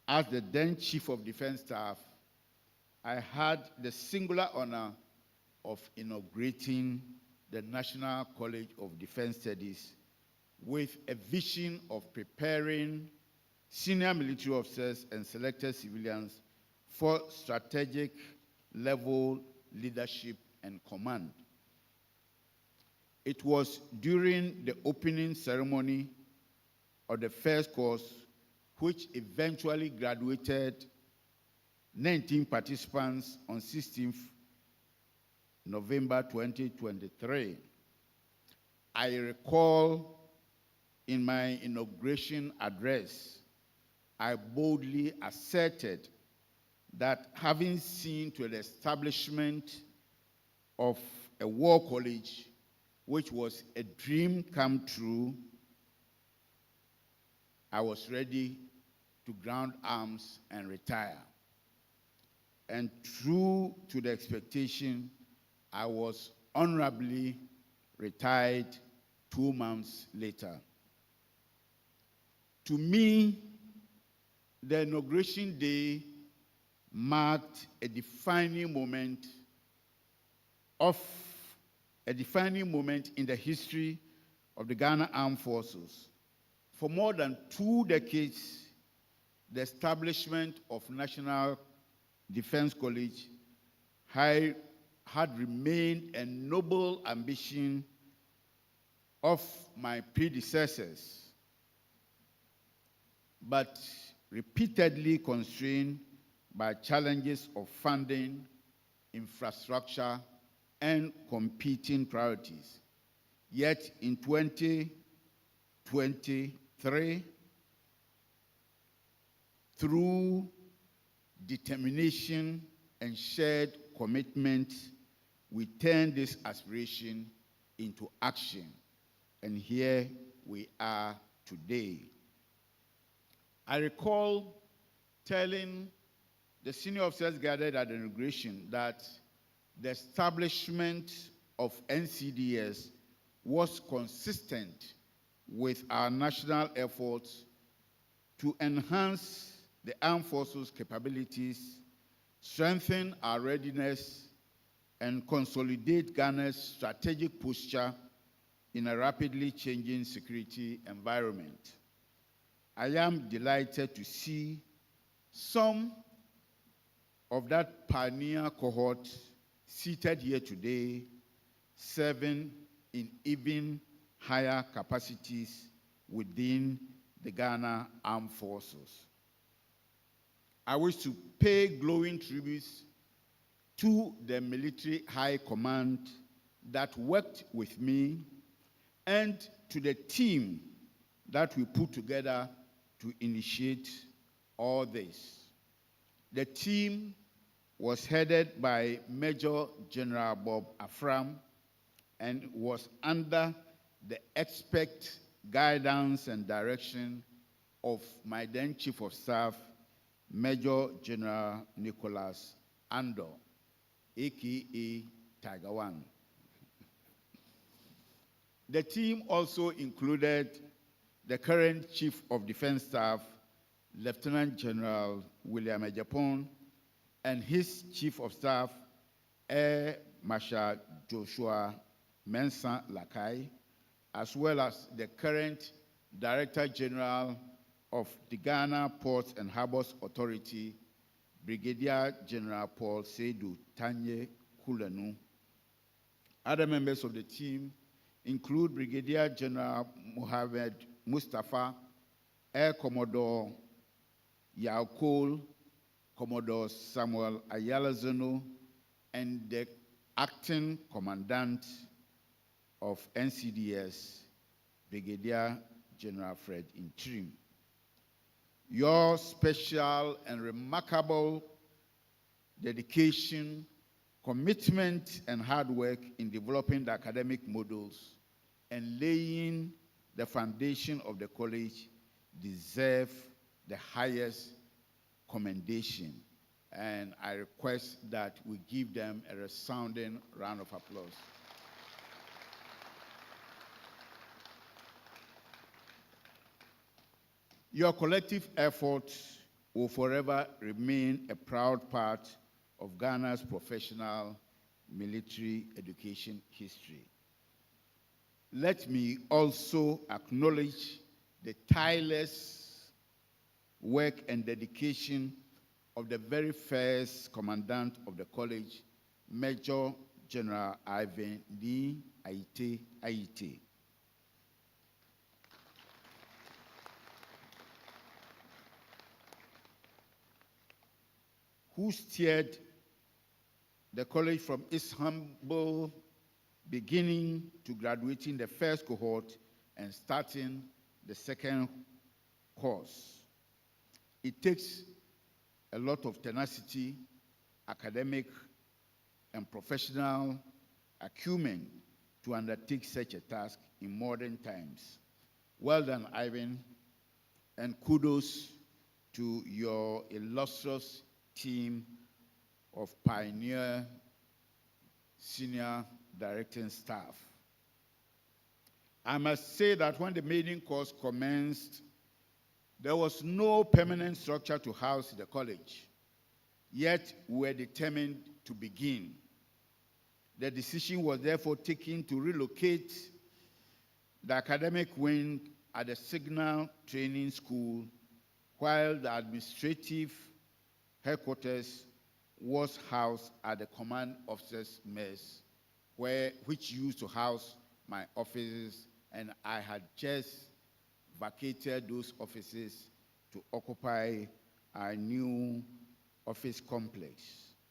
as the then Chief of Defense Staff, I had the singular honor of inaugurating the National College of Defense Studies with a vision of preparing senior military officers and selected civilians for strategic level leadership and command. It was during the opening ceremony of the first course, which eventually graduated 19 participants on 16th November 2023. I recall in my inauguration address, I boldly asserted that having seen to the establishment of a war college, which was a dream come true, I was ready to ground arms and retire. And true to the expectation, I was honorably retired 2 months later. To me, the inauguration day marked a defining moment in the history of the Ghana Armed Forces. For more than 2 decades, the establishment of National Defense College had remained a noble ambition of my predecessors, but repeatedly constrained by challenges of funding, infrastructure, and competing priorities. Yet in 2023, through determination and shared commitment, we turned this aspiration into action. And here we are today. I recall telling the senior officers gathered at the inauguration that the establishment of NCDS was consistent with our national efforts to enhance the armed forces' capabilities, strengthen our readiness, and consolidate Ghana's strategic posture in a rapidly changing security environment. I am delighted to see some of that pioneer cohort seated here today, serving in even higher capacities within the Ghana Armed Forces. I wish to pay glowing tributes to the military high command that worked with me and to the team that we put together to initiate all this. The team was headed by Major General Bob Afram and was under the expert guidance and direction of my then Chief of Staff, Major General Nicholas Andor, aka Tiger One. The team also included the current Chief of Defense Staff, Lieutenant General William Ejapon, and his Chief of Staff, Air Marshal Joshua Mensah Lakai, as well as the current Director General of the Ghana Ports and Harbors Authority, Brigadier General Paul Seydou Tanye Kulanu. Other members of the team include Brigadier General Mohammed Mustafa, Air Commodore Yaukol, Commodore Samuel Ayala-Zono, and the Acting Commandant of NCDS, Brigadier General Fred Intrim. Your special and remarkable dedication, commitment, and hard work in developing the academic models and laying the foundation of the college deserve the highest commendation. And I request that we give them a resounding round of applause. Your collective efforts will forever remain a proud part of Ghana's professional military education history. Let me also acknowledge the tireless work and dedication of the very first commandant of the college, Major General Ivan Lee Aite. Who steered the college from its humble beginning to graduating the first cohort and starting the second course. It takes a lot of tenacity, academic and professional acumen to undertake such a task in modern times. Well done, Ivan, and kudos to your illustrious team of pioneer senior directing staff. I must say that when the maiden course commenced, there was no permanent structure to house the college, yet we were determined to begin. The decision was therefore taken to relocate the academic wing at the Signal Training School, while the administrative headquarters was housed at the Command Officers' Mess, which used to house my offices, and I had just vacated those offices to occupy our new office complex.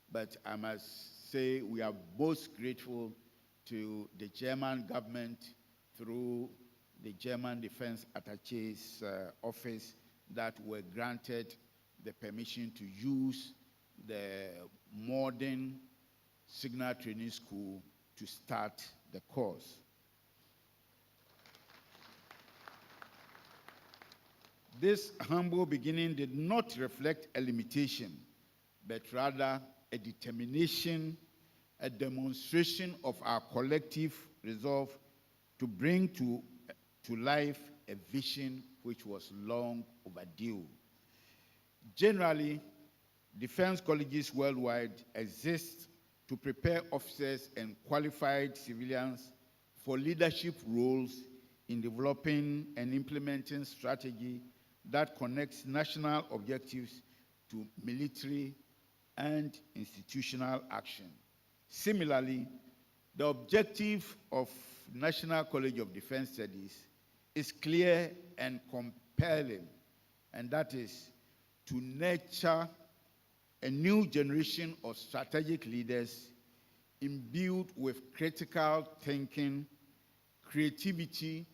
But I must say we are most grateful to the German government through the German Defense Attache's office that were granted the permission to use the modern Signal Training School to start the course. This humble beginning did not reflect a limitation, but rather a determination, a demonstration of our collective resolve to bring to life a vision which was long overdue. Generally, defense colleges worldwide exist to prepare officers and qualified civilians for leadership roles in developing and implementing strategy that connects national objectives to military and institutional action. Similarly, the objective of National College of Defense Studies is clear and compelling, and that is to nurture a new generation of strategic leaders imbued with critical thinking, creativity,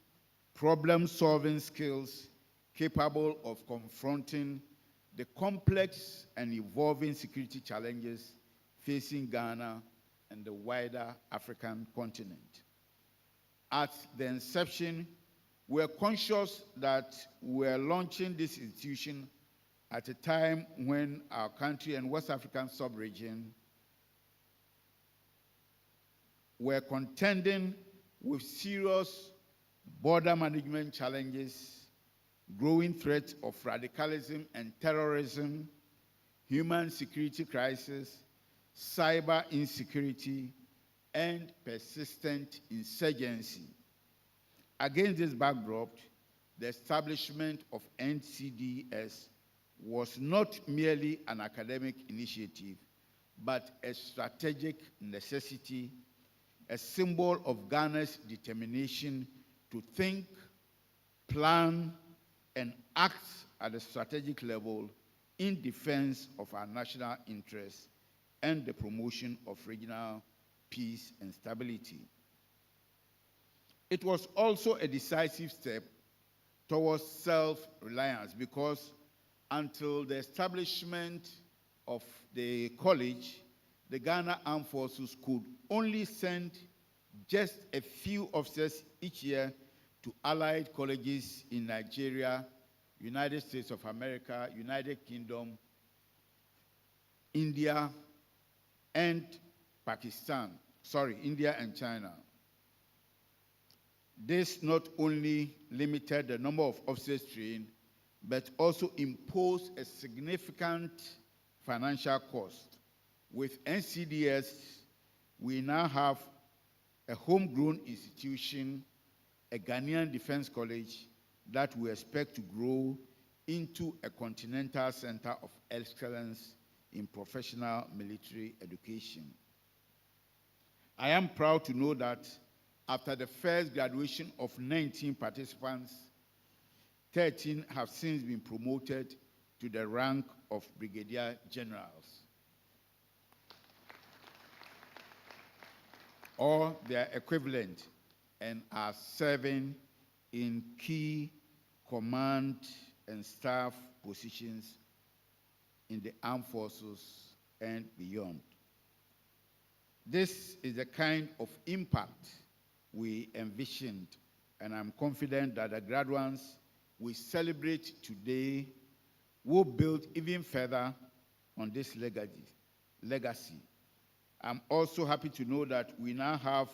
problem-solving skills, capable of confronting the complex and evolving security challenges facing Ghana and the wider African continent. At the inception, we were conscious that we were launching this institution at a time when our country and West African sub-region were contending with serious border management challenges, growing threats of radicalism and terrorism, human security crisis, cyber insecurity, and persistent insurgency. Against this backdrop, the establishment of NCDS was not merely an academic initiative, but a strategic necessity, a symbol of Ghana's determination to think, plan, and act at a strategic level in defense of our national interests and the promotion of regional peace and stability. It was also a decisive step towards self-reliance because until the establishment of the college, the Ghana Armed Forces could only send just a few officers each year to allied colleges in Nigeria, United States of America, United Kingdom, India, and India and China. This not only limited the number of officers trained, but also imposed a significant financial cost. With NCDS, we now have a homegrown institution, a Ghanaian Defense College, that we expect to grow into a continental center of excellence in professional military education. I am proud to know that after the first graduation of 19 participants, 13 have since been promoted to the rank of brigadier generals, or their equivalent, and are serving in key command and staff positions in the armed forces and beyond. This is the kind of impact we envisioned, and I'm confident that the graduates we celebrate today will build even further on this legacy. I'm also happy to know that we now have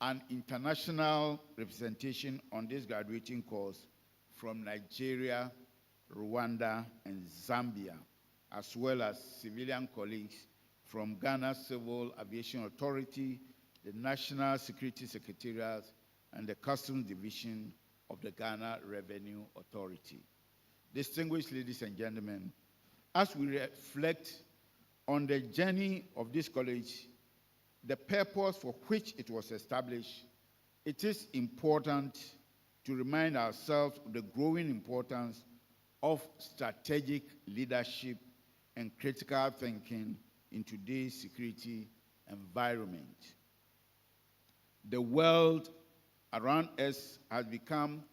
an international representation on this graduating course from Nigeria, Rwanda, and Zambia, as well as civilian colleagues from Ghana Civil Aviation Authority, the National Security Secretariat, and the Customs Division of the Ghana Revenue Authority. Distinguished ladies and gentlemen, as we reflect on the journey of this college, the purpose for which it was established, it is important to remind ourselves of the growing importance of strategic leadership and critical thinking in today's security environment. The world around us has become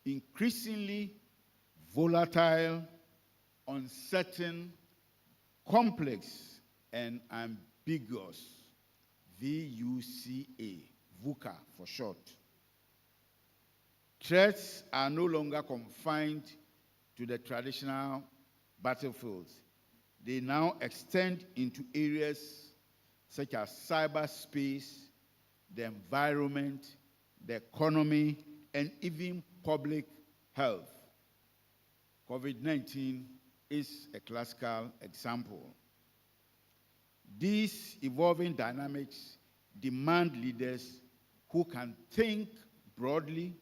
increasingly volatile, uncertain, complex, and ambiguous. VUCA, VUCA for short. Threats are no longer confined to the traditional battlefields. They now extend into areas such as cyberspace, the environment, the economy, and even public health. COVID-19 is a classical example. These evolving dynamics demand leaders who can think broadly,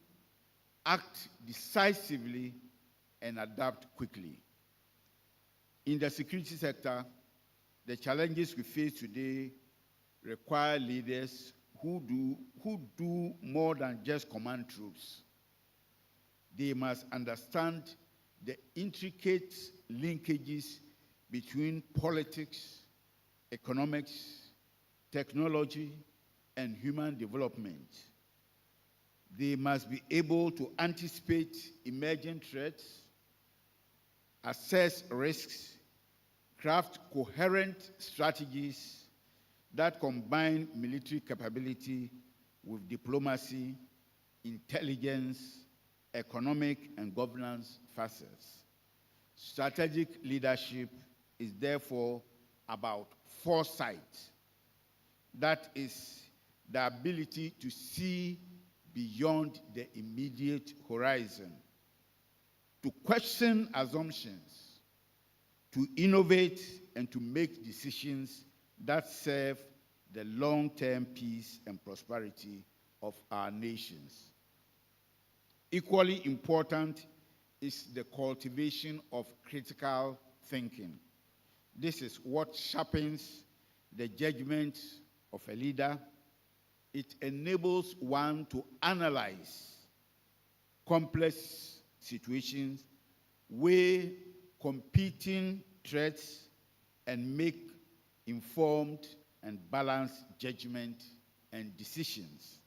act decisively, and adapt quickly. In the security sector, the challenges we face today require leaders who do more than just command troops. They must understand the intricate linkages between politics, economics, technology, and human development. They must be able to anticipate emerging threats, assess risks, craft coherent strategies that combine military capability with diplomacy, intelligence, economic, and governance facets. Strategic leadership is therefore about foresight. That is the ability to see beyond the immediate horizon, to question assumptions, to innovate, and to make decisions that serve the long-term peace and prosperity of our nations. Equally important is the cultivation of critical thinking. This is what sharpens the judgment of a leader. It enables one to analyze complex situations, weigh competing threats, and make informed and balanced judgment and decisions.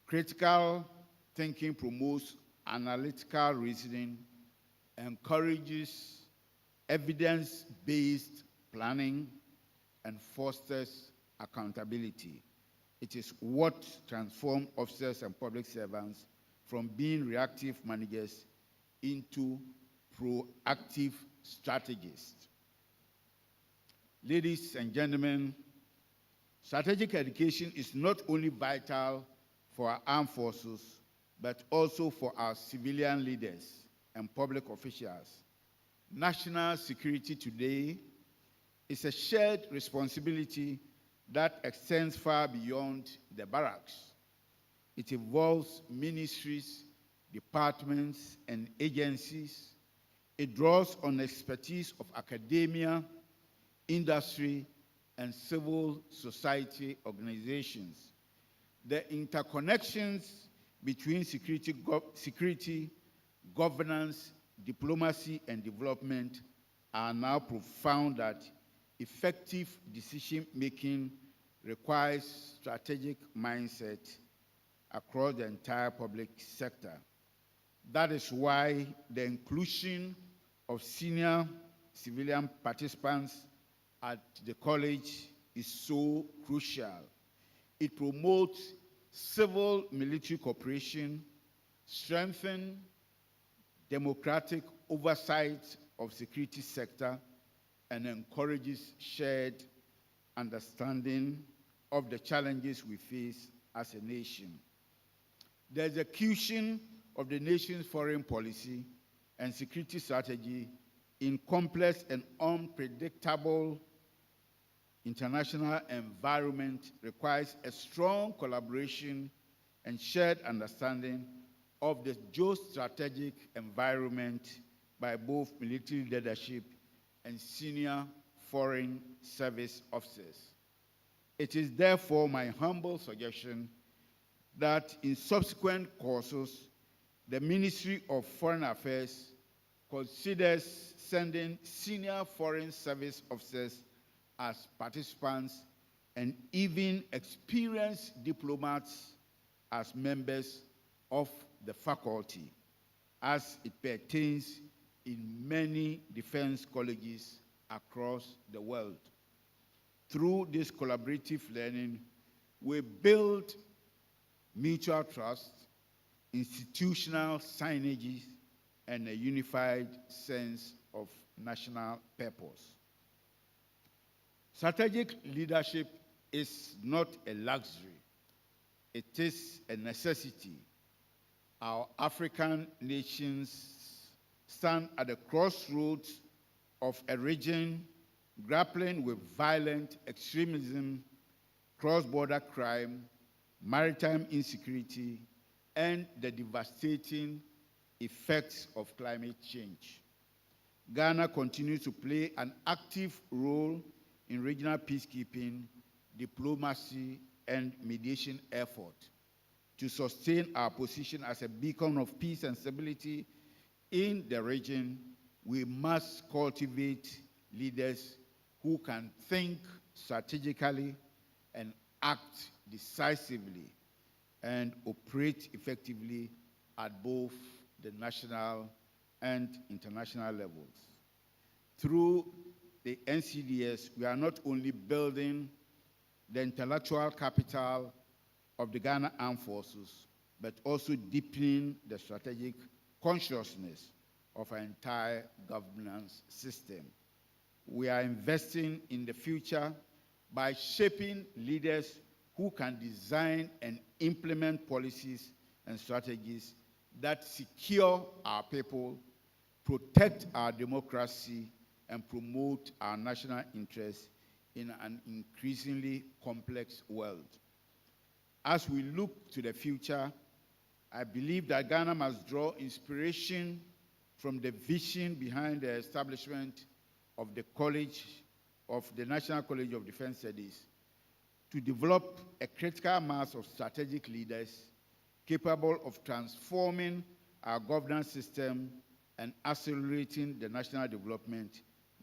Critical thinking promotes analytical reasoning, encourages evidence-based planning, and fosters accountability. It is what transforms officers and public servants from being reactive managers into proactive strategists. Ladies and gentlemen, strategic education is not only vital for our armed forces, but also for our civilian leaders and public officials. National security today is a shared responsibility that extends far beyond the barracks. It involves ministries, departments, and agencies. It draws on expertise of academia, industry, and civil society organizations. The interconnections between security, governance, diplomacy, and development are now profound that effective decision-making requires strategic mindset across the entire public sector. That is why the inclusion of senior civilian participants at the college is so crucial. It promotes civil-military cooperation, strengthens democratic oversight of security sector, and encourages shared understanding of the challenges we face as a nation. The execution of the nation's foreign policy and security strategy in complex and unpredictable international environment requires a strong collaboration and shared understanding of the geostrategic environment by both military leadership and senior foreign service officers. It is therefore my humble suggestion that in subsequent courses, the Ministry of Foreign Affairs considers sending senior foreign service officers as participants and even experienced diplomats as members of the faculty, as it pertains in many defense colleges across the world. Through this collaborative learning, we build mutual trust, institutional synergies, and a unified sense of national purpose. Strategic leadership is not a luxury, it is a necessity. Our African nations stand at the crossroads of a region grappling with violent extremism, cross-border crime, maritime insecurity, and the devastating effects of climate change. Ghana continues to play an active role in regional peacekeeping, diplomacy, and mediation efforts. To sustain our position as a beacon of peace and stability in the region, we must cultivate leaders who can think strategically and act decisively and operate effectively at both the national and international levels. Through the NCDS, we are not only building the intellectual capital of the Ghana Armed Forces, but also deepening the strategic consciousness of our entire governance system. We are investing in the future by shaping leaders who can design and implement policies and strategies that secure our people, protect our democracy, and promote our national interests in an increasingly complex world. As we look to the future, I believe that Ghana must draw inspiration from the vision behind the establishment of the National College of Defense Studies to develop a critical mass of strategic leaders capable of transforming our governance system and accelerating the national development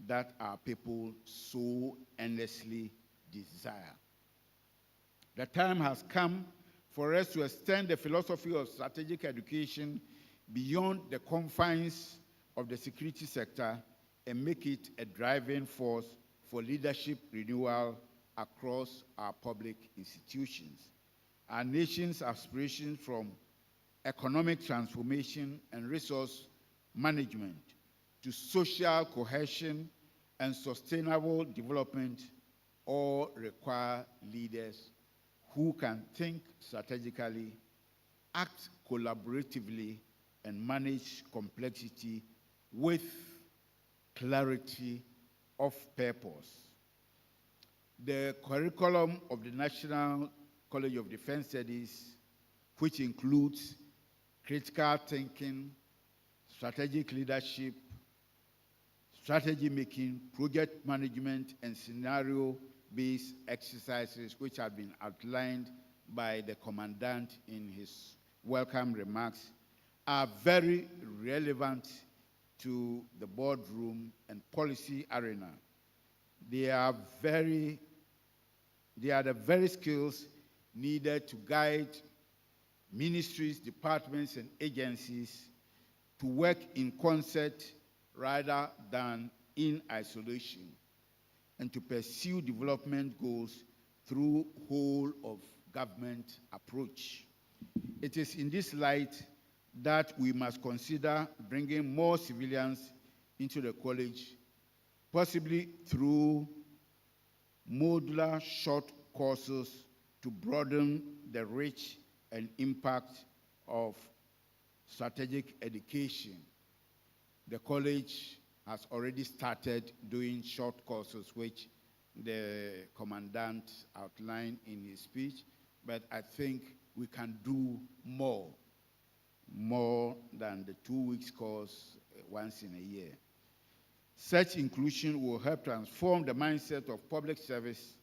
that our people so endlessly desire. The time has come for us to extend the philosophy of strategic education beyond the confines of the security sector and make it a driving force for leadership renewal across our public institutions. Our nation's aspirations from economic transformation and resource management to social cohesion and sustainable development all require leaders who can think strategically, act collaboratively, and manage complexity with clarity of purpose. The curriculum of the National College of Defense Studies, which includes critical thinking, strategic leadership, strategy making, project management, and scenario based exercises which have been outlined by the commandant in his welcome remarks are very relevant to the boardroom and policy arena. They are the very skills needed to guide ministries, departments, and agencies to work in concert rather than in isolation, and to pursue development goals through whole of government approach. It is in this light that we must consider bringing more civilians into the college, possibly through modular short courses to broaden the reach and impact of strategic education. The college has already started doing short courses, which the commandant outlined in his speech, but I think we can do more than the 2 weeks course once in a year. Such inclusion will help transform the mindset of public service,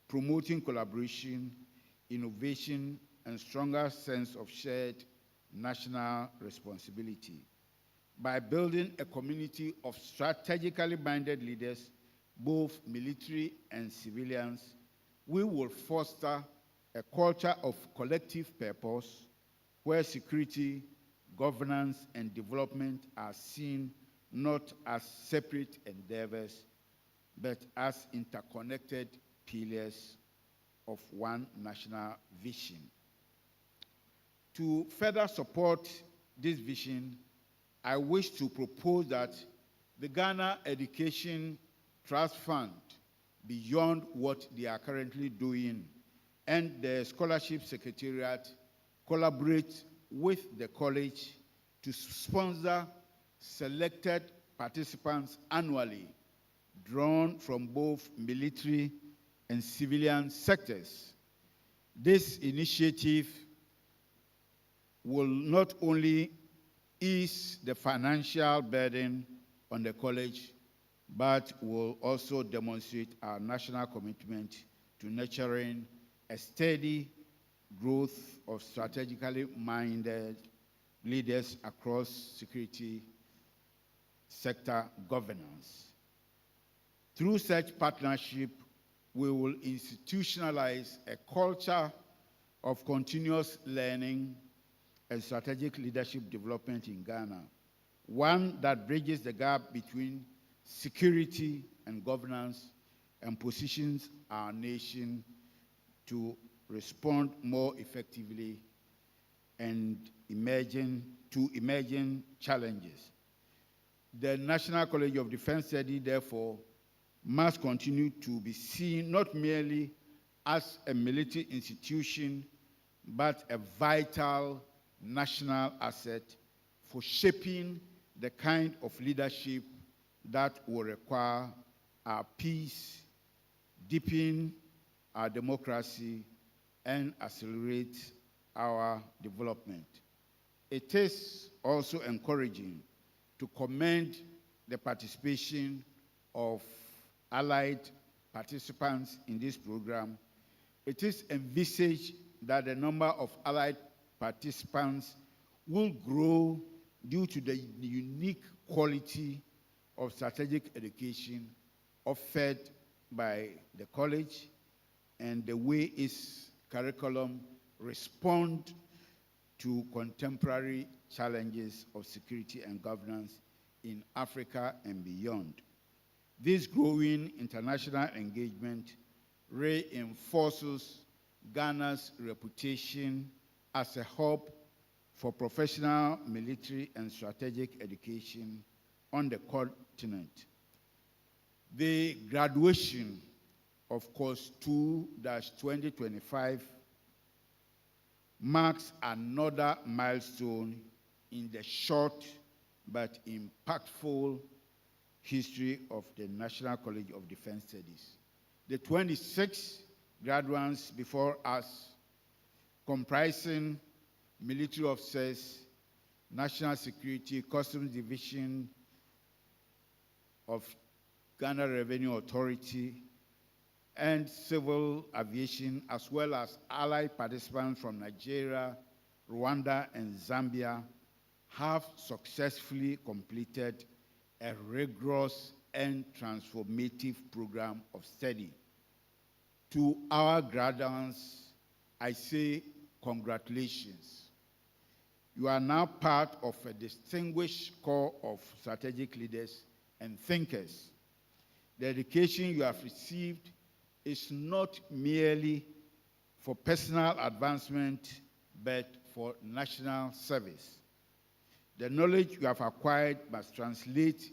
promoting collaboration, innovation, and stronger sense of shared national responsibility. By building a community of strategically minded leaders, both military and civilians, we will foster a culture of collective purpose where security, governance, and development are seen not as separate endeavors, but as interconnected pillars of one national vision. To further support this vision, I wish to propose that the Ghana Education Trust Fund, beyond what they are currently doing, and the Scholarship Secretariat collaborate with the college to sponsor selected participants annually, drawn from both military and civilian sectors. This initiative will not only ease the financial burden on the college, but will also demonstrate our national commitment to nurturing a steady growth of strategically minded leaders across security sector governance. Through such partnership, we will institutionalize a culture of continuous learning and strategic leadership development in Ghana, one that bridges the gap between security and governance and positions our nation to respond more effectively and to emerging challenges. The National College of Defense Studies, therefore, must continue to be seen not merely as a military institution, but a vital national asset for shaping the kind of leadership that will require our peace, deepen our democracy, and accelerate our development. It is also encouraging to commend the participation of allied participants in this program. It is envisaged that the number of allied participants will grow due to the unique quality of strategic education offered by the college and the way its curriculum respond to contemporary challenges of security and governance in Africa and beyond. This growing international engagement reinforces Ghana's reputation as a hub for professional military and strategic education on the continent. The graduation of Course 2-2025 marks another milestone in the short but impactful history of the National College of Defense Studies. The 26 graduates before us, comprising military officers, national security, customs division of Ghana Revenue Authority, and civil aviation, as well as allied participants from Nigeria, Rwanda, and Zambia, have successfully completed a rigorous and transformative program of study. To our graduates, I say congratulations. You are now part of a distinguished core of strategic leaders and thinkers. The education you have received is not merely for personal advancement, but for national service. The knowledge you have acquired must translate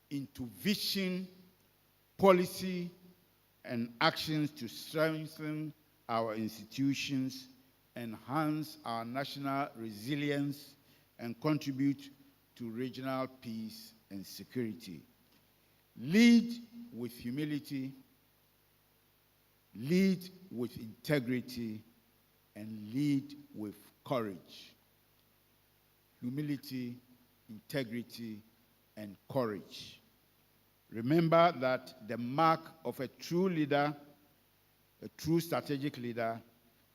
into vision, policy, and actions to strengthen our institutions, enhance our national resilience, and contribute to regional peace and security. Lead with humility, lead with integrity, and lead with courage. Humility, integrity, and courage. Remember that the mark of a true leader, a true strategic leader,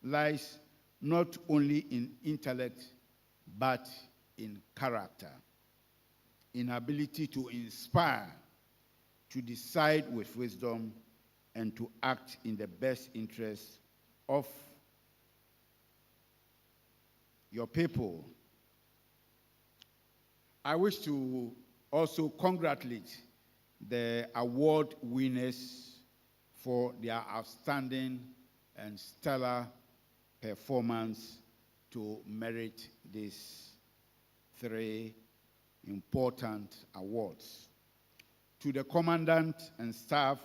lies not only in intellect, but in character, in ability to inspire, to decide with wisdom, and to act in the best interest of your people. I wish to also congratulate the award winners for their outstanding and stellar performance to merit these 3 important awards. To the Commandant and staff,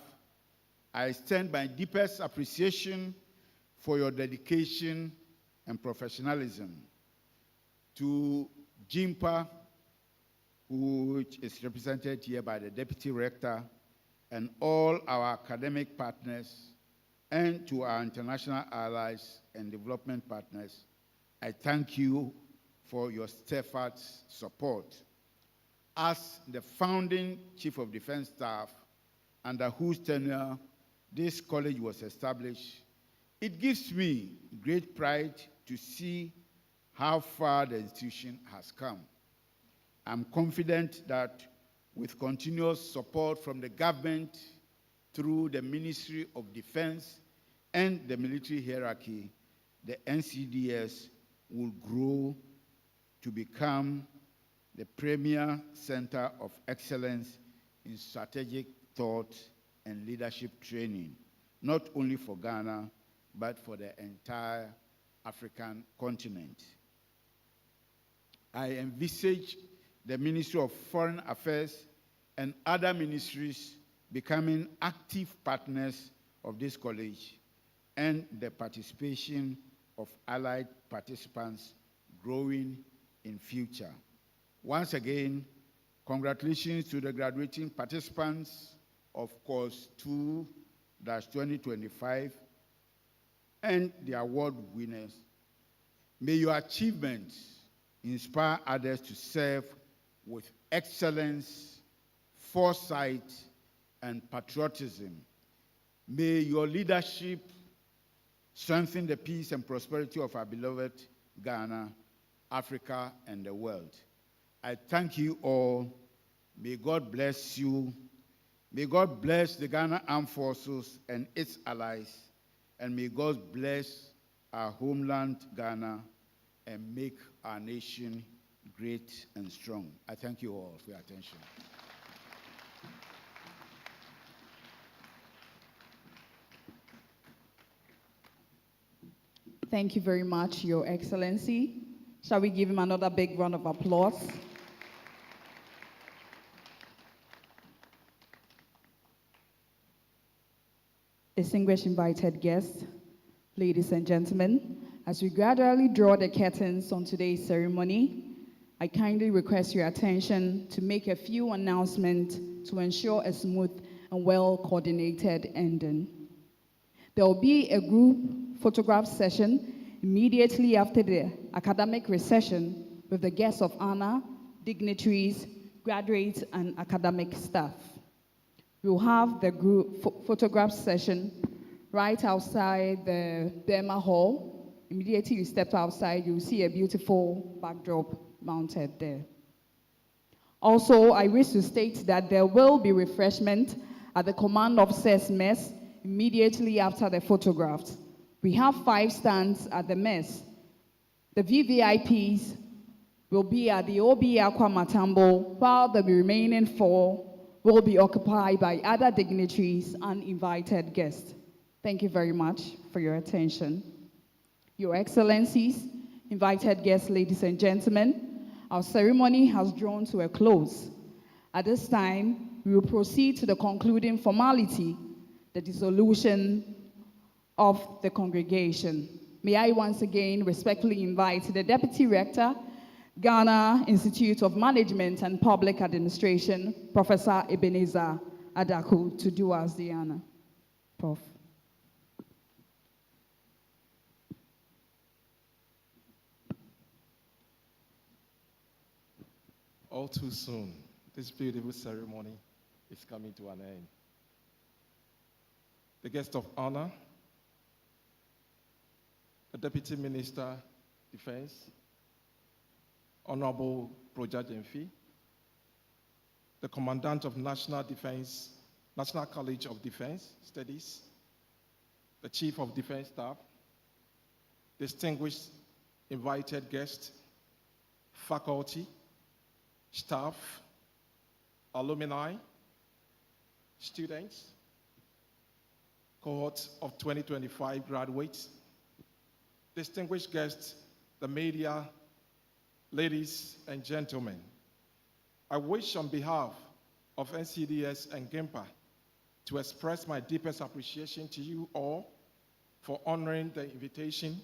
I extend my deepest appreciation for your dedication and professionalism. To JIMPA, which is represented here by the Deputy Rector, and all our academic partners, and to our international allies and development partners, I thank you for your steadfast support. As the founding Chief of Defense Staff, under whose tenure this college was established, it gives me great pride to see how far the institution has come. I'm confident that with continuous support from the government through the Ministry of Defense and the military hierarchy, the NCDS will grow to become the premier center of excellence in strategic thought and leadership training, not only for Ghana, but for the entire African continent. I envisage the Ministry of Foreign Affairs and other ministries becoming active partners of this college, and the participation of allied participants growing in future. Once again, congratulations to the graduating participants of course 2-2025 and the award winners. May your achievements inspire others to serve with excellence, foresight, and patriotism. May your leadership strengthen the peace and prosperity of our beloved Ghana, Africa, and the world. I thank you all. May God bless you. May God bless the Ghana Armed Forces and its allies. And may God bless our homeland, Ghana, and make our nation great and strong. I thank you all for your attention. Thank you very much, Your Excellency. Shall we give him another big round of applause? Distinguished invited guests, ladies and gentlemen, as we gradually draw the curtains on today's ceremony, I kindly request your attention to make a few announcements to ensure a smooth and well-coordinated ending. There will be a group photograph session immediately after the academic recession with the guests of honor, dignitaries, graduates, and academic staff. We'll have the group photograph session right outside the Burma Hall. Immediately you step outside, you'll see a beautiful backdrop mounted there. Also, I wish to state that there will be refreshment at the command officers' mess immediately after the photographs. We have 5 stands at the mess. The VVIPs will be at the OB Aqua Matambo, while the remaining 4 will be occupied by other dignitaries and invited guests. Thank you very much for your attention. Your Excellencies, invited guests, ladies and gentlemen, our ceremony has drawn to a close. At this time, we will proceed to the concluding formality, the dissolution of the congregation. May I once again respectfully invite the Deputy Rector, Ghana Institute of Management and Public Administration, Professor Ebenezer Adaku, to do us the honor. Prof. All too soon, this beautiful ceremony is coming to an end. The guest of honor, the Deputy Minister, Defense, Honorable Proja Jemfi, the Commandant of National College of Defense Studies, the Chief of Defense Staff, distinguished invited guests, faculty, staff, alumni, students, cohort of 2025 graduates, distinguished guests, the media, ladies and gentlemen. I wish on behalf of NCDS and GIMPA to express my deepest appreciation to you all for honoring the invitation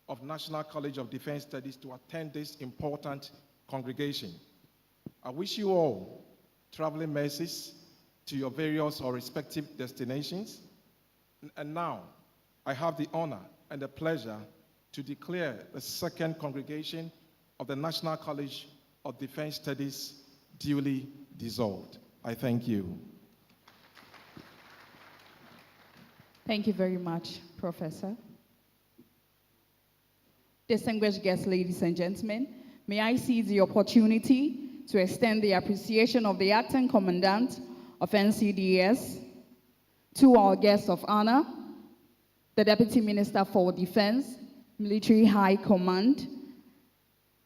of National College of Defense Studies to attend this important congregation. I wish you all traveling mercies to your various or respective destinations. And now, I have the honor and the pleasure to declare the second congregation of the National College of Defense Studies duly dissolved. I thank you. Thank you very much, Professor. Distinguished guests, ladies and gentlemen, may I seize the opportunity to extend the appreciation of the Acting Commandant of NCDS to our guests of honor, the Deputy Minister for Defense, Military High Command,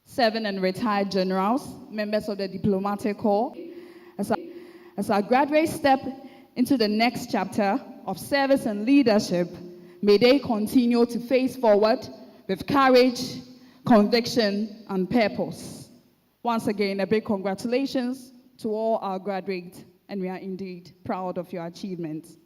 7 and retired generals, members of the Diplomatic Corps. As our graduates step into the next chapter of service and leadership, may they continue to face forward with courage, conviction, and purpose. Once again, a big congratulations to all our graduates, and we are indeed proud of your achievements.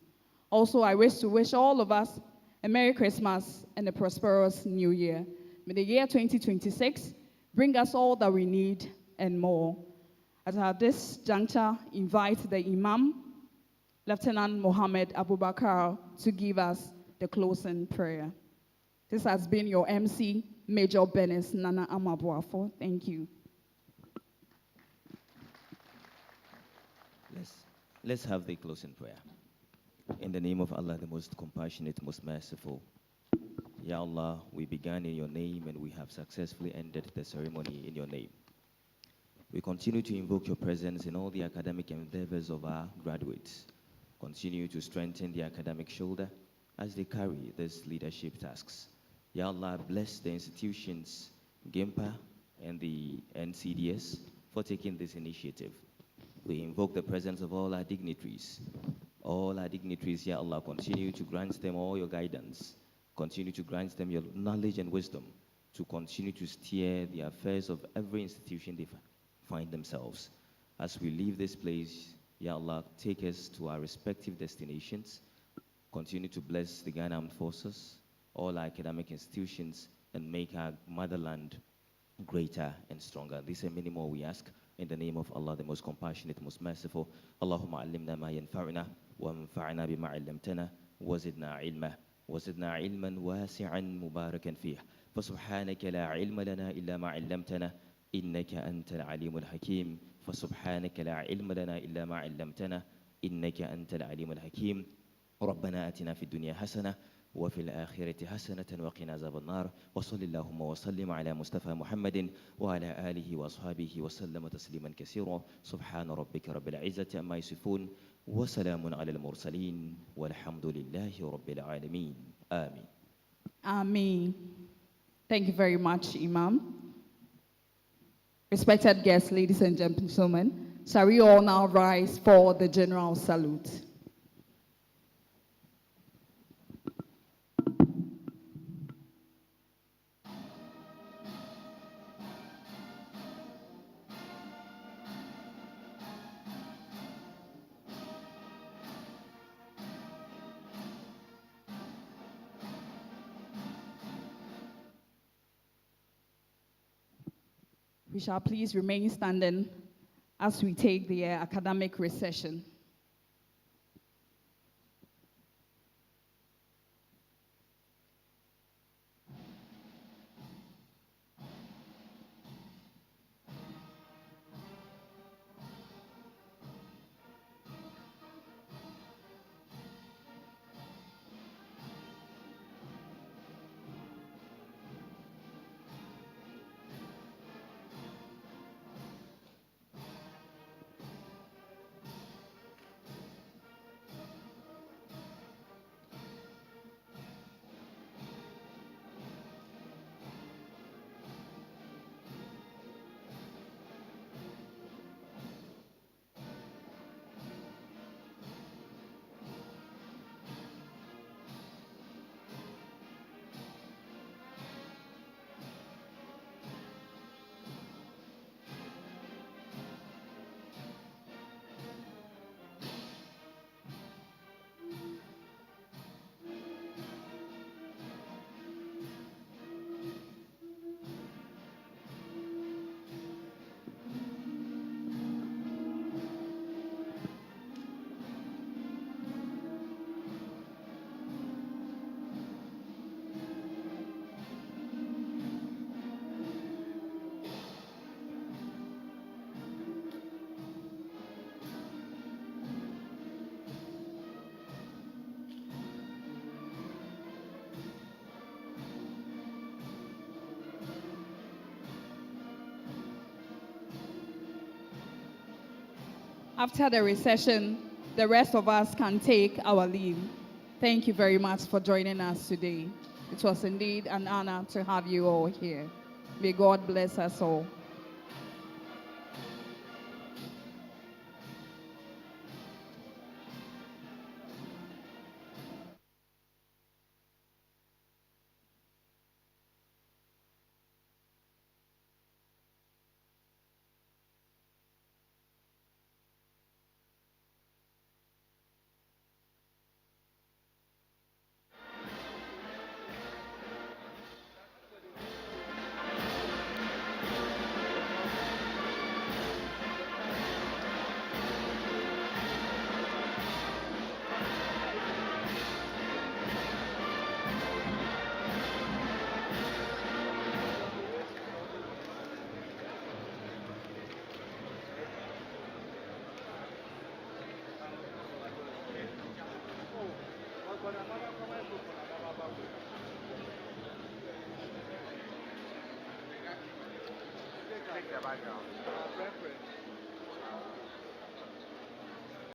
Also, I wish to wish all of us a Merry Christmas and a prosperous New Year. May the year 2026 bring us all that we need and more. At this juncture, invite the Imam, Lieutenant Mohammed Abubakar, to give us the closing prayer. This has been your MC, Major Benes Nana Amabuafo. Thank you. Let's have the closing prayer. In the name of Allah, the most compassionate, most merciful. Ya Allah, we began in your name and we have successfully ended the ceremony in your name. We continue to invoke your presence in all the academic endeavors of our graduates. Continue to strengthen the academic shoulder as they carry these leadership tasks. Ya Allah, bless the institutions, GIMPA and the NCDS, for taking this initiative. We invoke the presence of all our dignitaries. All our dignitaries, Ya Allah, continue to grant them all your guidance. Continue to grant them your knowledge and wisdom to continue to steer the affairs of every institution they find themselves. As we leave this place, Ya Allah, take us to our respective destinations. Continue to bless the Ghana Armed Forces, all our academic institutions, and make our motherland greater and stronger. This and many more we ask in the name of Allah, the most compassionate, most merciful. Allahumma allimna ma yanfa'una wa anfa'na bima 'allamtana wa zidna 'ilma wa zidna 'ilman wasi'an mubarakan fih. فسبحانك لا علم لنا إلا ما علمتنا إنك أنت العليم الحكيم. فسبحانك لا علم لنا إلا ما علمتنا إنك أنت العليم الحكيم. ربنا آتنا في الدنيا حسنة وفي الآخرة حسنة وقنا عذاب النار وصل اللهم وسلم على مصطفى محمد وعلى آله وأصحابه وسلم تسليما كثيرا سبحان ربك رب العزة عما يصفون وسلام على المرسلين والحمد لله رب العالمين آمين. Amen. Thank you very much, Imam. Respected guests, ladies and gentlemen, shall we all now rise for the general salute? We shall please remain standing as we take the academic recession. After the recession, the rest of us can take our leave. Thank you very much for joining us today. It was indeed an honor to have you all here. May God bless us all. Take the background.